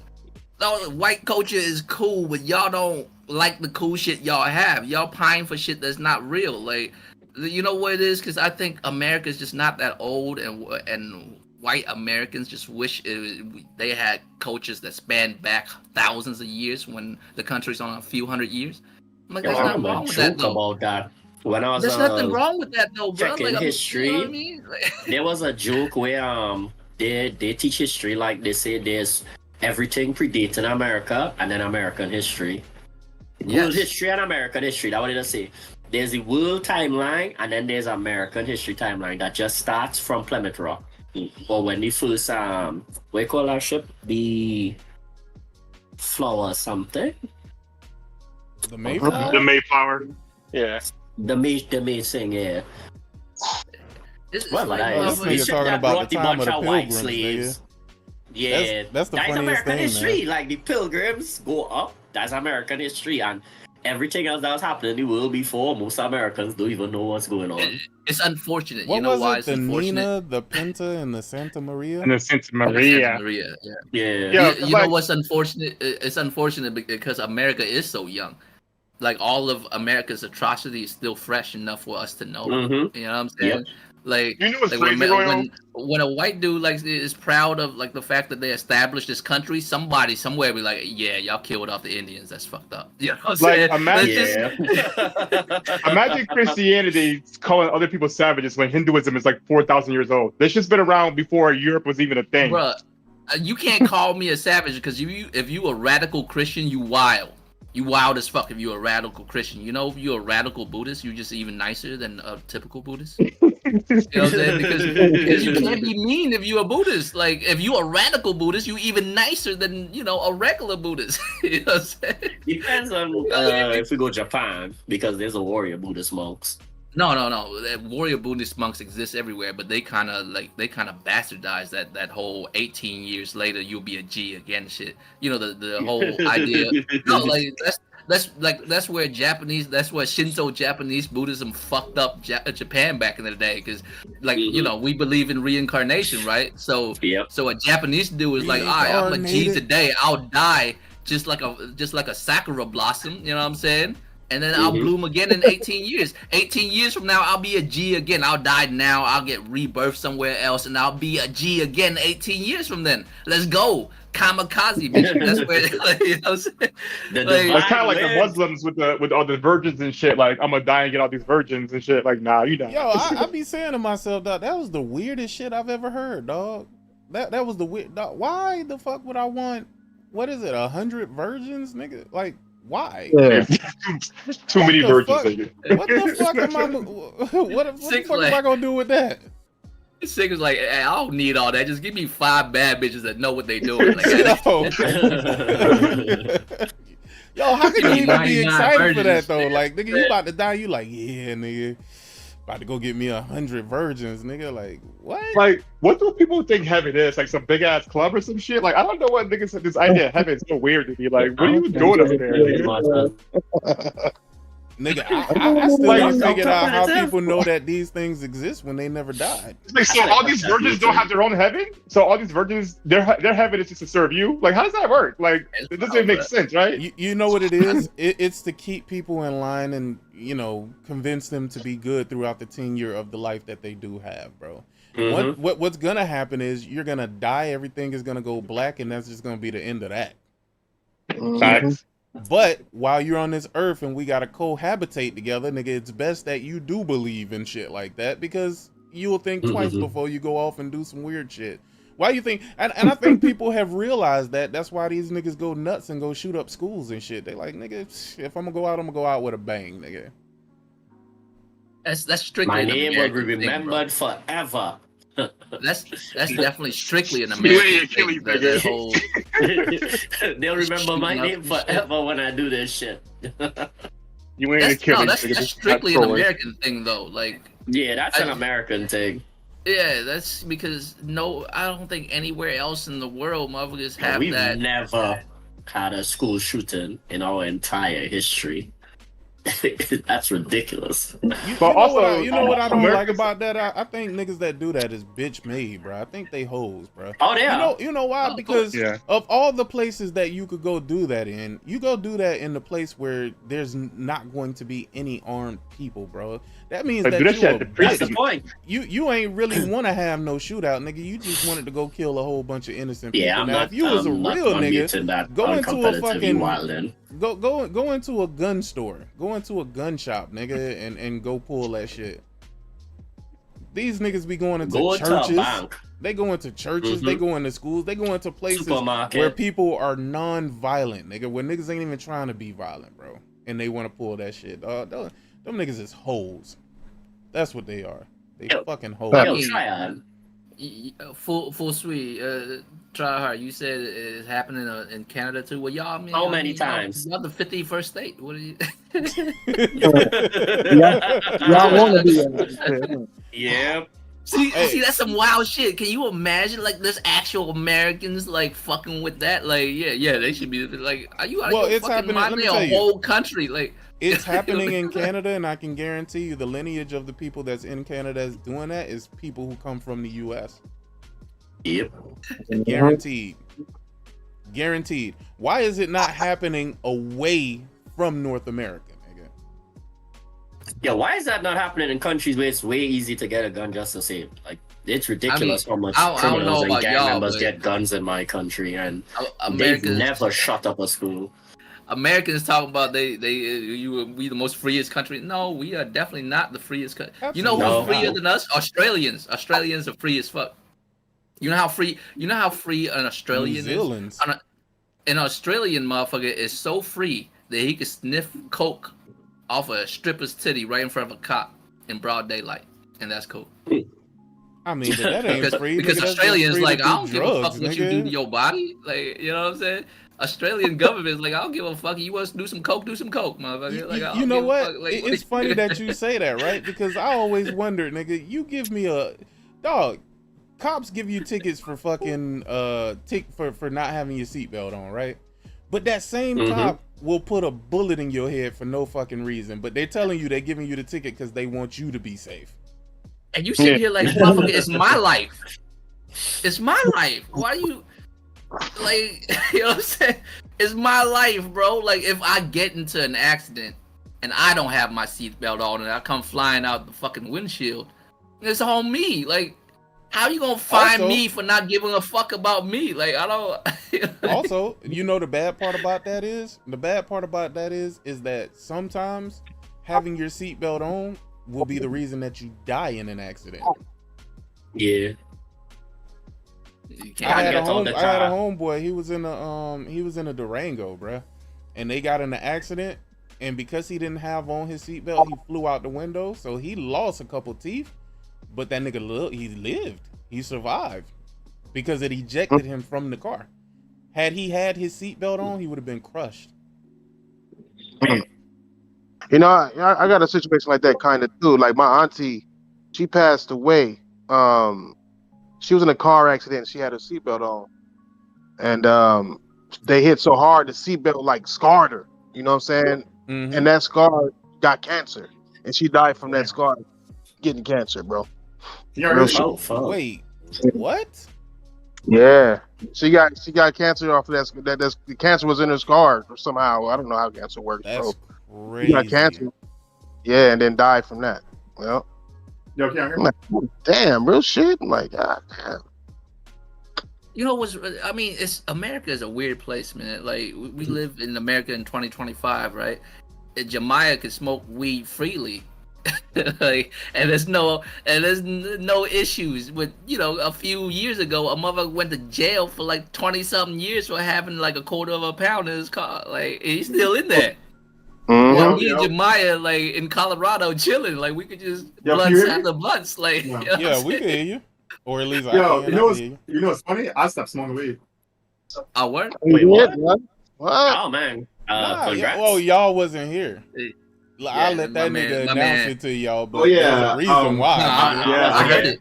No, white culture is cool, but y'all don't like the cool shit y'all have. Y'all pine for shit that's not real. Like, you know what it is? Because I think America's just not that old, and white Americans just wish they had cultures that span back thousands of years when the country's on a few hundred years. I'm like, there's nothing wrong with that, though. About that. When I was, there's nothing wrong with that, though, bro. Checking history, you know what I mean? there was a joke where they teach history, like they say there's everything predating America and then American history. World history and American history. That's what they say. There's the world timeline, and then there's American history timeline that just starts from Plymouth Rock. Or when the first, what you call that ship? The Flower something? The Mayflower? The Mayflower. Yeah. The May thing, yeah. Well, you're talking about the time of the Pilgrims, slaves. Yeah, that's the funniest American thing, history. man. Like the Pilgrims go up. That's American history, and everything else that was happening in the world before, most Americans don't even know what's going on. It's unfortunate. What you know was why it? it's The unfortunate? Nina, the Pinta, and the Santa Maria? And the Santa Maria. Yeah. You know what's unfortunate? It's unfortunate because America is so young. Like, all of America's atrocity is still fresh enough for us to know. Mm-hmm. You know what I'm saying? Yep. Like, you know what's like crazy, when a white dude like is proud of like the fact that they established this country, somebody somewhere be like, yeah, y'all killed off the Indians. That's fucked up. You know what I'm saying? Imagine Christianity calling other people savages when Hinduism is like 4,000 years old. This shit's been around before Europe was even a thing. Bruh, you can't call me a savage because if you a radical Christian, you wild. You wild as fuck if you're a radical Christian. You know, if you're a radical Buddhist, you're just even nicer than a typical Buddhist. You know what I'm saying? Because you can't be mean if you're a Buddhist. Like, if you're a radical Buddhist, you're even nicer than, a regular Buddhist. You know what I'm saying? Depends on if we go Japan, because there's a warrior Buddhist monks. No. Warrior Buddhist monks exist everywhere, but they kind of bastardized that whole 18 years later you'll be a G again shit. You know, the whole idea. No, like that's where Shinto Japanese Buddhism fucked up Japan back in the day, because we believe in reincarnation, right? So so a Japanese dude is like, all right, I'm a G today, I'll die just like a sakura blossom. You know what I'm saying? and then I'll bloom again in 18 years. 18 years from now, I'll be a G again. I'll die now. I'll get rebirthed somewhere else, and I'll be a G again 18 years from then. Let's go. Kamikaze, bitch. That's where, like, you know what I'm saying? It's kind of like the Muslims with all the virgins and shit. Like, I'm gonna die and get all these virgins and shit. Like, nah, you die. Yo, I be saying to myself, dog, that was the weirdest shit I've ever heard, dog. That was the weird. Dog, why the fuck would I want? What is it? 100 virgins, nigga? Like, why? Yeah. Too many virgins. What the fuck am I? What the fuck am I gonna do with that? Sick was like, hey, I don't need all that. Just give me 5 bad bitches that know what they doing. Like, yo, how can you even be excited for that though? Like, nigga, you about to die? You like, yeah, nigga, about to go get me 100 virgins, nigga. Like, what? Like, what do people think heaven is? Like some big ass club or some shit? Like, I don't know what niggas said. This idea of heaven is so weird to me. Like, what are you doing up there, nigga? Nigga, I still haven't figured out how people know that these things exist when they never died. Like, so all these virgins don't have their own heaven? So all these virgins, their heaven is just to serve you? Like, how does that work? Like, it doesn't make sense, right? You know what it is? It's to keep people in line and, you know, convince them to be good throughout the tenure of the life that they do have, bro. What's gonna happen is you're gonna die, everything is gonna go black, and that's just gonna be the end of that. Facts. But while you're on this earth and we gotta cohabitate together, nigga, it's best that you do believe in shit like that, because you'll think twice before you go off and do some weird shit. Why you think? And I think people have realized that. That's why these niggas go nuts and go shoot up schools and shit. They like, nigga, if I'm gonna go out, I'm gonna go out with a bang, nigga. That's strictly my name will be remembered forever. That's definitely strictly an American thing. They'll remember my name forever when I do this shit. You ain't Achilles. That's strictly an American thing, though. Like, yeah, that's an American thing. Yeah, that's because I don't think anywhere else in the world motherfuckers have We've that. Never had a school shooting in our entire history. That's ridiculous. You know what I don't like about that? I think niggas that do that is bitch made, bro. I think they hoes, bro. Oh yeah. You know why? Because of all the places that you could go do that in, you go do that in the place where there's not going to be any armed people, bro. That means that that's the point. You ain't really want to have no shootout, nigga. You just wanted to go kill a whole bunch of innocent people. Yeah, now, if you was a real nigga, go into a fucking go into a gun store, go into a gun shop, nigga, and go pull that shit. These niggas be going into churches. They go into churches. They go into schools. They go into places where people are non-violent, nigga. Where niggas ain't even trying to be violent, bro. And they want to pull that shit. Them niggas is hoes. That's what they are. They fucking hoes. Full sweet. Try hard. You said it's happening in Canada too. Well, y'all, man, how many times? Y'all the 51st state. What are you? Y'all want to be? Yep. See, that's some wild shit. Can you imagine, like, there's actual Americans, like, fucking with that? Like, yeah, they should be, like, are you out of your fucking mind? A whole country, like. It's happening in Canada, and I can guarantee you the lineage of the people that's in Canada that's doing that is people who come from the U.S. Yep. Guaranteed. Why is it not happening away from North America, nigga? Yeah, why is that not happening in countries where it's way easy to get a gun just the same? Like, it's ridiculous how much criminals and gang members get guns in my country, and they've never shut up a school. Americans talk about we the most freest country. No, we are definitely not the freest country. You know who's freer than us? Australians. Australians are free as fuck. You know how free an Australian is? An Australian motherfucker is so free that he can sniff coke off a stripper's titty right in front of a cop in broad daylight, and that's cool. I mean, but that ain't free. Because Australians like, I don't give a fuck what you do to your body. Like, you know what I'm saying? Australian government is like, I don't give a fuck. You want to do some coke, motherfucker. Like, you know what? Like, it's funny that you say that, right? Because I always wondered, nigga, you give me a dog. Cops give you tickets for fucking for not having your seatbelt on, right? But that same cop will put a bullet in your head for no fucking reason. But they're telling you they're giving you the ticket because they want you to be safe. And you sit here like, motherfucker, it's my life. It's my life. Why you? Like, you know what I'm saying? It's my life, bro. Like, if I get into an accident and I don't have my seatbelt on, and I come flying out the fucking windshield. It's on me. Like, how you gonna find me for not giving a fuck about me? Like, I don't. Also, you know the bad part about that is? The bad part about that is that sometimes having your seatbelt on will be the reason that you die in an accident. Yeah. I had a homeboy. He was in a Durango, bruh, and they got in an accident. And because he didn't have on his seatbelt, he flew out the window. So he lost a couple teeth, but that nigga he lived. He survived because it ejected him from the car. Had he had his seatbelt on, he would have been crushed. You know, I got a situation like that kind of too. Like my auntie, she passed away. She was in a car accident. She had her seatbelt on, and they hit so hard the seatbelt like scarred her. You know what I'm saying? Mm-hmm. And that scar got cancer, and she died from that scar getting cancer, bro. Wait, what? Yeah, she got cancer off of that. The cancer was in her scar or somehow. I don't know how cancer works. That's bro. crazy. She got cancer. Yeah, and then died from that. Well, Yo, can I'm like, damn, real shit. I'm like, God damn. You know what's? I mean, America is a weird place, man. Like we live in America in 2025, right? Jemiah can smoke weed freely, like, and there's no issues with, you know, a few years ago a mother went to jail for like 20-something years for having like a quarter of a pound in his car. Like, he's still in there. Mm-hmm. Well, me and Jemiah, like, in Colorado chilling, like, we could just blunts after blunts, like. Yeah, you know Yeah, we can hear you, or at least you know what's funny? I stopped smoking weed. Oh, word? Wait, what? What? Oh man. Nah, Congrats. well, y'all wasn't here. Yeah, I'll let that my nigga man- announce it to y'all, but Oh, yeah, there's a reason why. I heard it.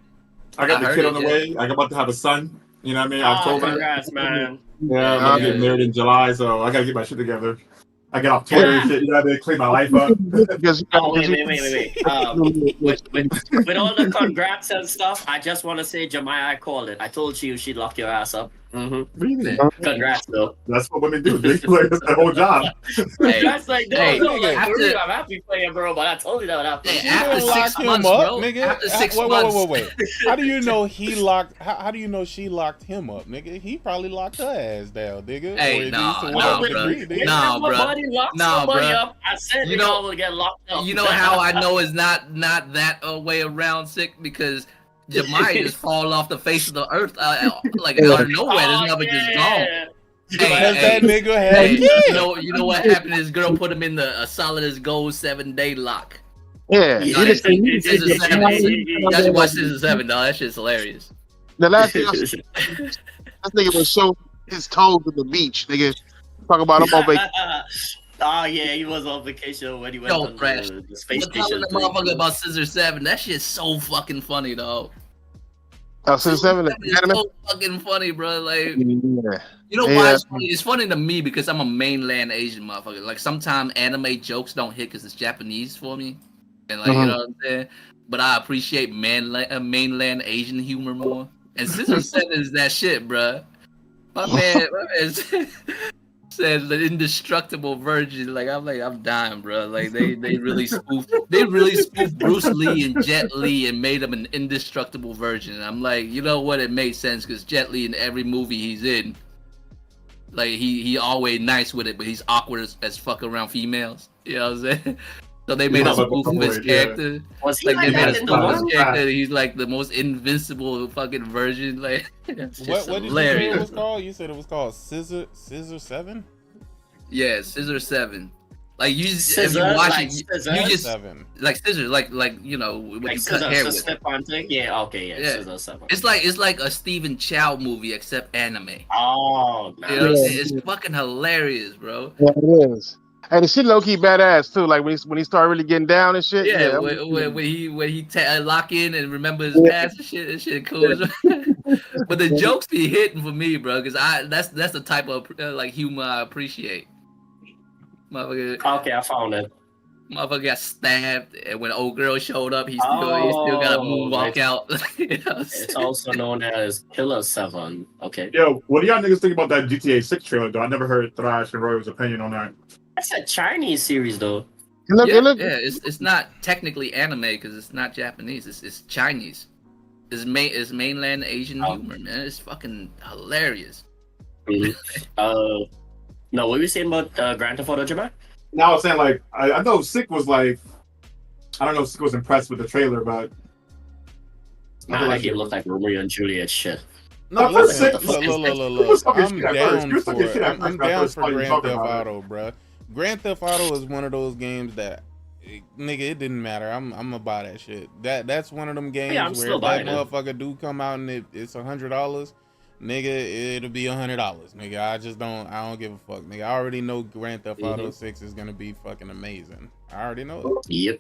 I got I the heard kid it, on the yeah. way. I'm about to have a son. You know what I mean? Oh, October. congrats, man. Yeah, I'm getting married in July, so I gotta get my shit together. I get off Twitter and shit. You know what I mean? Clean my life up. Oh, wait. With all the congrats and stuff, I just want to say, Jemiah, I called it. I told you she'd lock your ass up. Really? Congrats, though. That's what women do. They like, that's their whole job. Hey, That's like, no, hey, like, after- for real, I'm happy for you, bro, but I told you that would happen. Hey, You after didn't 6 lock months, him up, bro. nigga. After 6 wait, months. Wait. How do you know he locked? How do you know she locked him up, nigga? He probably locked her ass down, nigga. Hey, Or at nah, least to nah, what bro. degree, nigga. Nah, If my bro. buddy locks Nah, somebody bro. up, I said You you know- will get locked up. You know how I know it's not that way around, sick? Because Jemiah just fall off the face of the earth, like out of nowhere. This mother just gone. Because Hey, that nigga had Hey, a kid. you know what happened? His girl put him in the solid as gold 7-day lock. Yeah, Yeah. he just- Scissor 7. Y'all should watch Scissor 7, dog. That shit's hilarious. the last thing I saw, this nigga was showing his toes at the beach. Nigga, talk about him on vacation. Oh yeah, he was on vacation when he went Yo, on Fresh. the space But telling station. the motherfucker about Scissor 7, that shit's so fucking funny, dog. Oh, Scissor 7, the It's anime? so fucking funny, bro. Like, Yeah. you know why it's funny? It's funny to me because I'm a mainland Asian motherfucker. Like, sometimes anime jokes don't hit because it's Japanese for me. And, like, you know what I'm saying? But I appreciate mainland Asian humor more. And Scissor 7 is that shit, bro. My man says the indestructible virgin. Like, I'm dying, bro. Like, they really spoofed Bruce Lee and Jet Li and made him an indestructible virgin. And I'm like, you know what? It made sense because Jet Li in every movie he's in, like, he always nice with it, but he's awkward as fuck around females. You know what I'm saying? So they made a spoof of his character. Was he Like, like they made that a in spoof the of his one? character. He's like the most invincible fucking virgin. Like, it's just What did you say it hilarious. was called? You said it was called Scissor 7? Yeah, Scissor 7. Like, if Scissor, you watch like it, scissors? you just 7. like scissors, like you know, when Like you cut scissors, hair the with. snip on thing? Yeah, okay, yeah, Yeah. Scissor 7. It's like a Stephen Chow movie except anime. Oh, You know what I'm Yeah. saying? It's fucking hilarious, bro. Yeah, it is. And the shit low key badass too. Like when he started really getting down and shit. Yeah, Yeah, when he lock in and remember his Yeah. past and shit, that shit cool. But the jokes be hitting for me, bro, because that's the type of like humor I appreciate. Motherfucker, okay, I found it. motherfucker got stabbed, and when old girl showed up, he still got to moonwalk out. You know what I'm saying? It's also known as Pillar 7. Okay. Yo, what do y'all niggas think about that GTA 6 trailer, though? I never heard Thrash and Royal's opinion on that. That's a Chinese series, though. It's not technically anime because it's not Japanese. It's Chinese. It's mainland Asian humor, man. It's fucking hilarious. No, what were you saying about Grand Theft Auto, Jamal? Now I was saying like I know Sick was like, I don't know if Sick was impressed with the trailer, but nah, that game looked like Romeo and Juliet shit. No, look. I'm down for Grand Theft Auto, bro. Grand Theft Auto is one of those games that, nigga, it didn't matter. I'm gonna buy that shit. That's one of them games where if that motherfucker do come out and it's $100, nigga, it'll be $100, nigga. I don't give a fuck, nigga. I already know Grand Theft Auto 6 is gonna be fucking amazing. I already know it. Yep.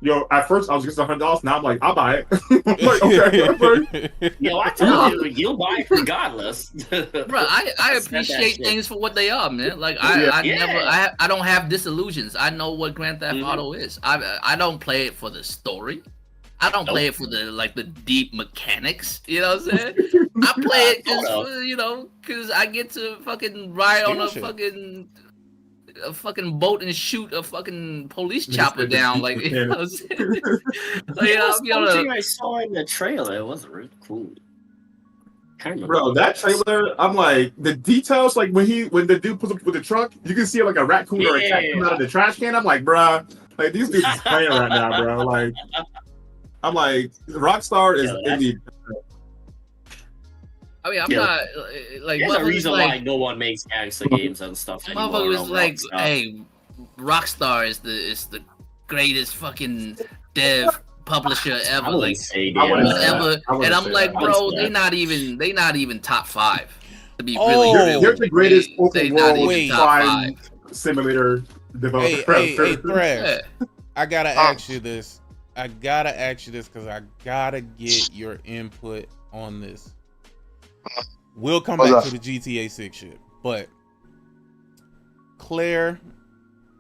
Yo, at first I was just $100. Now I'm like, I'll buy it. I'm like, okay. Yo, I tell you, you'll buy it regardless. Bro, I appreciate things for what they are, man. Like I don't have disillusions. I know what Grand Theft Auto is. I don't play it for the story. I don't play it for the deep mechanics. You know what I'm saying? I play it just because I get to fucking ride on a fucking boat and shoot a fucking police chopper down, like, you know what I'm saying? Something I saw in the trailer. It was really cool. Bro, that trailer, I'm like, the details, like when the dude pulls up with the truck, you can see like a raccoon or a cat come out of the trash can. I'm like, bro, like these dudes is playing right now, bro. Like, I'm like, Rockstar is in the. I mean, I'm not like. There's a reason why no one makes gangster games and stuff anymore. Motherfucker was like, "Hey, Rockstar is the greatest fucking dev publisher ever." Like, ever. And I'm like, bro, they not even top 5. To be really, they're the greatest open world crime simulator developer. Hey, Thrash. I gotta ask you this. Because I gotta get your input on this. We'll come back to the GTA 6 shit, but Clair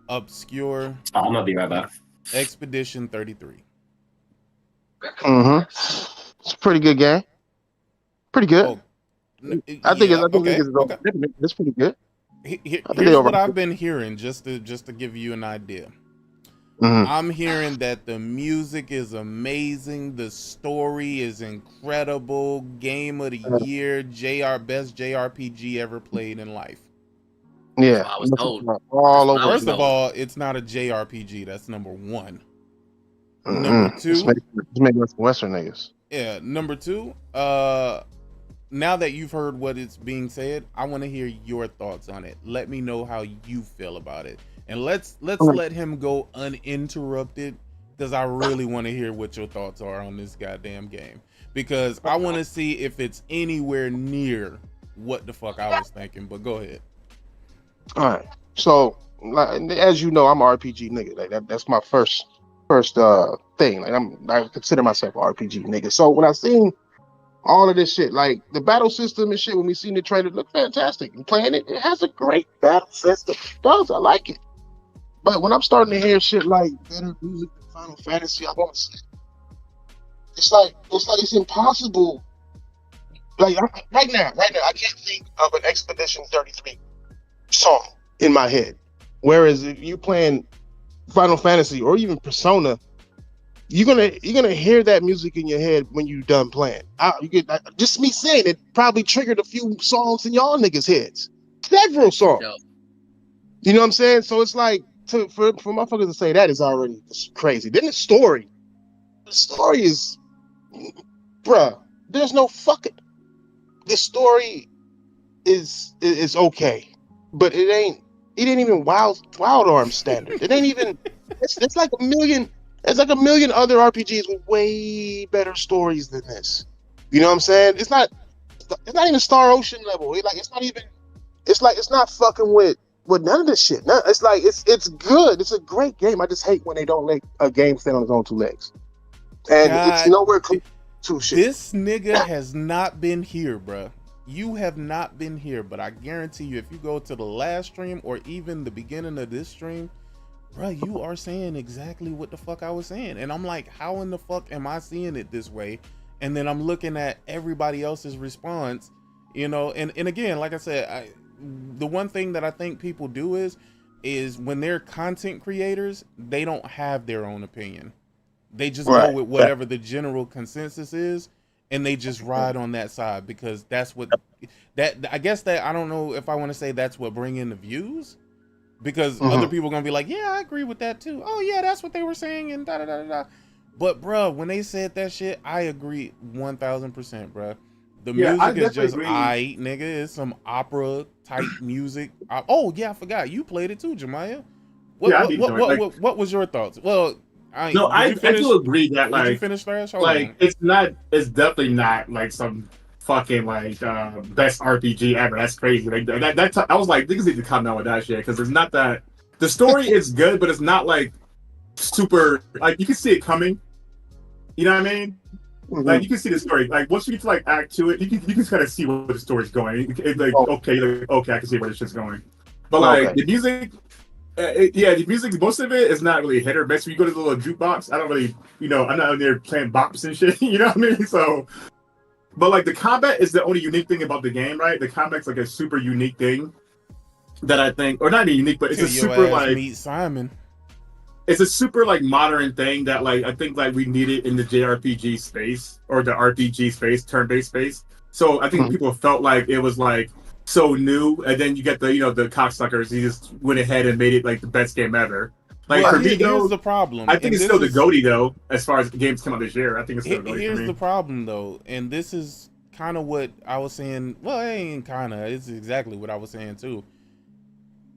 Obscur. I'm gonna be right back. Expedition 33. It's a pretty good game. Pretty good. I think it's pretty good. Here's what I've been hearing, just to give you an idea. I'm hearing that the music is amazing, the story is incredible, game of the year, best JRPG ever played in life. Yeah, I was told. All over. First of all, it's not a JRPG. That's number 1. Number 2, it's making us Western niggas. Yeah. Number 2, now that you've heard what is being said, I want to hear your thoughts on it. Let me know how you feel about it. And let's let him go uninterrupted, because I really want to hear what your thoughts are on this goddamn game, because I want to see if it's anywhere near what the fuck I was thinking. But go ahead. All right. So, as you know, I'm an RPG nigga. Like that's my first thing. Like I consider myself an RPG nigga. So when I seen all of this shit, like the battle system and shit, when we seen the trailer, look fantastic. And playing it has a great battle system. It does. I like it. But when I'm starting to hear shit like better music than Final Fantasy, I want to say it's like it's impossible. Like right now, I can't think of an Expedition 33 song in my head. Whereas if you playing Final Fantasy or even Persona, you're gonna hear that music in your head when you're done playing. Just me saying it probably triggered a few songs in y'all niggas' heads. Several songs. Yo. You know what I'm saying? So it's like for motherfuckers to say that is already crazy. Then the story is, bruh, there's no fucking. The story is okay, but it ain't even Wild Arms standard. It ain't even. It's like a million. It's like a million other RPGs with way better stories than this. You know what I'm saying? It's not even Star Ocean level. It's not fucking with none of this shit. It's good. It's a great game. I just hate when they don't let a game stand on its own 2 legs. And it's nowhere close to shit. This nigga has not been here, bruh. You have not been here, but I guarantee you, if you go to the last stream or even the beginning of this stream, bruh, you are saying exactly what the fuck I was saying. And I'm like, how in the fuck am I seeing it this way? And then I'm looking at everybody else's response, you know, and again, like I said, the one thing that I think people do is is when they're content creators, they don't have their own opinion. They just go with whatever the general consensus is, and they just ride on that side because that's what I guess that I don't know if I want to say that's what bring in the views, because other people are gonna be like, yeah, I agree with that too. Oh yeah, that's what they were saying and da da da da. But bro, when they said that shit, I agree 1000%, bro. The music is just aight, nigga. It's some opera type music. Oh yeah, I forgot you played it too, Jemiah. What was your thoughts? Well, I do agree that did you finish Thrash? It's definitely not like some fucking like best RPG ever. That's crazy. Like I was like, niggas need to calm down with that shit because it's not that. The story is good, but it's not like super. Like you can see it coming. You know what I mean? Like you can see the story. Like once you get to like Act 2, you can kind of see where the story's going. It's like okay, I can see where this shit's going. But like the music, the music, most of it is not really hit or miss. When you go to the little jukebox, I don't really, I'm not in there playing bops and shit. You know what I mean? So, but like the combat is the only unique thing about the game, right? The combat's like a super unique thing that I think, or not even unique, but it's a super like meet Simon. It's a super like modern thing that like I think like we need it in the JRPG space or the RPG space, turn-based space. So I think people felt like it was like so new, and then you get the the cocksuckers. He just went ahead and made it like the best game ever. Like for me, here's the problem. I think it's still the GOATY though, as far as games come out this year. I think it's still the GOATY. Here's the problem though, and this is kind of what I was saying. Well, it ain't kind of. It's exactly what I was saying too.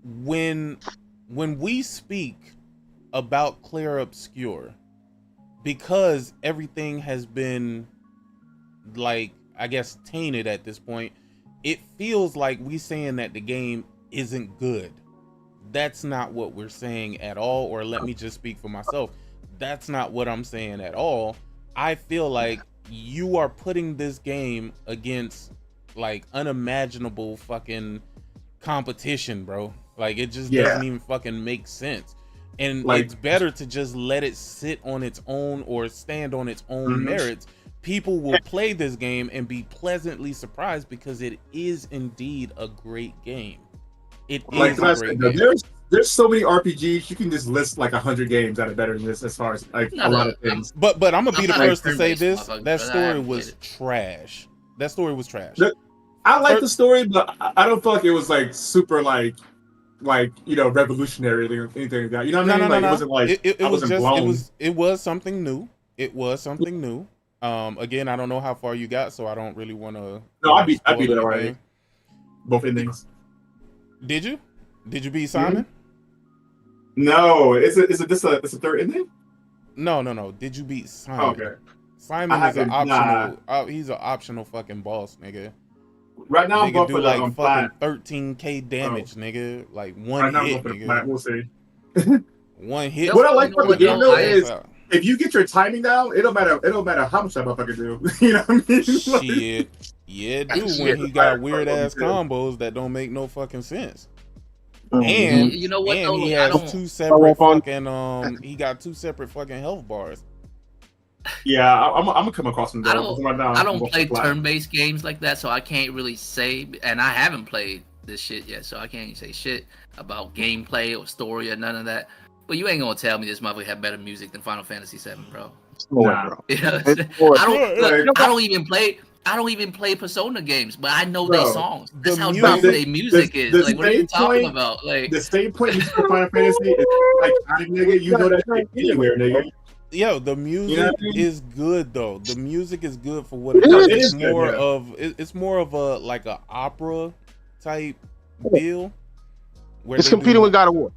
When we speak about Clair Obscur, because everything has been like, I guess, tainted at this point, it feels like we saying that the game isn't good. That's not what we're saying at all. Or let me just speak for myself. That's not what I'm saying at all. I feel like you are putting this game against like unimaginable fucking competition, bro. Like it just doesn't even fucking make sense. And like, it's better to just let it sit on its own or stand on its own merits. People will play this game and be pleasantly surprised because it is indeed a great game. It is a great game. There's so many RPGs, you can just list like 100 games that are better than this as far as like a lot of things. But I'm gonna be the first to say this. That story was trash. That story was trash. I like the story, but I don't feel like it was like super like revolutionary or anything like that. You know what I mean? It wasn't like it wasn't blown. It was something new. It was something new. Again, I don't know how far you got, so I don't really want to. No, I beat it already. Both endings. Did you beat Simon? No, it's a third ending. No. Did you beat Simon? Oh, okay. Simon is an optional. He's an optional fucking boss, nigga. Right now, I'm going for like fucking 13k damage, nigga. Like one hit, nigga. We'll see. One hit. What I like about the game though is if you get your timing down, it don't matter how much that motherfucker do. You know what I mean? Shit. Yeah, it do when he got weird ass combos that don't make no fucking sense. And you know what? And he has two separate fucking he got two separate fucking health bars. Yeah, I'm gonna come across some. I don't play turn-based games like that, so I can't really say. And I haven't played this shit yet, so I can't say shit about gameplay or story or none of that. But you ain't gonna tell me this motherfucker had better music than Final Fantasy VII, bro. Nah. You know, I don't even play Persona games, but I know their songs. That's how dope their music is. Like, what are you talking about? Like the same point you for Final Fantasy is like, nigga, you know that shit anywhere, nigga. Yo, the music is good though. The music is good for what it is. It's more of a like a opera type deal. It's competing with God of War.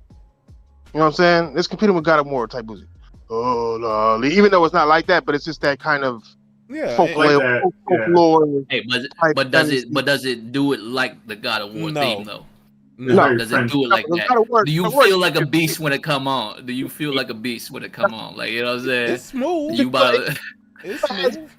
You know what I'm saying? It's competing with God of War type music. Oh, lolly. Even though it's not like that, but it's just that kind of folklore. Hey, but does it do it like the God of War theme though? No, does it do it like that? Do you feel like a beast when it come on? Do you feel like a beast when it come on? Like, you know what I'm saying? It's smooth. It's smooth.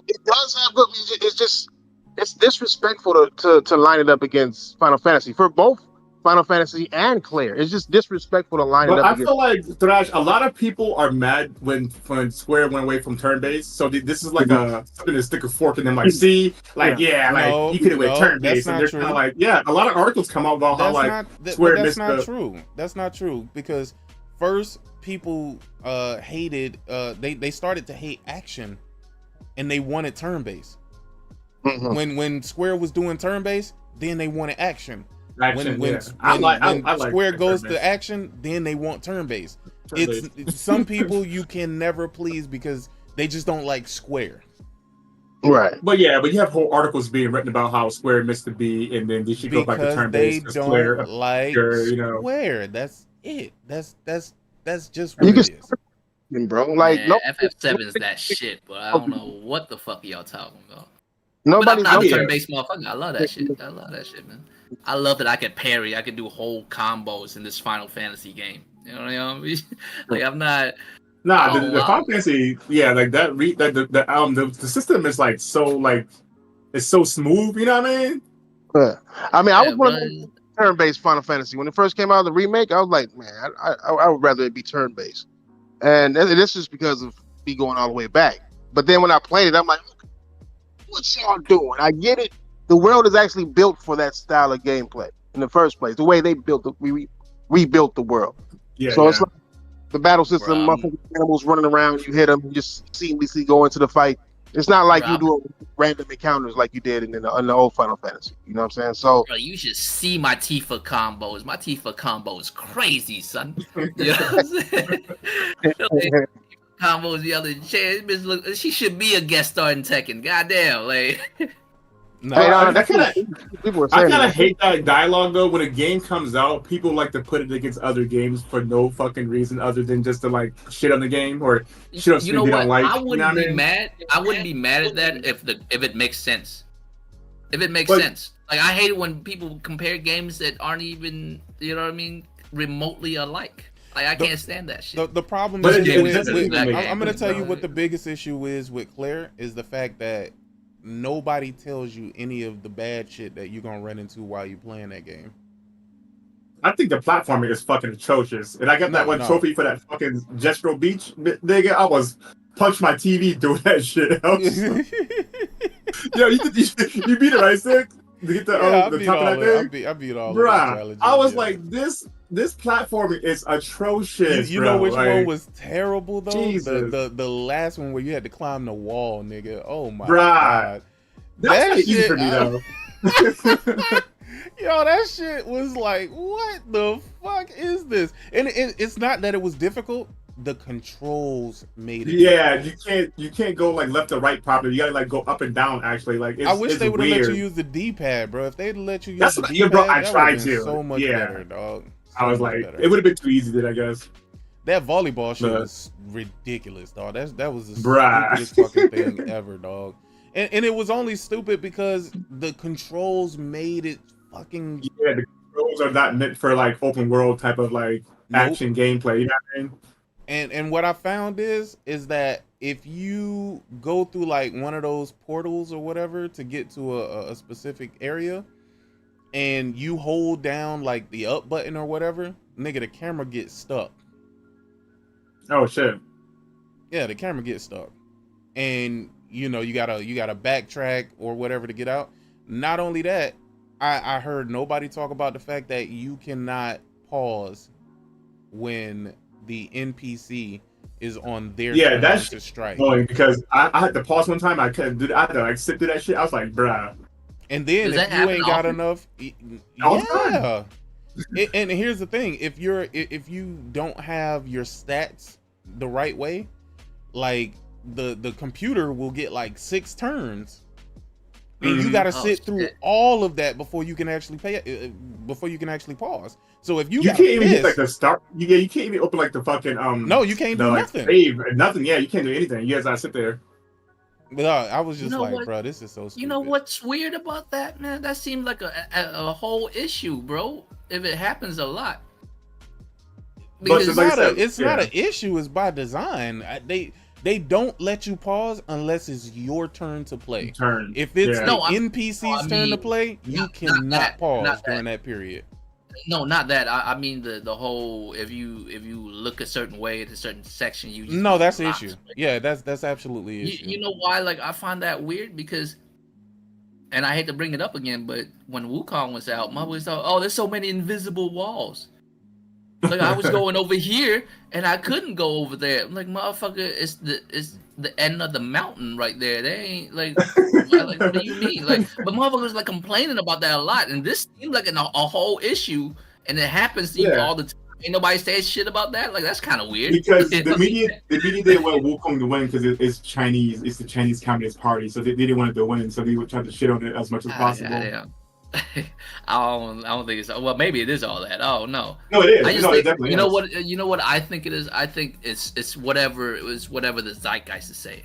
It does have good music. It's just it's disrespectful to line it up against Final Fantasy. For both Final Fantasy and Clair. It's just disrespectful to line it But up. I feel like Thrash. A lot of people are mad when Square went away from turn-based. So this is like a something to stick a fork in them. Like, see, like like you could have went turn-based, and they're kind of like, a lot of articles come out about how Square missed the. True. That's not true because first people hated. They started to hate action, and they wanted turn-based. When Square was doing turn-based, then they wanted action. When Square goes to action, then they want turn-based. It's some people you can never please because they just don't like Square. Right. But you have whole articles being written about how Square missed the B, and then they should go back to turn-based. They don't Square, like Square. That's it. That's just what it is. Bro, like FF7 is that shit, but I don't know what the fuck y'all talking about. Nobody's not a turn-based motherfucker. I love that shit. Man. I love that I could parry. I could do whole combos in this Final Fantasy game. You know what I mean? Like I'm not. Nah, the Final Fantasy, like that. The system is like so it's so smooth. You know what I mean? I was one of those turn-based Final Fantasy when it first came out. The remake, I was like, man, I would rather it be turn-based, and this is because of me going all the way back. But then when I played it, I'm like, what y'all doing? I get it. The world is actually built for that style of gameplay in the first place. The way they rebuilt the world. Yeah. So it's like the battle system, motherfucking animals running around, you hit them, you just seamlessly go into the fight. It's not like you do random encounters like you did in the old Final Fantasy. You know what I'm saying? So you should see my Tifa combos. My Tifa combo is crazy, son. You know what I'm saying? Combos the other day. She should be a guest star in Tekken. Goddamn, like. I kind of hate that dialogue though. When a game comes out, people like to put it against other games for no fucking reason other than just to like shit on the game or shit on something they don't like. I wouldn't be mad. I wouldn't be mad at that if it makes sense. If it makes sense, like I hate it when people compare games that aren't even remotely alike. Like I can't stand that shit. The problem is, I'm going to tell you what the biggest issue is with Clair is the fact that nobody tells you any of the bad shit that you're gonna run into while you're playing that game. I think the platforming is fucking atrocious, and I got that trophy for that fucking Jestro Beach nigga. I was punch my TV doing that shit. Yo, you beat it, right, Sick? To get the top of that thing. I beat all. Bruh, I was like, this platforming is atrocious. You know which one was terrible though? Jesus. The last one where you had to climb the wall, nigga. Oh my god. That's easy for me though. Yo, that shit was like, what the fuck is this? And it's not that it was difficult. The controls made it. Yeah, you can't go like left or right properly. You gotta like go up and down. Actually, like I wish they would have let you use the D-pad, bro. If they'd let you use the D-pad, bro, I tried to. So much better, dog. I was like, it would have been too easy, then I guess. That volleyball shit was ridiculous, dog. That was the stupidest fucking thing ever, dog. And it was only stupid because the controls made it fucking. Yeah, the controls are not meant for like open world type of like action gameplay. You know what I mean? And what I found is that if you go through like one of those portals or whatever to get to a specific area, and you hold down like the up button or whatever, nigga, the camera gets stuck. Oh shit. Yeah, the camera gets stuck, and you gotta backtrack or whatever to get out. Not only that, I heard nobody talk about the fact that you cannot pause when the NPC is on their turn to strike. Because I had to pause one time. I couldn't do that. I had to like sit through that shit. I was like, bruh. And then if you ain't got enough, yeah. And here's the thing: if you don't have your stats the right way, like the computer will get like 6 turns, and you got to sit through all of that before you can actually pause. So if you can't even hit like the start, you can't even open like the fucking no, you can't do nothing. Save nothing. Yeah, you can't do anything. You guys gotta sit there. But I was just bro, this is so stupid. You know what's weird about that, man? That seems like a whole issue, bro. If it happens a lot, because it's not an issue. It's by design. They don't let you pause unless it's your turn to play. If it's the NPC's turn to play, you cannot pause during that period. No, not that. I mean the whole if you look a certain way at a certain section, you just No, get that's the blocked. issue. Yeah, that's absolutely the issue. You know why? Like I find that weird because, and I hate to bring it up again, but when Wukong was out, my was thought, oh, there's so many invisible walls. Like I was going over here and I couldn't go over there. I'm like, motherfucker, it's the end of the mountain right there. They ain't like what do you mean? Like, but motherfuckers like complaining about that a lot, and this seems like a whole issue, and it happens to you all the time. Ain't nobody says shit about that. Like that's kind of weird. Because the media didn't want Wukong to win because it's Chinese. It's the Chinese Communist Party, so they didn't want it to win. So they would try to shit on it as much as possible. Yeah. I don't think it's well. Maybe it is all that. Oh no, no, it is. I just no, think, it definitely you know is. what? You know what I think it is. I think it's whatever it was. Whatever the zeitgeist is saying.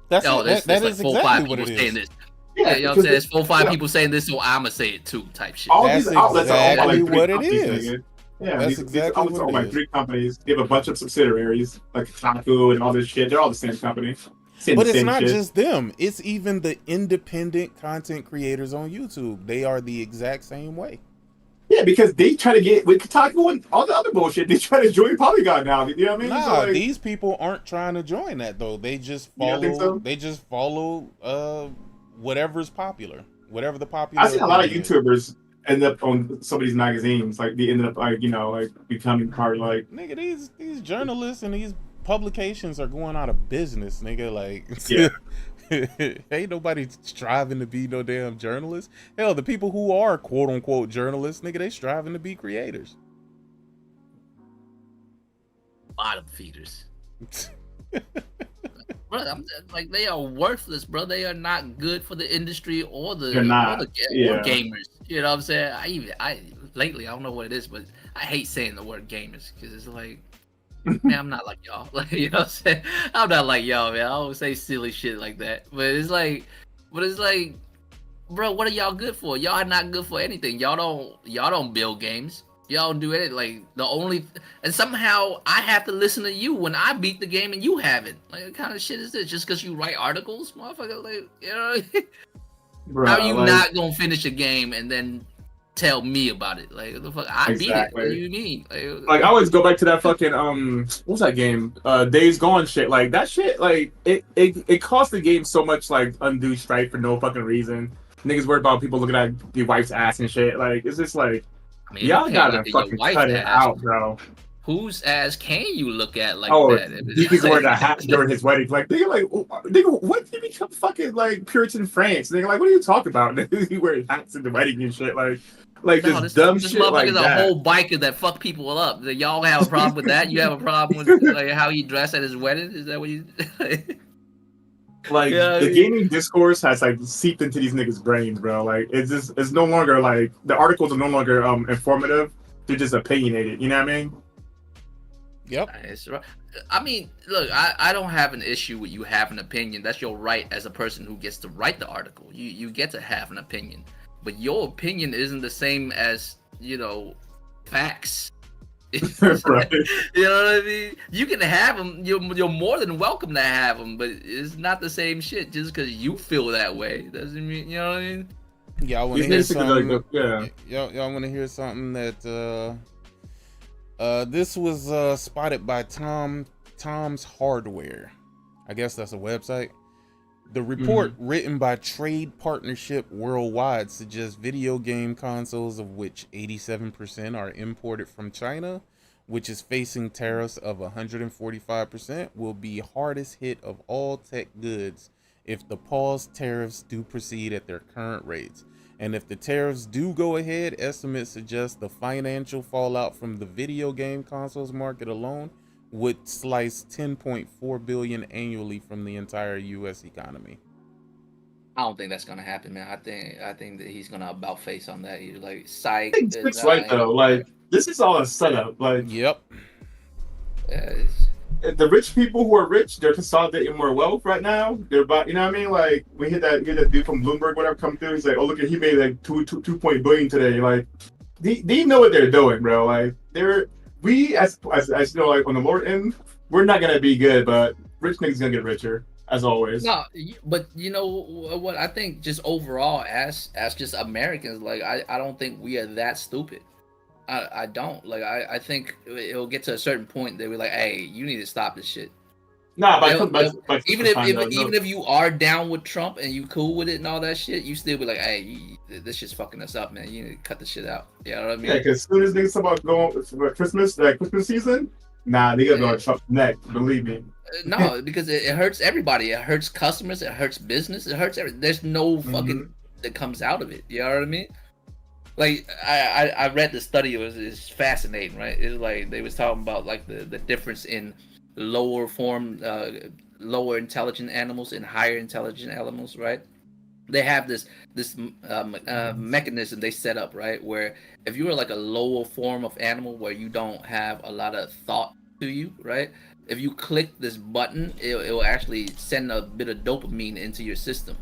That's there's that like is 4 or 5 exactly what people it saying is. this. Yeah, you know what I'm saying? There's 4 or 5 yeah. people saying this, so I'ma say it too, type shit. All That's these outlets are owned by like exactly 3 what it companies, is. nigga. Yeah, That's these exactly outlets are owned what it by is. 3 companies. They have a bunch of subsidiaries like Kotaku and all this shit. They're all the same company. But it's not shit. just them. It's even the independent content creators on YouTube. They are the exact same way. Yeah, because they try to get with Kotaku and all the other bullshit. They try to join Polygon now. You know what I mean? Nah, so, like, these people aren't trying to join that though. They just You don't think follow. so? They just follow whatever's popular, whatever the popular. I've seen a lot of opinion is. YouTubers end up on some of these magazines. Like they ended up like becoming part of like Nigga, these journalists and these publications are going out of business, nigga. Like, Yeah. ain't nobody striving to be no damn journalist. Hell, the people who are quote unquote journalists, nigga, they striving to be creators. Bottom feeders. Bro, like they are worthless, bro. They are not good for the industry or the They're not. or Yeah. gamers. You know what I'm saying? I lately I don't know what it is, but I hate saying the word gamers because it's like, man, I'm not like y'all. Like, you know what I'm saying? I'm not like y'all, man. I always say silly shit like that. But it's like, bro, what are y'all good for? Y'all are not good for anything. Y'all don't build games. Y'all don't do it. Like and somehow I have to listen to you when I beat the game and you haven't. Like, what kind of shit is this? Just because you write articles, motherfucker? Like, you know, Bruh, how are you like, not gonna finish a game and then tell me about it? Like, what the fuck? I beat it. What do you mean? Like I always go back to that fucking what's that game? Days Gone shit. Like that shit. Like it cost the game so much like undue strife for no fucking reason. Niggas worried about people looking at the wife's ass and shit. Like it's just like. I mean, Y'all you gotta can't look at fucking your cut it wife's ass. out, bro. Whose ass can you look at like Oh, that? DP's wearing a hat during his wedding. Like, nigga, when did he become fucking like Puritan France? Nigga, like, what are you talking about? He wearing hats in the wedding and shit. Like No, this dumb this shit motherfucker's like a that. whole biker that fuck people up. Y'all have a problem with that? You have a problem with like how he dressed at his wedding? Is that what you? Like Yeah, the gaming discourse has like seeped into these niggas' brains, bro. Like it's no longer like the articles are no longer informative. They're just opinionated. You know what I mean? Yep. I mean, look, I don't have an issue with you having an opinion. That's your right as a person who gets to write the article. You get to have an opinion, but your opinion isn't the same as facts. Right. You know what I mean? You can have them. You're more than welcome to have them, but it's not the same shit. Just because you feel that way doesn't mean you know what I mean. Y'all want to These hear niggas something? like, yeah. Y'all want to hear something that this was spotted by Tom's Hardware. I guess that's a website. The report, written by Trade Partnership Worldwide, suggests video game consoles, of which 87% are imported from China, which is facing tariffs of 145%, will be hardest hit of all tech goods if the paused tariffs do proceed at their current rates. And if the tariffs do go ahead, estimates suggest the financial fallout from the video game consoles market alone would slice 10.4 billion annually from the entire U.S. economy. I don't think that's gonna happen, man. I think that he's gonna about face on that. He's like, psych. It's right though. Like this is all a setup. Like, yep. Yeah, the rich people who are rich, they're consolidating more wealth right now. They're about, you know what I mean? Like we hit that dude from Bloomberg, whatever, come through. He's like, oh look at he made like two billion today. Like they know what they're doing, bro. Like we as you know, like on the lower end, we're not gonna be good, but rich niggas gonna get richer as always. no, but you know what? I think just overall, as just Americans, like I don't think we are that stupid. I don't. Like, I think it'll get to a certain point that we're like, hey, you need to stop this shit. Nah, but even if you are down with Trump and you cool with it and all that shit, you still be like, hey, this shit's fucking us up, man. You need to cut the shit out. You know what I mean? Yeah, because as soon as niggas talk about going for Christmas season, nah, they gotta go on Trump's neck. Believe me. No, because it hurts everybody. It hurts customers. It hurts business. It hurts everything. There's no fucking that comes out of it. You know what I mean? Like I read the study. It's fascinating, right? It's like they was talking about like the difference in lower intelligent animals and higher intelligent animals, right? They have this mechanism they set up, right, where if you are like a lower form of animal where you don't have a lot of thought to you, right, if you click this button, it will actually send a bit of dopamine into your system.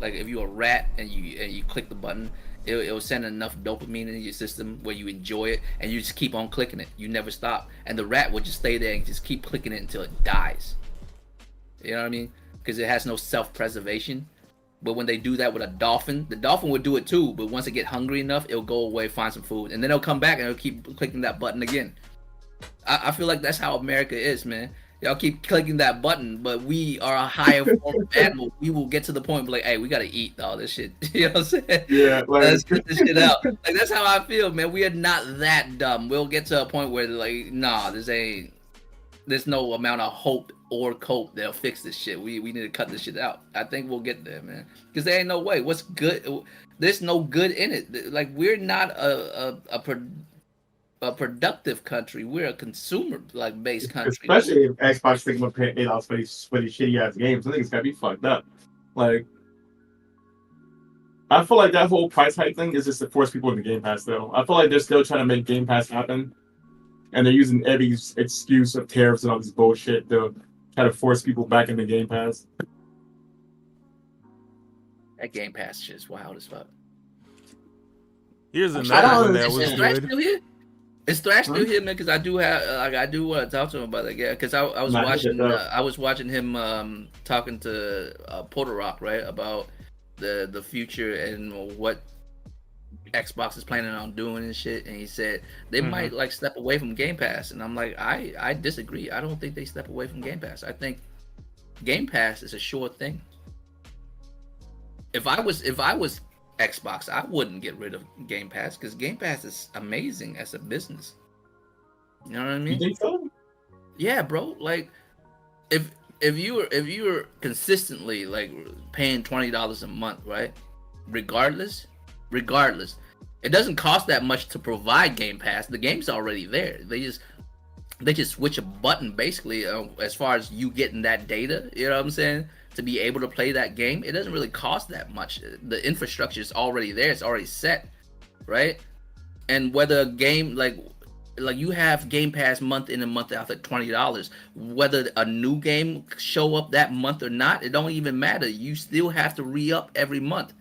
Like if you're a rat and you click the button, it'll send enough dopamine into your system where you enjoy it and you just keep on clicking it. You never stop. And the rat will just stay there and just keep clicking it until it dies. You know what I mean? Because it has no self-preservation. But when they do that with a dolphin, the dolphin would do it too. But once it get hungry enough, it'll go away, find some food. And then it'll come back and it'll keep clicking that button again. I feel like that's how America is, man. Y'all keep clicking that button, but we are a higher form of animal. We will get to the point where like, hey, we gotta eat all this shit. You know what I'm saying? Yeah, like, let's get this shit out. Like that's how I feel, man. We are not that dumb. We'll get to a point where like, nah, there's no amount of hope or cope that'll fix this shit. We need to cut this shit out. I think we'll get there, man. Because there ain't no way. What's good? There's no good in it. Like we're not a productive country. We're a consumer based country. Especially if Xbox thinking about paying $8 for these shitty ass games. I think it's gotta be fucked up. Like, I feel like that whole price hike thing is just to force people into Game Pass. Though I feel like they're still trying to make Game Pass happen, and they're using every excuse of tariffs and all this bullshit to try to force people back into Game Pass. That Game Pass shit is wild as fuck. Here's another one that was Thrash good. still here? Is Thrash still here, man? Because I do want to talk to him about that. Yeah, because I was watching him talking to Porter Rock, right, about the future and what Xbox is planning on doing and shit. And he said they might like step away from Game Pass, and I'm like, I disagree. I don't think they step away from Game Pass. I think Game Pass is a sure thing. If I was Xbox, I wouldn't get rid of Game Pass because Game Pass is amazing as a business. You know what I mean? You think so? Yeah, bro. Like, if you were consistently like paying $20 a month, right? Regardless, it doesn't cost that much to provide Game Pass. The game's already there. They just switch a button basically as far as you getting that data. You know what I'm saying? To be able to play that game, it doesn't really cost that much. The infrastructure is already there. It's already set, right? And whether a game like you have Game Pass month in and month out at $20, whether a new game show up that month or not, it don't even matter. You still have to re-up every month.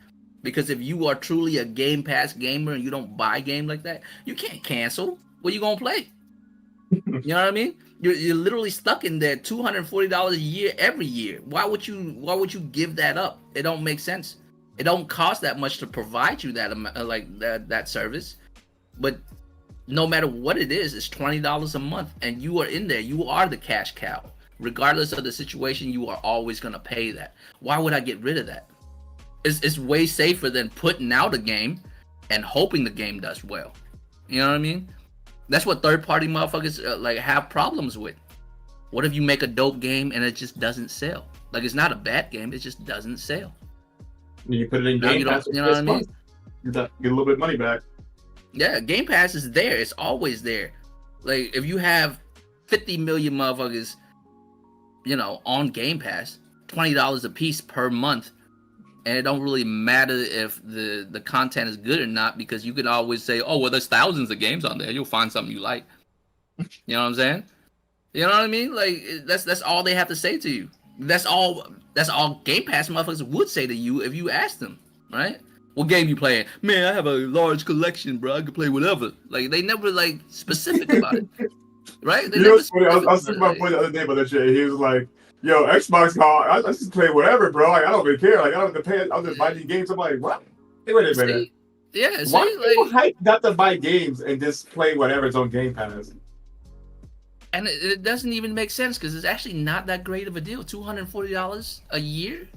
Because if you are truly a Game Pass gamer and you don't buy a game like that, you can't cancel. What you gonna play? You know what I mean? You're literally stuck in there $240 a year every year. Why would you give that up? It don't make sense. It don't cost that much to provide you that service. But no matter what it is, it's $20 a month, and you are in there. You are the cash cow. Regardless of the situation, you are always gonna pay that. Why would I get rid of that? It's way safer than putting out a game and hoping the game does well. You know what I mean? That's what third-party motherfuckers have problems with. What if you make a dope game and it just doesn't sell? Like, it's not a bad game, it just doesn't sell. You put it in Game Pass, you know what I mean? You get a little bit of money back. Yeah, Game Pass is there. It's always there. Like, if you have 50 million motherfuckers, on Game Pass, $20 a piece per month, and it don't really matter if the content is good or not, because you can always say, oh, well, there's thousands of games on there. You'll find something you like. You know what I'm saying? You know what I mean? Like, that's all they have to say to you. That's all Game Pass motherfuckers would say to you if you asked them, right? What game you playing? Man, I have a large collection, bro. I can play whatever. Like, they never, specific about it. Right? You know what's funny? I was thinking about my boy the other day about that shit. He was like, yo, Xbox, I just play whatever, bro. Like, I don't even care. Like, I don't have to pay. I'll just buy these games. I'm like, what? Hey, wait a minute. Yeah, Why see, do people like, hype not to buy games and just play whatever's on Game Pass? and it doesn't even make sense because it's actually not that great of a deal. $240 a year.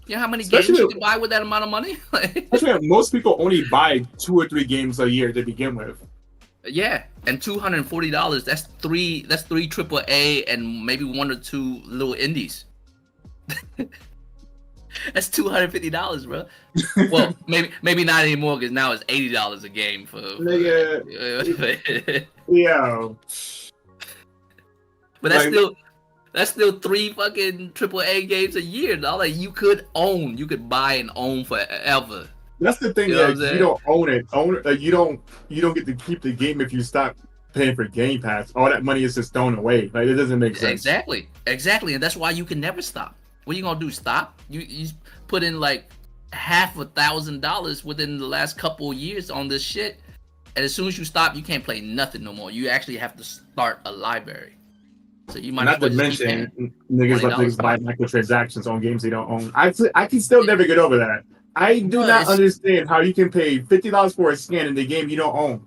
You know how many games you can buy with that amount of money? Especially when most people only buy 2 or 3 games a year to begin with. Yeah, and $240. That's three AAA and maybe 1 or 2 little indies. That's $250, bro. Well, maybe not anymore because now it's $80 a game for Nigga, yeah. But that's still 3 fucking AAA games a year, dog. Like you could buy and own forever. That's the thing. You know You don't own it. You don't get to keep the game if you stop paying for Game Pass. All that money is just thrown away. Like it doesn't make sense. Exactly, and that's why you can never stop. What are you gonna do? Stop? You put in like $1,000 within the last couple of years on this shit, and as soon as you stop, you can't play nothing no more. You actually have to start a library. So you might not to mention niggas buy microtransactions on games they don't own. I can still never get over that. I do not understand how you can pay $50 for a skin in the game you don't own.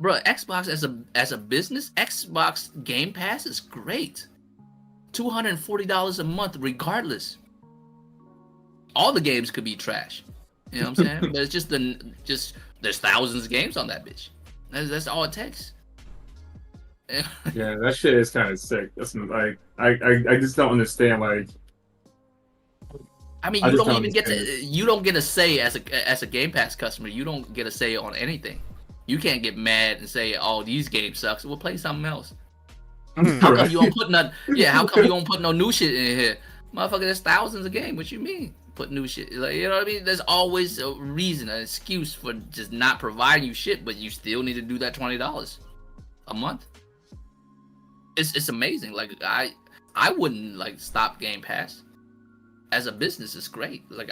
Bro, Xbox as a business, Xbox Game Pass is great. $240 a month, regardless. All the games could be trash. You know what I'm saying? But it's just there's thousands of games on that bitch. That's all it takes. Yeah, that shit is kind of sick. That's like I just don't understand. Like, I mean, you don't get a say as a Game Pass customer. You don't get a say on anything. You can't get mad and say, "Oh, these games suck." So we'll play something else. How come you don't put none? Yeah, how come you don't put no new shit in here, motherfucker? There's thousands of games. What you mean? Put new shit? Like, you know what I mean? There's always a reason, an excuse for just not providing you shit, but you still need to do that $20 a month. It's amazing. Like I wouldn't like stop Game Pass. As a business, it's great. Like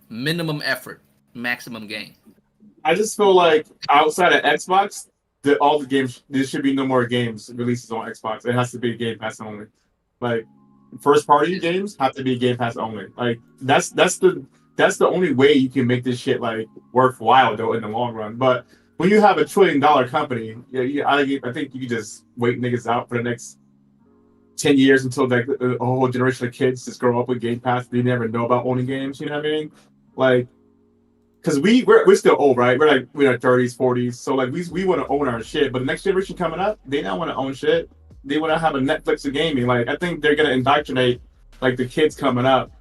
minimum effort, maximum gain. I just feel like outside of Xbox, all the games, there should be no more games releases on Xbox. It has to be Game Pass only. Like first party games have to be Game Pass only. Like that's the only way you can make this shit like worthwhile though in the long run. But when you have $1 trillion company, I think you can just wait niggas out for the next 10 years until like a whole generation of kids just grow up with Game Pass. They never know about owning games. You know what I mean? Like, because we're still old, right? We're in our 30s, 40s. So like we want to own our shit. But the next generation coming up, they don't want to own shit. They want to have a Netflix of gaming. Like I think they're gonna indoctrinate like the kids coming up,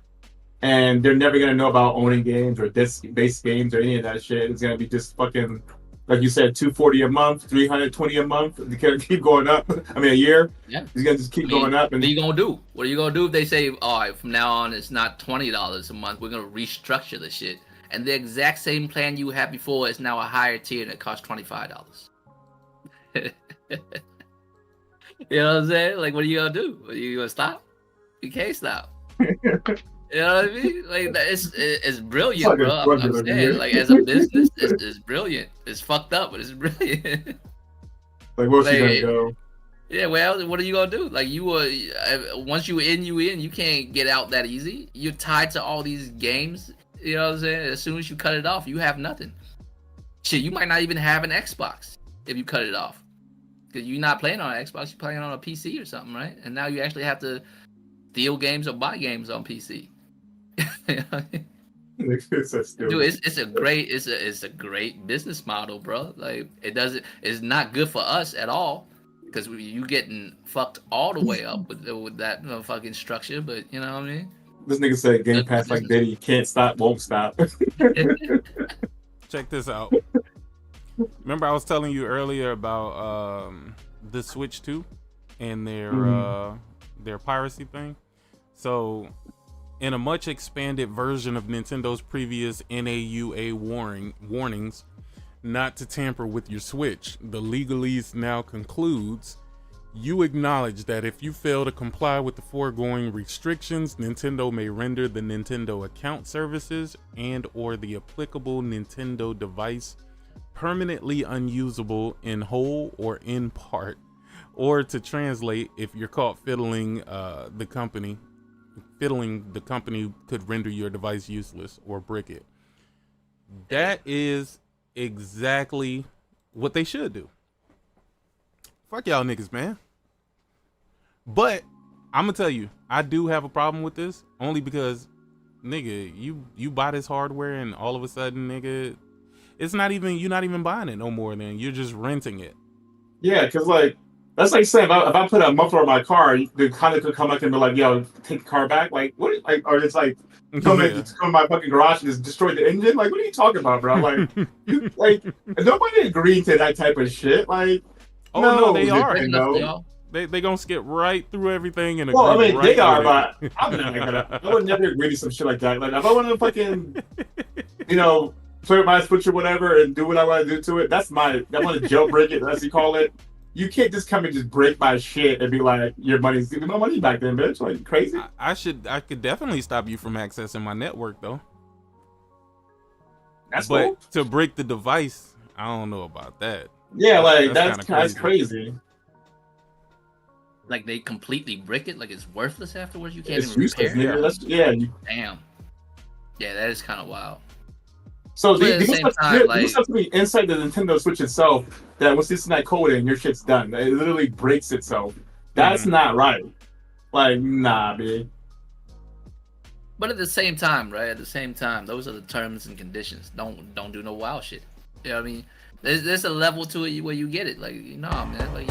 and they're never gonna know about owning games or disc-based games or any of that shit. It's gonna be just fucking, like you said, $240 a month, $320 a month. They can keep going up. I mean, a year. Yeah, it's gonna just keep going up. And what are you gonna do? What are you gonna do if they say, "All right, from now on, it's not $20 a month. We're gonna restructure the shit," and the exact same plan you had before is now a higher tier and it costs $25. You know what I'm saying? Like, what are you gonna do? Are you gonna stop? You can't stop. You know what I mean? Like, it's brilliant, bro. I'm saying, like, as a business, it's brilliant. It's fucked up, but it's brilliant. Like, where's he gonna go? Yeah, well, what are you gonna do? Like, once you in. You can't get out that easy. You're tied to all these games. You know what I'm saying? As soon as you cut it off, you have nothing. Shit, you might not even have an Xbox if you cut it off. Because you're not playing on an Xbox, you're playing on a PC or something, right? And now you actually have to steal games or buy games on PC. You know? Dude, it's a great business model, bro. Like it's not good for us at all because you getting fucked all the way up with that fucking structure. But you know what I mean? This nigga said Game Pass like Diddy, can't stop, won't stop. Check this out. Remember I was telling you earlier about the Switch 2 and their piracy thing? So in a much expanded version of Nintendo's previous NAUA warnings not to tamper with your Switch, the legalese now concludes, you acknowledge that if you fail to comply with the foregoing restrictions, Nintendo may render the Nintendo account services and or the applicable Nintendo device permanently unusable in whole or in part, or to translate, if you're caught fiddling the company could render your device useless or brick it. That is exactly what they should do. Fuck y'all niggas, man. But I'm gonna tell you, I do have a problem with this only because, nigga, you buy this hardware and all of a sudden, nigga, it's not even, you're not even buying it no more. Then you're just renting it. Yeah, because like that's like saying if I put a muffler on my car, the conductor could come back and be like, "Yo, take the car back." Like what? Like, or it's like come in my fucking garage and just destroy the engine. Like what are you talking about, bro? Like you like nobody agreed to that type of shit. Like oh no, they are. No. They gonna skip right through everything and agree. Well, I mean, right they are, with but I'm not gonna. I would never agree to some shit like that. Like if I want to fucking, play with my switch or whatever and do what I want to do to it, that's my. I want to jailbreak it, as you call it. You can't just come and just break my shit and be like, your money's give me my money back then, bitch. Like crazy. I could definitely stop you from accessing my network though. That's but cool. To break the device, I don't know about that. Yeah, like that's crazy. Like they completely brick it, like it's worthless afterwards. You can't It's even useless, repair it. Yeah. Damn. Yeah, that is kind of wild. So there must have to be inside the Nintendo Switch itself that once it's not coding, your shit's done. It literally breaks itself. That's not right. Like, nah, man. But at the same time, right? At the same time, those are the terms and conditions. Don't do no wild shit. You know what I mean? There's a level to it where you get it. Like, man, like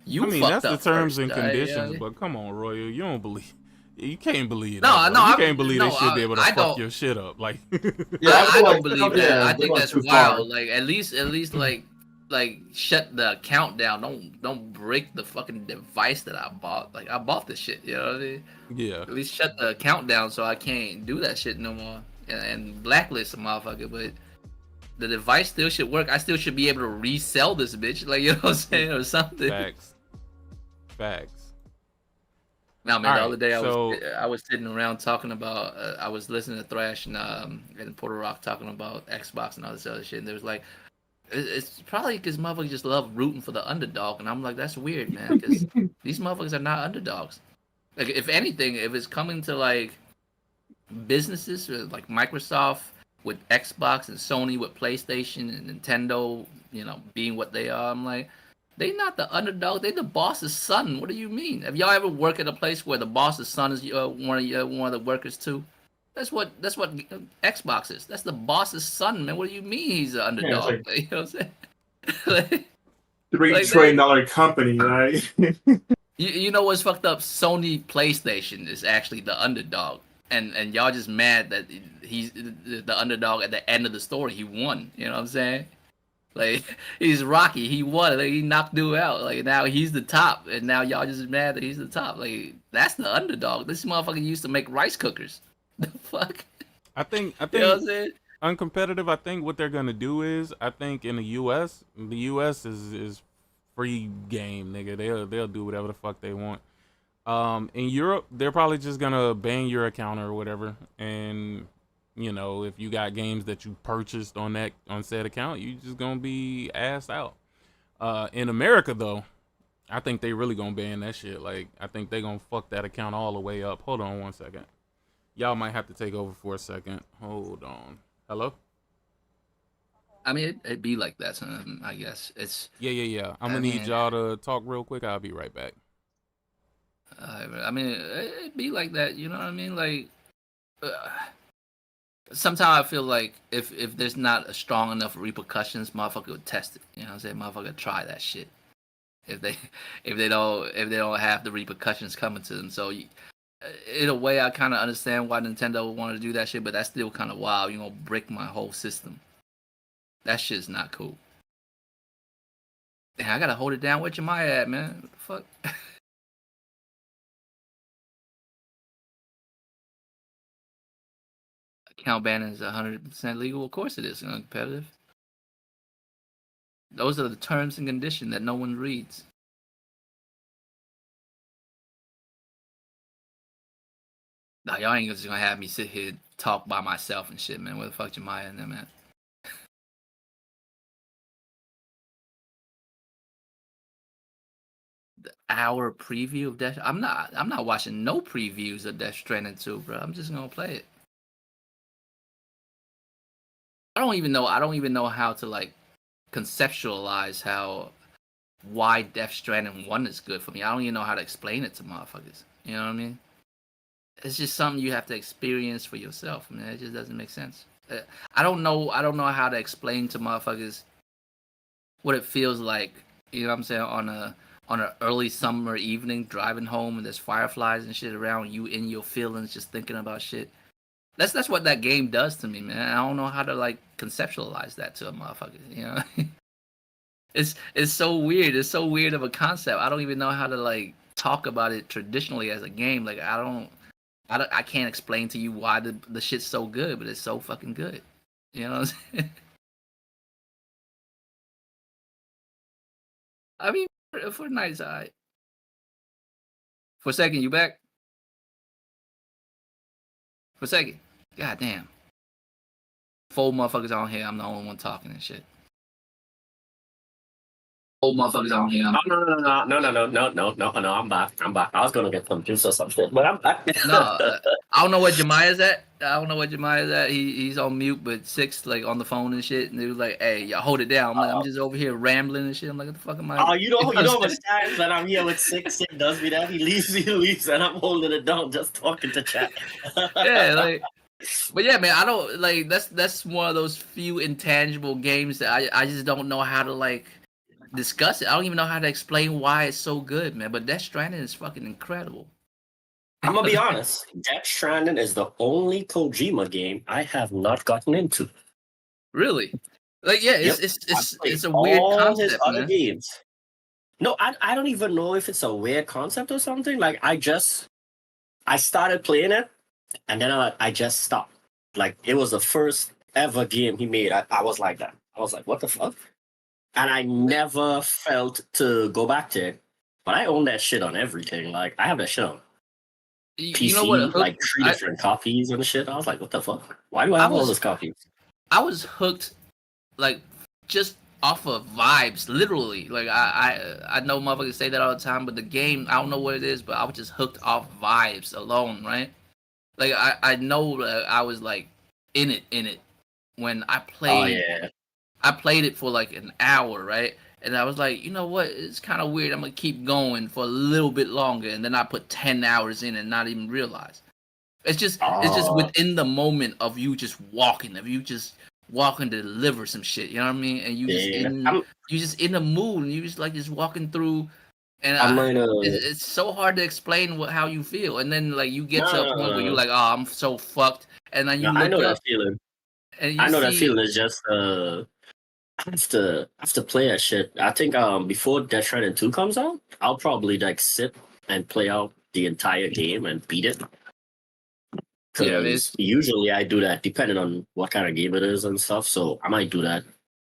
you. I mean, fucked that's up the terms first, and conditions. right? But come on, Royal, you don't believe. You can't believe No, that. no, You can't believe they should be able to I fuck don't, your shit up. Like, yeah, I don't believe that. Yeah, I think that's wild. Like, at least, like, shut the account down. Don't break the fucking device that I bought. Like, I bought this shit. You know what I mean? Yeah. At least shut the account down so I can't do that shit no more and blacklist a motherfucker. But the device still should work. I still should be able to resell this bitch. Like, you know what I'm saying, or something. Facts. No, man. All the other day right, I was sitting around talking about. I was listening to Thrash and Porter Rock talking about Xbox and all this other shit. And there was like, it's probably because motherfuckers just love rooting for the underdog. And I'm like, that's weird, man. Because these motherfuckers are not underdogs. Like, if anything, if it's coming to like businesses like Microsoft with Xbox and Sony with PlayStation and Nintendo, being what they are, I'm like, they not the underdog. They the boss's son. What do you mean? Have y'all ever worked at a place where the boss's son is one of the workers too? That's what Xbox is. That's the boss's son, man. What do you mean he's an underdog? Yeah, you know what I'm saying? like, $3 trillion company, right? you know what's fucked up? Sony PlayStation is actually the underdog, and y'all just mad that he's the underdog at the end of the story. He won. You know what I'm saying? Like, he's Rocky. He won. Like, he knocked dude out. Like, now he's the top, and now y'all just mad that he's the top. Like, that's the underdog. This motherfucker used to make rice cookers. The fuck? I think you know what I'm saying? Uncompetitive. I think what they're gonna do is, I think in the U.S. is free game, nigga. They'll do whatever the fuck they want. In Europe, they're probably just gonna ban your account or whatever, and if you got games that you purchased on said account, you just gonna be assed out. In America though, I think they really gonna ban that shit. Like, I think they gonna fuck that account all the way up. Hold on one second. Y'all might have to take over for a second. Hold on. Hello? I mean, it'd be like that, I guess. It's Yeah. I'm gonna need y'all to talk real quick. I'll be right back. I mean, it'd be like that. You know what I mean? Like, sometimes I feel like if there's not a strong enough repercussions, motherfucker would test it. You know what I'm saying? Motherfucker try that shit. If they don't have the repercussions coming to them. So in a way, I kind of understand why Nintendo would want to do that shit, but that's still kind of wild. You know, break my whole system. That shit's not cool. Damn, I gotta hold it down. Where Jemiah at, man? What the fuck? Account banning is 100% legal. Of course it is uncompetitive. Those are the terms and conditions that no one reads. Nah, y'all ain't just gonna have me sit here talk by myself and shit, man. Where the fuck Jemiah and them at? The hour preview of Death. I'm not watching no previews of Death Stranding 2, bro. I'm just gonna play it. I don't even know how to like conceptualize why Death Stranding 1 is good for me. I don't even know how to explain it to motherfuckers. You know what I mean? It's just something you have to experience for yourself, man. It just doesn't make sense. I don't know how to explain to motherfuckers what it feels like, you know what I'm saying, on an early summer evening driving home and there's fireflies and shit around you, in your feelings, just thinking about shit. That's what that game does to me, man. I don't know how to like conceptualize that to a motherfucker, you know? It's so weird. It's so weird of a concept. I don't even know how to like talk about it traditionally as a game. Like I can't explain to you why the shit's so good, but it's so fucking good. You know what I'm saying? I mean, Fortnite's alright. For a second, you back? For a second. God damn. 4 motherfuckers on here. I'm the only one talking and shit. 4 motherfuckers on here. No, I'm back. I was gonna get some juice or some shit, but I'm back. No, I don't know where Jemiah's at. He's on mute, but Six like on the phone and shit, and he was like, "Hey, y'all hold it down." I'm like, I'm just over here rambling and shit. I'm like, "What the fuck am I?" Oh, you know how much times that I'm here with Six does me that he leaves, and I'm holding it down just talking to chat. Yeah, like, but yeah, man, I don't like that's one of those few intangible games that I just don't know how to like discuss it. I don't even know how to explain why it's so good, man. But Death Stranding is fucking incredible. I'm gonna be honest. Death Stranding is the only Kojima game I have not gotten into. Really? Like, yeah, Yep. it's a weird concept, his other man. games. No, I don't even know if it's a weird concept or something. Like I started playing it, and then I just stopped. Like it was the first ever game he made. I was like that. I was like, what the fuck? And I never felt to go back to it. But I own that shit on everything. Like I have that shit on PC, You know what? like 3 different copies and shit. I was like, what the fuck? Why do I have all those copies? I was hooked, like, just off of vibes, literally. Like, I know motherfuckers say that all the time, but the game, I don't know what it is, but I was just hooked off vibes alone, right? Like, I know that I was, like, in it. When I played, I played it for, like, an hour, right? And I was like, you know what? It's kind of weird. I'm going to keep going for a little bit longer. And then I put 10 hours in and not even realize. It's just within the moment of you just walking, to deliver some shit. You know what I mean? And you just in the mood, and you just walking through. And it's so hard to explain how you feel. And then like you get to a point where you're like, oh, I'm so fucked. And then you look I know up, that feeling. And I know that feeling is just I have to play that shit. I think before Death Stranding 2 comes out, I'll probably like sit and play out the entire game and beat it. Because usually I do that depending on what kind of game it is and stuff. So I might do that.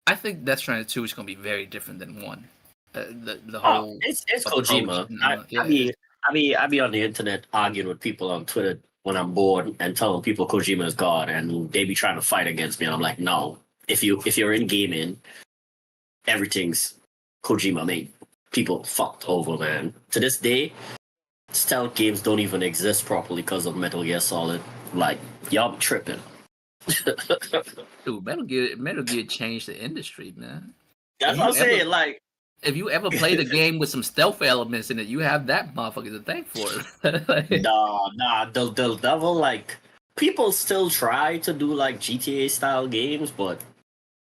I think Death Stranding 2 is gonna be very different than 1. The whole it's Kojima. I be on the internet arguing with people on Twitter when I'm bored and telling people Kojima is God, and they be trying to fight against me, and I'm like, no. If you're in gaming, everything's Kojima made. People fucked over, man. To this day, stealth games don't even exist properly because of Metal Gear Solid. Like, y'all be tripping. Dude, Metal Gear changed the industry, man. That's what I'm saying. Like, if you ever played a game with some stealth elements in it, you have that motherfucker to thank for it. Like, nah. The level, like, people still try to do like GTA style games, but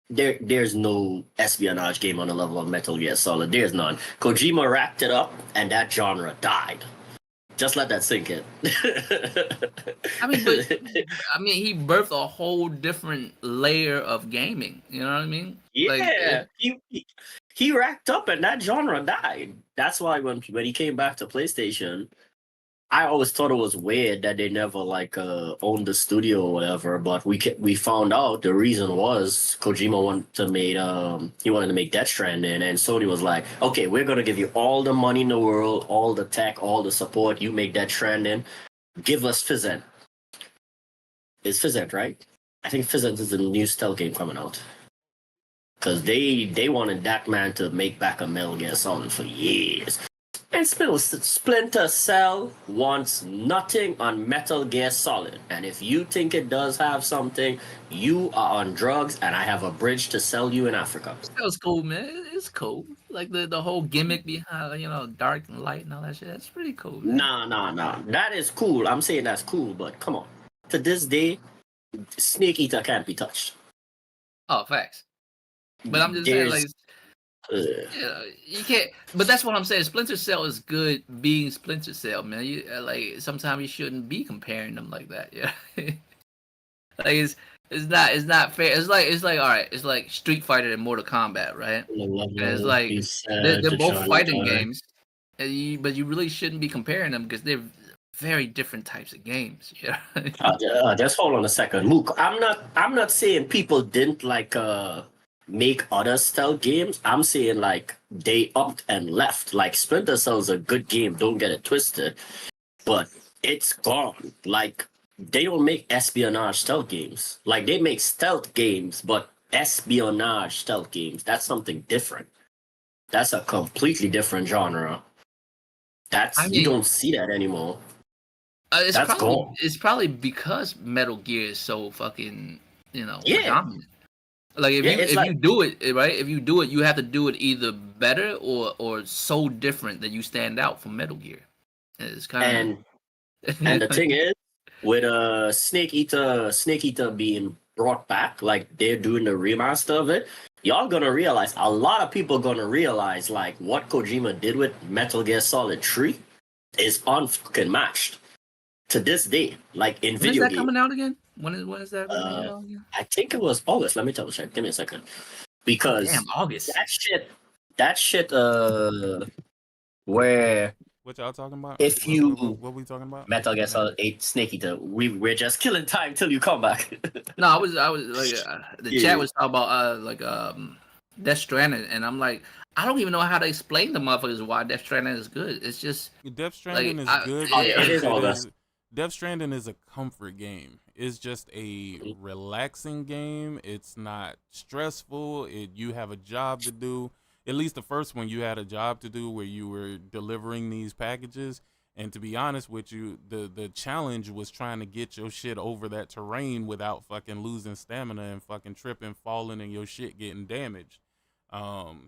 there's no espionage game on the level of Metal Gear Solid. There's none. Kojima wrapped it up, and that genre died. Just let that sink in. I mean, he birthed a whole different layer of gaming. You know what I mean? Yeah, he racked up, and that genre died. That's why when he came back to PlayStation, I always thought it was weird that they never like owned the studio or whatever. But we found out the reason was Kojima wanted to make Death Stranding, and Sony was like, okay, we're gonna give you all the money in the world, all the tech, all the support. You make Death Stranding, give us Physent. It's Physent, right? I think Physent is the new stealth game coming out. Because they wanted that man to make back a Metal Gear Solid for years. And Splinter Cell wants nothing on Metal Gear Solid. And if you think it does have something, you are on drugs, and I have a bridge to sell you in Africa. That was cool, man. It's cool. Like the whole gimmick behind, dark and light and all that shit. That's pretty cool, man. Nah. That is cool. I'm saying that's cool, but come on. To this day, Snake Eater can't be touched. Oh, facts. But I'm just saying, like, you can't. But that's what I'm saying. Splinter Cell is good being Splinter Cell, man. You like sometimes you shouldn't be comparing them like that. Yeah, like it's not fair. It's like all right. It's like Street Fighter and Mortal Kombat, right? And it's like they're both fighting games, but you really shouldn't be comparing them because they're very different types of games. Yeah. Just hold on a second, Mook. I'm not saying people didn't make other stealth games. I'm saying like they upped and left. Like Splinter Cell is a good game, don't get it twisted, but it's gone. Like they don't make espionage stealth games. Like they make stealth games, but espionage stealth games, that's something different. That's a completely different genre. You don't see that anymore. It's probably because Metal Gear is so fucking dominant. Like if you do it right, if you do it, you have to do it either better or so different that you stand out from Metal Gear. It's kind of and the thing is, with Snake Eater being brought back, like they're doing the remaster of it, y'all gonna realize, a lot of people gonna realize like what Kojima did with Metal Gear Solid 3 is unfucking matched to this day. Like in video games. When is that coming out again? When is that coming out again? I think it was August. Let me double check. Give me a second. Because August. That shit where what y'all talking about? What we talking about? Metal Gear Solid 8 Snake Eater. We're just killing time till you come back. No, I was like the chat was talking about Death Stranding, and I'm like, I don't even know how to explain to motherfuckers why Death Stranding is good. It's just Death Stranding is good. Death Stranding is a comfort game. It's just a relaxing game. It's not stressful. You have a job to do. At least the first one, you had a job to do where you were delivering these packages. And to be honest with you, the challenge was trying to get your shit over that terrain without fucking losing stamina and fucking tripping, falling, and your shit getting damaged. Not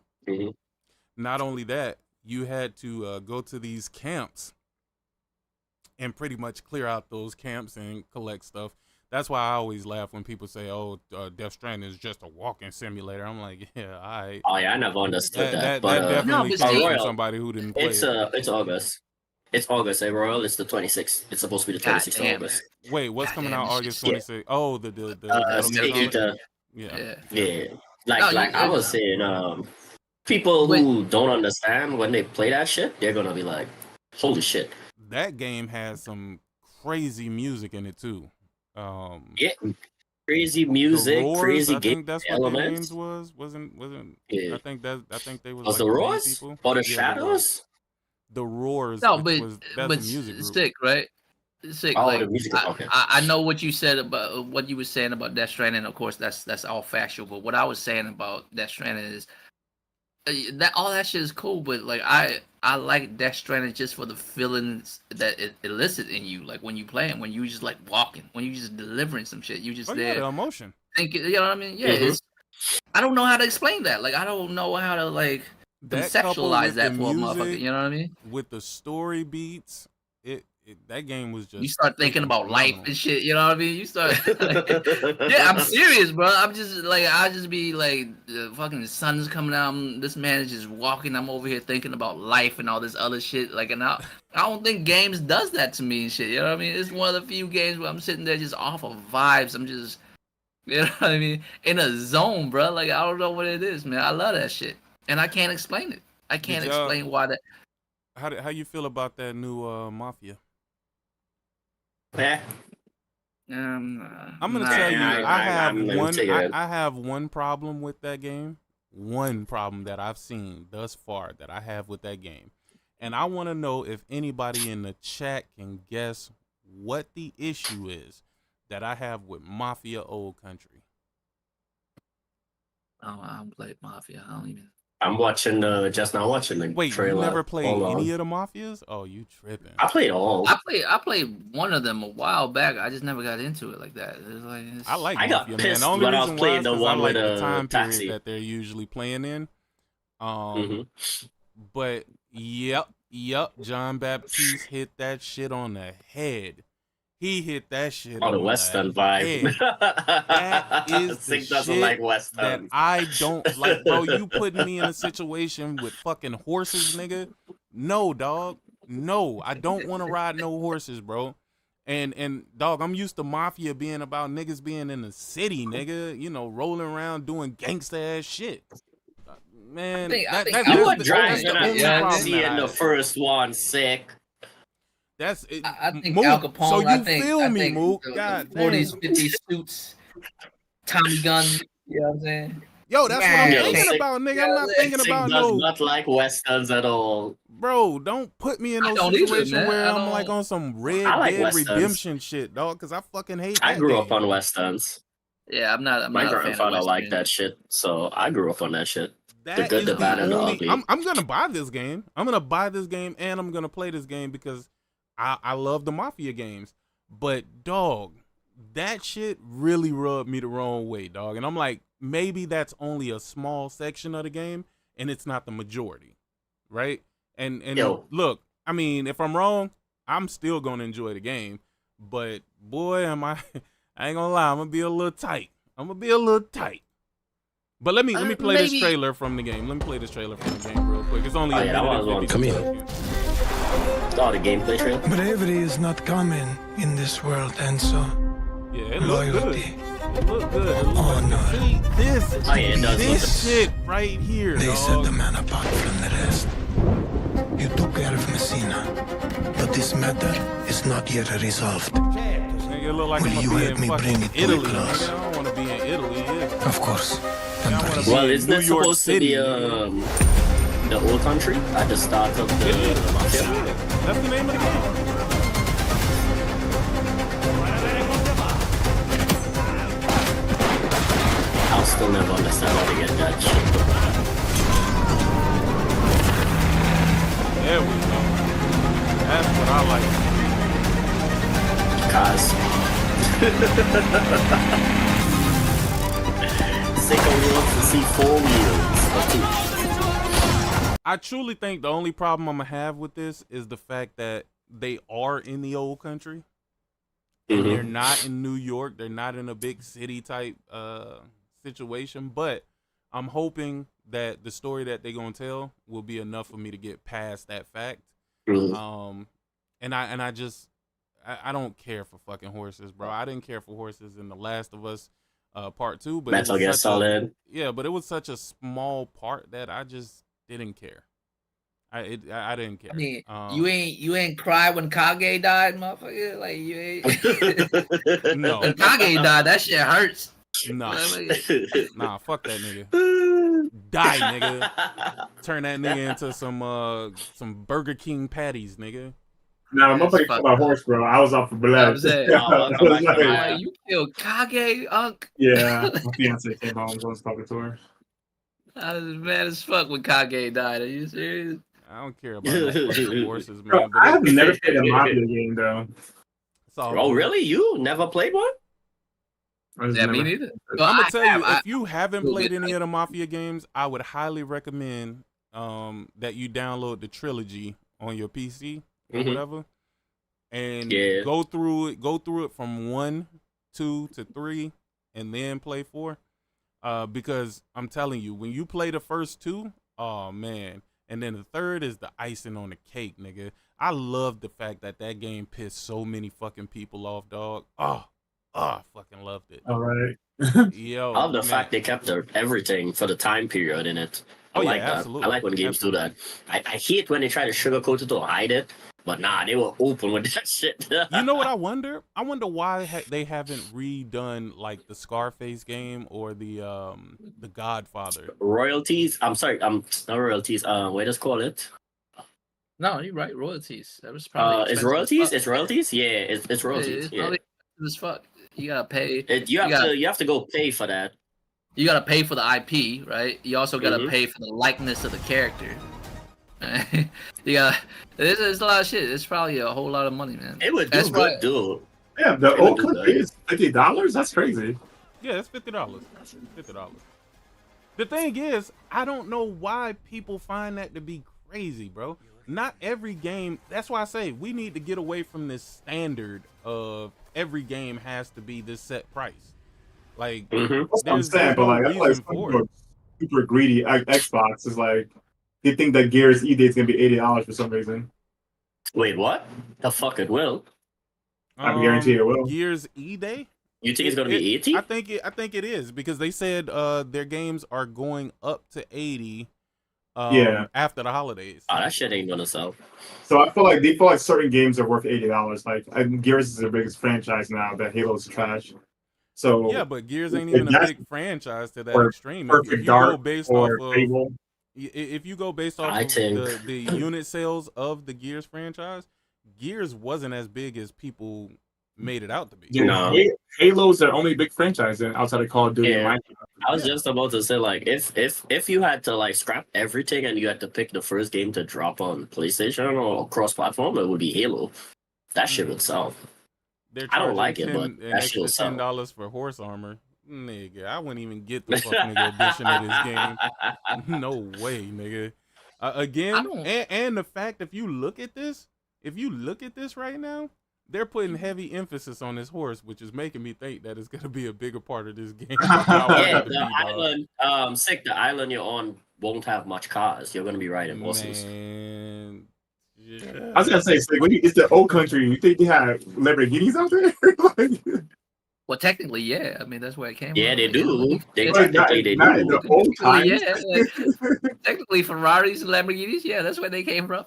only that, you had to go to these camps and pretty much clear out those camps and collect stuff. That's why I always laugh when people say, "Oh, Death Stranding is just a walking simulator." I'm like, "Yeah, all right." Oh yeah, I never understood that. That definitely comes from somebody who didn't play it. It's August. It's August, Royal. It's the 26th. It's supposed to be the 26th of August. Wait, what's coming out August 26th? Oh, the Snake Eater. Yeah. Like I was saying, people who don't understand when they play that shit, they're gonna be like, "Holy shit!" That game has some crazy music in it too. Crazy music, Roars, crazy I game think that's elements. What their names wasn't. Yeah. I think they was like the Roars or the Shadows. The Roars. No, that's a music group. Sick, right? Sick. Oh, like, the music. Okay. I know what you said about what you were saying about Death Stranding. Of course, that's all factual. But what I was saying about Death Stranding is that all that shit is cool. But like I like Death Stranding just for the feelings that it elicits in you. Like when you play it, when you just like walking, when you just delivering some shit, you just there. Yeah, the emotion. Thinking, you know what I mean? Yeah. I don't know how to explain that. Like I don't know how to like conceptualize that for a motherfucker. You know what I mean? With the story beats, that game was just. You start thinking about life and shit. You know what I mean? You start. Yeah, I'm serious, bro. I'm just like I just be like the fucking sun's coming out. This man is just walking. I'm over here thinking about life and all this other shit. Like, and I don't think games does that to me and shit. You know what I mean? It's one of the few games where I'm sitting there just off of vibes. I'm just, you know what I mean, in a zone, bro. Like I don't know what it is, man. I love that shit. And I can't explain it. I can't explain why that. How you feel about that new Mafia? Yeah. I'm gonna tell you, I have one problem with that game. One problem that I've seen thus far that I have with that game, and I want to know if anybody in the chat can guess what the issue is that I have with Mafia Old Country. Oh, I don't play Mafia. I don't even. I'm watching just now watching the Wait, trailer. you never played Hold on. any of the Mafias? Oh, you tripping. I played all. I played one of them a while back. I just never got into it like that. I like I got Mafia, pissed man. The only when I was reason playing why is the 'cause I one like with the time period Taxi. that they're usually playing in. Mhm. But yep, John Baptiste hit that shit on the head. He hit that shit Oh, on the Western the vibe. head. That is the Sick doesn't shit like that Western. I don't like, bro. You putting me in a situation with fucking horses, nigga? No, dog. No, I don't want to ride no horses, bro. And dog, I'm used to Mafia being about niggas being in the city, nigga. You know, rolling around doing gangsta ass shit. Man, I think You were that's the driving only at problem NC that in I the first one, sick. That's it. I think Mook, Al Capone. so you I think, feel I me, think Mook? the God 40s, damn. 50s suits, Tommy guns. You know what I'm saying? Yo, that's what I'm Yeah, thinking Sick- about, nigga. I'm not yeah, thinking Sick about does no, not like Westerns at all. bro. Don't put me in I no don't either, situation man. where I I'm like don't- on some Red I like Dead Westerns. Redemption shit, dog. Because I fucking hate that I grew up game. on Westerns. Yeah, I'm not. My not a fan of grandfather liked Western. that shit, so I grew up on that shit. The That good, is the bad, and the only. ugly. I'm gonna buy this game. I'm gonna buy this game and I'm gonna play this game because I love the Mafia games. But dog, that shit really rubbed me the wrong way, dog. And I'm like, maybe that's only a small section of the game and it's not the majority, right? And Yo. look, I mean, if I'm wrong, I'm still gonna enjoy the game. But boy, am I ain't gonna lie, I'm gonna be a little tight. But let me play this Maybe- trailer from the game. Let me play this trailer from the game real quick. It's only Oh, a yeah, that minute was and 50 one. seconds. Oh, the gameplay trailer. Bravery is not common in this world, and so Yeah, it looked good. loyalty, It looked good. It looked honor. See, this Oh, yeah, it does this look shit right here, They set dog. the man apart from the rest. You took care of Messina, but this matter is not yet resolved. Nigga, it look like Will I'm you gonna be help in me fucking bring it to a Italy. close? Nigga, I don't want to be in Italy. Yeah. Of course. I wanna And be Well, in isn't New it York supposed City, to be the old country at the start of the Mafia? Yeah, that's the name of the game. I'll still never understand how to get that shit. There we go. That's what I like. Cause Sicko wants to see 4 wheels or 2. I truly think the only problem I'm gonna have with this is the fact that they are in the old country. And they're not in New York. They're not in a big city type situation. But I'm hoping that the story that they're gonna tell will be enough for me to get past that fact. Mhm. And I don't care for fucking horses, bro. I didn't care for horses in The Last of Us Part 2, but Metal Gear Solid. Yeah, but it was such a small part that I just didn't care. I didn't care. I mean, you ain't cry when Kage died, motherfucker. Like you ain't. No. When Kage died, that shit hurts. Nah, fuck that nigga. Die, nigga. Turn that nigga into some Burger King patties, nigga. Nah, my That's buddy fucked about up. horse, bro. I was off for blood. I'm saying, I was like, you killed Kage, Unk. yeah, my fiance came home and was talking to her. I was mad as fuck when Kage died. Are you serious? I don't care about no fucking horses, Bro, man. But I have never played a Mafia game though. it's all Oh, good. really? You never played one? I just Yeah, never- me neither. I'm gonna tell you, I- if you haven't will played get any of the Mafia games, I would highly recommend that you download the trilogy on your PC or Mhm. whatever, and Yeah. go through it from 1, 2 to 3, and then play 4. Because I'm telling you, when you play the first 2, oh man, and then the third is the icing on the cake, nigga. I love the fact that game pissed so many fucking people off, dog. I fucking loved it. All right. Yo, I love the man. fact they kept everything for the time period in it. I Oh, yeah, like that. absolutely. I like when games do that. I hate when they try to sugarcoat it or hide it, but nah, they were open with that shit. You know what I wonder? I wonder why they haven't redone like the Scarface game or the Godfather. Royalties? I'm sorry, not royalties. What does call it? No, you're right. Royalties. That was probably. It's expensive as royalties. fuck. It's royalties. Yeah, it's royalties. It's Yeah, probably expensive as fuck. You gotta pay. you have to go pay for that. You gotta pay for the IP, right? You also gotta Mhm. pay for the likeness of the character. You got there's a lot of shit. It's probably a whole lot of money, man. It would do That's why. good, dude. Yeah, the It would old do country good. is $50. That's crazy. Yeah, it's $50. $50. The thing is, I don't know why people find that to be crazy, bro. Not every game. That's why I say we need to get away from this standard of every game has to be this set price. Like, Mhm. That's what I'm there's saying, but no like, I feel like reason some for people it. are super greedy. Xbox is like, they think that Gears E Day is gonna be $80 for some reason. Wait, what? The fuck it will. I can guarantee it will. Gears E Day. You think it's gonna be 80? I think it is because they said their games are going up to 80 Yeah. after the holidays. Oh, that shit ain't gonna sell. So I feel like they feel like certain games are worth $80. Like Gears is their biggest franchise now. That Halo's trash. So Yeah, but Gears ain't if even a that's big franchise to that or extreme. Perfect If you Dark go based or off of Fable. if you go based off I of think- the unit sales of the Gears franchise, Gears wasn't as big as people made it out to be. Yeah, No. Halo's their only big franchise outside of Call of Duty. Yeah. And I was Yeah. just about to say, like, if you had to like scrap everything and you had to pick the first game to drop on PlayStation or cross-platform, it would be Halo. That shit would sell. They're I don't charging like it, but an that shit extra will sell. $10 for horse armor. Nigga, I wouldn't even get the fuck nigga edition of this game. No way, nigga. Again, don't- and the fact if you look at this right now, they're putting heavy emphasis on this horse, which is making me think that it's gonna be a bigger part of this game. than I want Yeah, it to the be, dog. island, the island you're on won't have much cars. You're gonna be riding horses. Man, yeah. I was gonna say, it's the old country. You think they have Lamborghinis out there? Like, Well, technically, yeah. I mean, that's where it came Yeah, from. they do. They Yeah, technically they not in do. the old Technically, times. yeah. Technically, Ferraris and Lamborghinis, yeah, that's where they came from.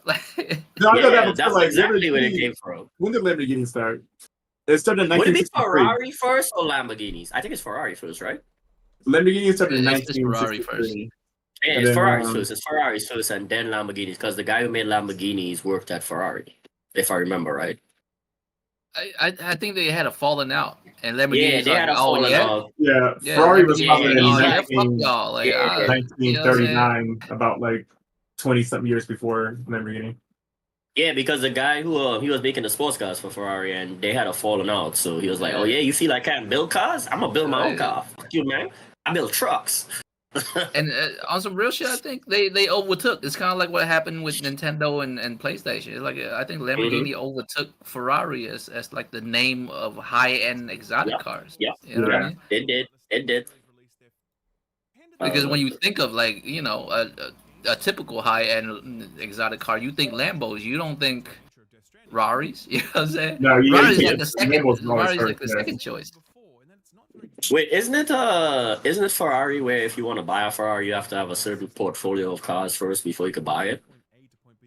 No, I know that Yeah, was that's like exactly where they Lamborghini- came from. When did Lamborghini start? It started in Would it be 1963. Ferrari first or Lamborghinis? I think it's Ferrari first, right? Lamborghini started in It's Ferrari 1963. Yeah, And it's then, Ferrari first. It's Ferrari first, and then Lamborghinis, because the guy who made Lamborghinis worked at Ferrari, if I remember right. I think they had a falling out, and Yeah, Lamborghini's they like, had a oh falling yeah, out. Yeah, yeah, Ferrari was Lamborghini, founded in oh yeah, 19 fuck y'all, like, Yeah, yeah. you know what I'm saying? 1939, about like 20-something years before Lamborghini. Yeah, because the guy who he was making the sports cars for Ferrari, and they had a falling out. So he was like, "Oh yeah, you feel like I can't build cars? I'm gonna build my own car. Fuck you, man. I build trucks." And on some real shit, I think they overtook. It's kind of like what happened with Nintendo and PlayStation. It's like I think Lamborghini overtook Ferrari as like the name of high end exotic cars. Yeah, You know what I mean? It did. Because when you think of like a typical high end exotic car, you think Lambos. You don't think Raris. You know what I'm saying? No, you Rari's yeah, like the second. Lambo's always Rari's like the first, yeah. second choice. Wait, isn't it Ferrari where if you want to buy a Ferrari, you have to have a certain portfolio of cars first before you could buy it?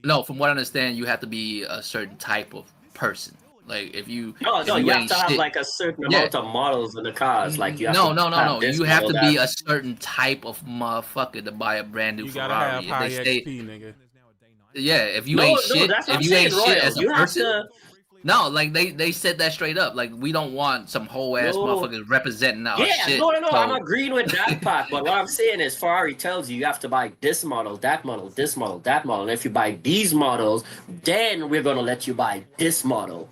No, from what I understand, you have to be a certain type of person. Like if you No, if you have ain't to have shit- like a certain Yeah. amount of models in the cars. Like you have no. this You have model, to be that. a certain type of motherfucker to buy a brand new You gotta have Ferrari. high If they XP, nigga. yeah, if you No, ain't no, shit, that's what if I'm you saying, ain't shit Royal. as a You have person, to. no, like they said that straight up. Like we don't want some whole ass No. motherfuckers representing our Yeah, shit. no, So- I'm agreeing with that part. But what I'm saying is Ferrari tells you have to buy this model, that model, this model, that model. And if you buy these models, then we're gonna let you buy this model.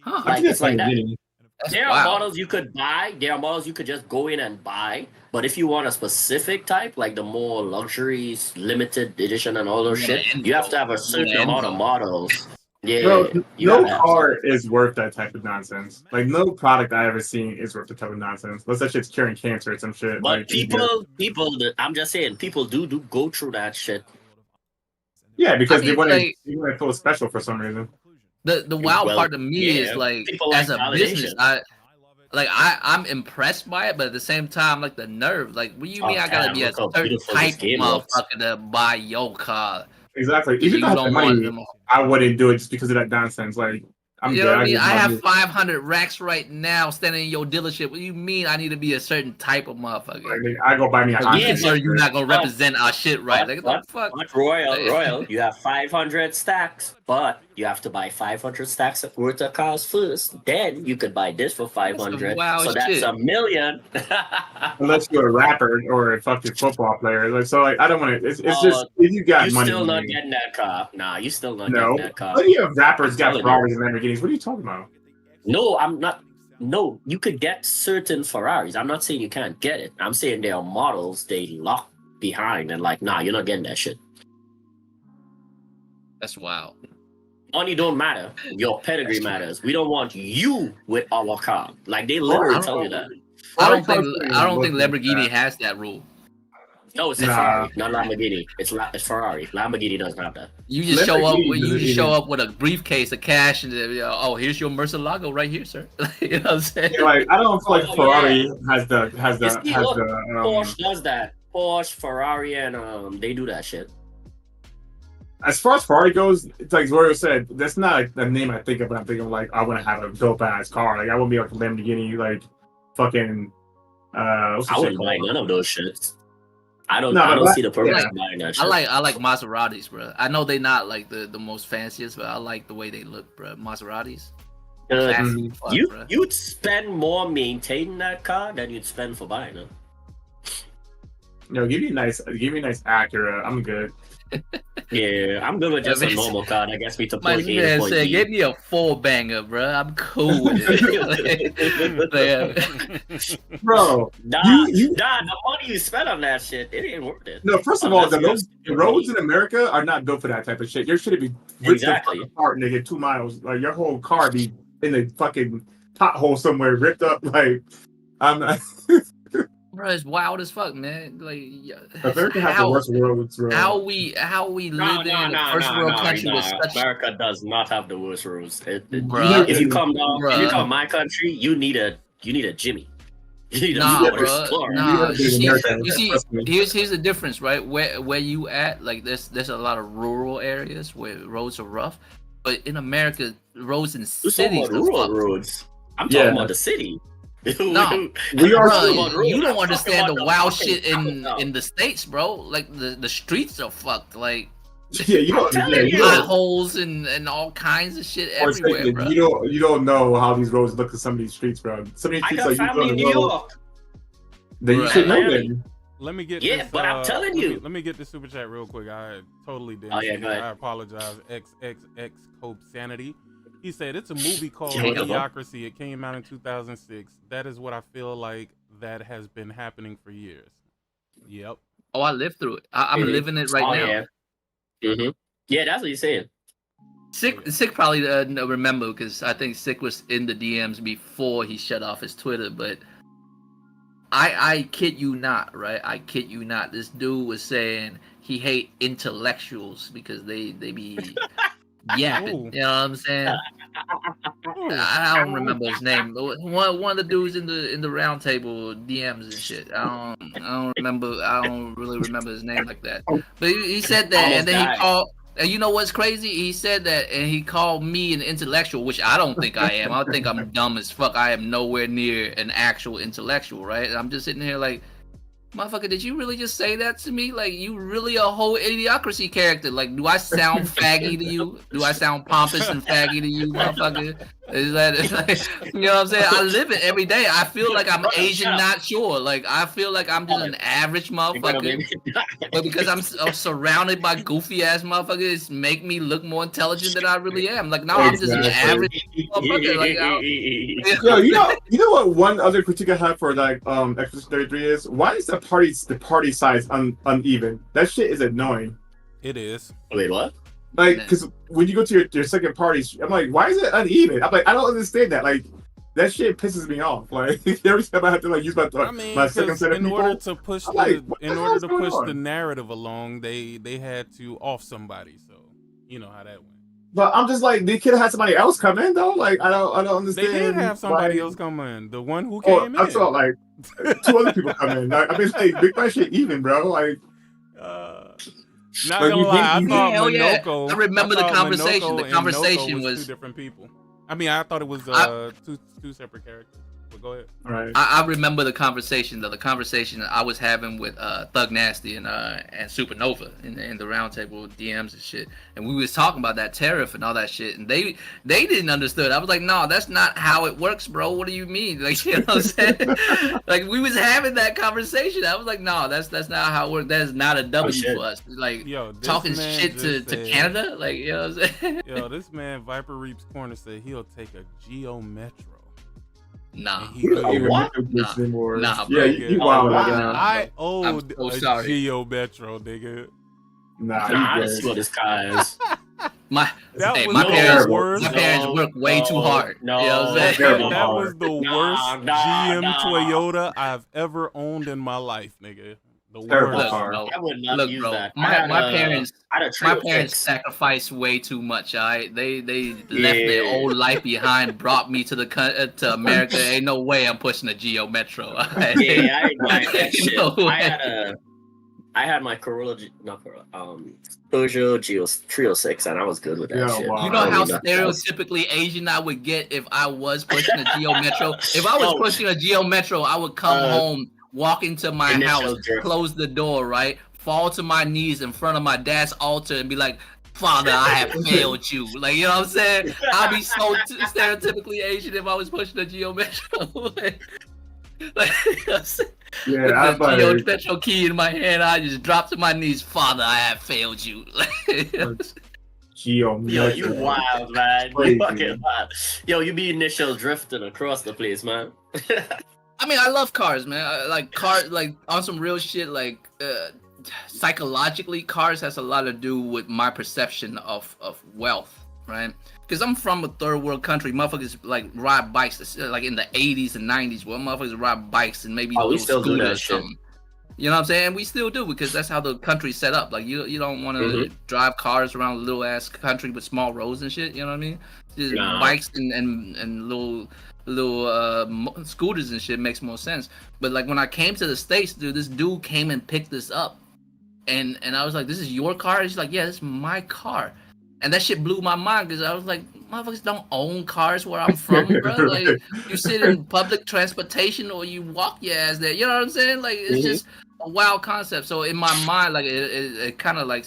Huh, Like it's like that. that's There are wild. models you could buy. There are models you could just go in and buy. But if you want a specific type, like the more luxuries, limited edition, and all those Yeah, shit, and- you have to have a certain yeah, amount of and- models. Yeah, Bro, you no gotta have car some. is worth that type of nonsense. Like no product I ever seen is worth the type of nonsense. Unless that shit's curing cancer or some shit. But like, I'm just saying, people do go through that shit. yeah, because I mean, they want like- to feel special for some reason. The wild Well, part to me yeah, is like people as like a business, validation. I'm impressed by it, but at the same time, like the nerve, like what do you Oh, mean I gotta damn, be a look how certain beautiful type this game of looks. motherfucker to buy your car? Exactly. You Even if I had the don't want money, them. I wouldn't do it just because of that nonsense. Like I'm You good. know what I mean? just I wanna have do- 500 racks right now standing in your dealership. What do you mean I need to be a certain type of motherfucker? like, I go buy me a Because Honda. you Yeah, concerned you're not gonna but- represent our shit right. Like what the fuck? But Royal, you have 500 stacks, but you have to buy 500 stacks worth of cars first. Then you could buy this for 500. So that's shit. $1 million. Unless you're a rapper or a fucking football player, like so, like I don't want to. It's just if you got you money, still not getting that car. Nah, you still not no. getting that car. Plenty of rappers got telling Ferraris and Lamborghinis. What are you talking about? No, I'm not. No, you could get certain Ferraris. I'm not saying you can't get it. I'm saying there are models they lock behind and like, nah, you're not getting that shit. That's wild. Money don't matter. Your pedigree matters. We don't want you with our car. Like they literally tell you that. I don't think Lamborghini has that rule. No, it's a Ferrari, not Lamborghini. It's Ferrari. Lamborghini doesn't have that. You just show up. You just show up with a briefcase of cash, and oh, here's your Murcielago right here, sir. You know what I'm saying? Yeah, like I don't feel like Ferrari has the Porsche does that. Porsche, Ferrari, and they do that shit. As far as Ferrari goes, it's like Zorio said, that's not like the name I think of when I'm thinking of like I want to have a dope ass car. Like I wouldn't be like a Lamborghini, like fucking. I wouldn't buy none of those shits. I don't see the purpose of buying that shit. I like Maseratis, bro. I know they're not like the most fanciest, but I like the way they look, bro. Maseratis. You'd spend more maintaining that car than you'd spend for buying it. No, give me a nice Acura. I'm good. Yeah, I'm good with just a normal car that gets me to point A to point B. Give me a 4-banger, bro. I'm cool with it. Bro, the money you spent on that shit, it ain't worth it. No, first of all, the roads in America are not built for that type of shit. Your shit be ripped apart, nigga, 2 miles. Like your whole car be in the fucking pothole somewhere, ripped up. Like I'm not. Bro, it's wild as fuck, man. Like, America has the worst roads. How we live in a first world country with such. America does not have the worst roads. If you come down, if you come my country, you need a Jimmy. You need You see, here's the difference, right? Where you at? Like, there's a lot of rural areas where roads are rough, but in America, roads in cities. Rural roads. I'm talking about the city. No, you don't understand the wild shit in the States, bro. Like the streets are fucked. Like potholes and all kinds of shit everywhere, bro. You don't know how these roads look to some of these streets, bro. Some of these streets, I got family in New York. Then you should know them. Let me get this, but I'm telling you. Let me get the super chat real quick. I totally didn't. Oh yeah, go ahead. I apologize. XXX Hope Sanity. He said it's a movie called Idiocracy. It came out in 2006. That is what I feel like that has been happening for years. Yep. Oh, I lived through it. I'm living it right now. Yeah. Mm-hmm. Yeah, that's what you're saying. Sick probably remember because I think Sick was in the DMs before he shut off his Twitter. But I kid you not, right? I kid you not. This dude was saying he hate intellectuals because they be yapping. You know what I'm saying? I don't remember his name. One of the dudes in the round table DMs and shit. I don't really remember his name like that. But he said that, and then he called. And you know what's crazy? He said that, and he called me an intellectual, which I don't think I am. I think I'm dumb as fuck. I am nowhere near an actual intellectual, right? And I'm just sitting here like, motherfucker, did you really just say that to me? Like, you really a whole Idiocracy character. Like, do I sound faggy to you? Do I sound pompous and faggy to you, motherfucker? Is that, like, you know what I'm saying? I live it every day. I feel like I'm Asian, not sure. Like, I feel like I'm just an average motherfucker. But because I'm surrounded by goofy ass motherfuckers, make me look more intelligent than I really am. Like, no, I'm just an average motherfucker. Like, yo, you know what? One other critique I have for like Expedition 33 is why is the party size uneven? That shit is annoying. It is. Wait, what? Like, because when you go to your second party, I'm like, why is it uneven? I'm like, I don't understand that. Like, that shit pisses me off. Like, every time I have to like use my second set of people, order to push the narrative along, they had to off somebody. So you know how that went. But I'm just like, they could have had somebody else come in though. Like, I don't understand. They did have somebody else come in. The one who came in. I saw like 2 other people come in. Like, I mean, like, make my shit even, bro. Like. Not gonna lie, I thought Minoko. I remember the conversation. The conversation was 2 different people. I mean, I thought it was two separate characters. but go ahead. All right. I remember the conversation I was having with Thug Nasty and Supernova in the roundtable DMs and shit, and we was talking about that tariff and all that shit, and they didn't understand. I was like, no, that's not how it works, bro. What do you mean? Like, you know what I'm saying? Like, we was having that conversation. I was like, no, that's not how it works. That's not a W for us. Like, talking shit to Canada, like, you know what I'm saying? Yo, this man Viper Reaps Corner said he'll take a Geo Metro. Nah. What? Nah, bro. Yeah, you wild right now. I owed so a Geo Metro, nigga. Nah, I see what this guy is. My parents work way too hard. No, you know what I'm saying? That was the worst GM Toyota I've ever owned in my life, nigga. The Terrible worst. car. I would not use bro, that. My parents sacrificed way too much. They left their old life behind, brought me to America. Ain't no way I'm pushing a Geo Metro. I ain't like that shit. I had my Peugeot Geo 306, and I was good with that shit. Wow. You know how stereotypically Asian I would get if I was pushing a Geo Metro? If I was pushing a Geo Metro, I would come home, walk into my house, close the door, right? Fall to my knees in front of my dad's altar and be like, Father, I have failed you. Like, you know what I'm saying? I'd be so stereotypically Asian if I was pushing a Geo Metro. Like, you know what I'm saying? Yeah, with the Geo Metro key in my hand, I just dropped to my knees. Father, I have failed you. Geo Metro. Yo, you wild, man. You fucking wild. Yo, you be initial drifting across the place, man. I mean, I love cars, man. I like cars, like on some real shit. Like psychologically, cars has a lot to do with my perception of wealth, right? Because I'm from a third world country. Motherfuckers like ride bikes, like in the 80s and 90s, where motherfuckers ride bikes and maybe we still do that shit. You know what I'm saying? We still do, because that's how the country's set up. Like, you don't want to drive cars around a little ass country with small roads and shit. You know what I mean? Just bikes and little scooters and shit makes more sense. But like when I came to the States, dude, this dude came and picked this up, and I was like, "This is your car?" He's like, "Yeah, this is my car." And that shit blew my mind, because I was like, motherfuckers don't own cars where I'm from, bro. Like, you sit in public transportation or you walk your ass there. You know what I'm saying? Like, it's just a wild concept. So in my mind, like, it kind of like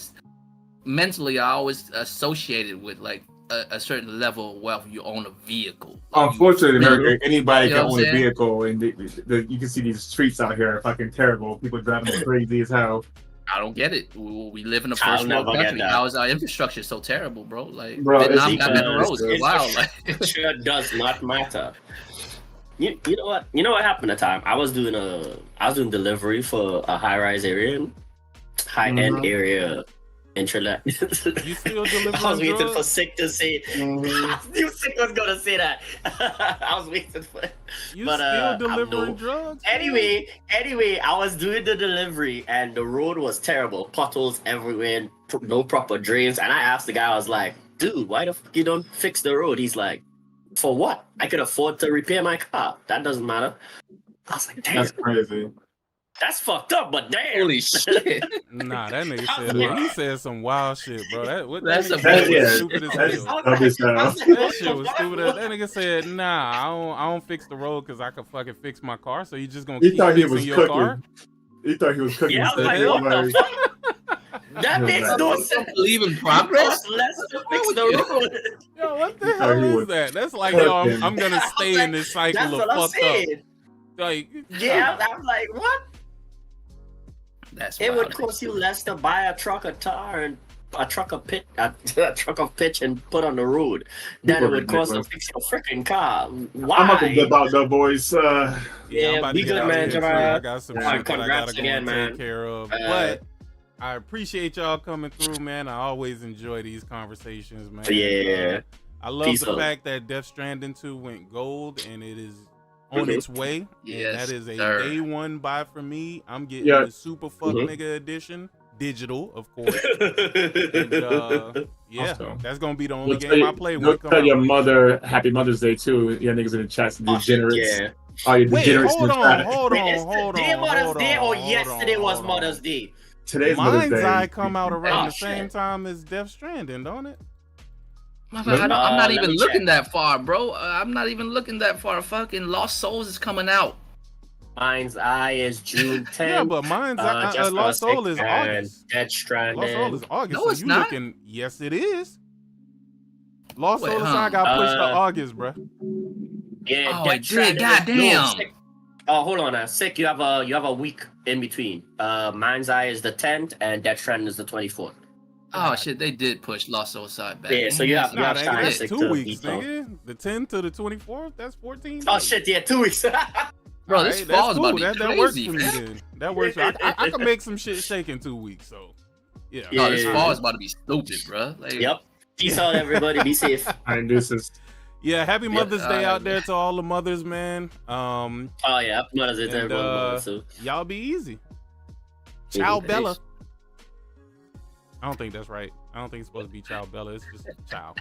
mentally, I always associated with like a certain level of wealth. You own a vehicle. Like, unfortunately, in America, anybody can own a vehicle, and you can see these streets out here are fucking terrible. People driving crazy as hell. I don't get it. We live in a first world country. How is our infrastructure so terrible, bro? Like, Vietnam got better roads. Wow, like, it sure does not matter. You know what? You know what happened at the time? I was doing delivery for a high-rise area, high-end area. Internet. You still delivering I was waiting drugs? for Sick to say. I knew Sick was gonna say that. I was waiting for it. You still delivering drugs? Anyway, I was doing the delivery and the road was terrible. Potholes everywhere, no proper drains. And I asked the guy, I was like, dude, why the fuck you don't fix the road? He's like, for what? I could afford to repair my car. That doesn't matter. I was like, damn. That's crazy. That's fucked up, but damn. Holy shit. Nah, that nigga said he said some wild shit, bro. That stupid as hell. That shit was stupid. That nigga said, nah, I don't fix the road because I could fucking fix my car. So you just gonna keep fixing your car? He thought he was cooking. Yeah, I was like, what the fuck? That makes no sense. Believe in progress? Let's fix the road. Yo, what the hell is that? That's like, yo, I'm gonna stay in this cycle of fucked up. Like, yeah, I'm like, what? That's it would cost you less to buy a truck of tar and a truck of pitch and put on the road than it would cost to fix your freaking car. Why? I'm not gonna dip out though, boys. Yeah, be good, man. I got some shit that I congrats gotta go again, and man. take care of. But I appreciate y'all coming through, man. I always enjoy these conversations, man. Yeah. I love the fact that Death Stranding 2 went gold and it is on its way. Yes, that is a day one buy for me. I'm getting the super fuck nigga edition, digital, of course. And, that's gonna be the only game I play when it comes out. Tell your mother Happy Mother's Day too. Yeah, niggas in the chat, degenerates. Yeah. Oh, you Wait, degenerates. hold on. Today Mother's Day or yesterday was Mother's Day? Today's Mother's Day. Mind's Eye come out around the same time as Death Stranding, don't it? I'm not even looking check. that far, bro. I'm not even looking that far. Fucking Lost Souls is coming out. Mind's Eye is June 10th. Yeah, but mine's Lost Soul is August. Dead Stranding. Lost Soul is August. No, so it's you not. looking? Yes, it is. Lost Wait, Soul Aside got pushed to August, bro. Yeah, Oh, Dead it did. Stranding. Goddamn. Sick. Oh, hold on. Sick. You have a week in between. Mind's Eye is the 10th, and Dead Stranding is the 24th. Oh shit, they did push Lost Soul Side back. Yeah, so you have Nah, time that's to 2 weeks, beat up. nigga. The 10th to the 24th, that's 14 Oh days. shit, yeah, 2 weeks. Bro, this Alright, fall's about to be that works crazy, for me man. then. That works. I can make some shit shake in 2 weeks. So, yeah. No, this Yeah. fall is about to be stupid, bro. Like, Yep. Peace out, everybody. Be safe. I deuces. Yeah, happy Mother's Day out alright, there to all the mothers, man. Oh yeah, Mother's Day to And, everyone. So. y'all be easy. Ciao, Peace. Bella. I don't think that's right. I don't think it's supposed to be Ciao, Bella. It's just Ciao.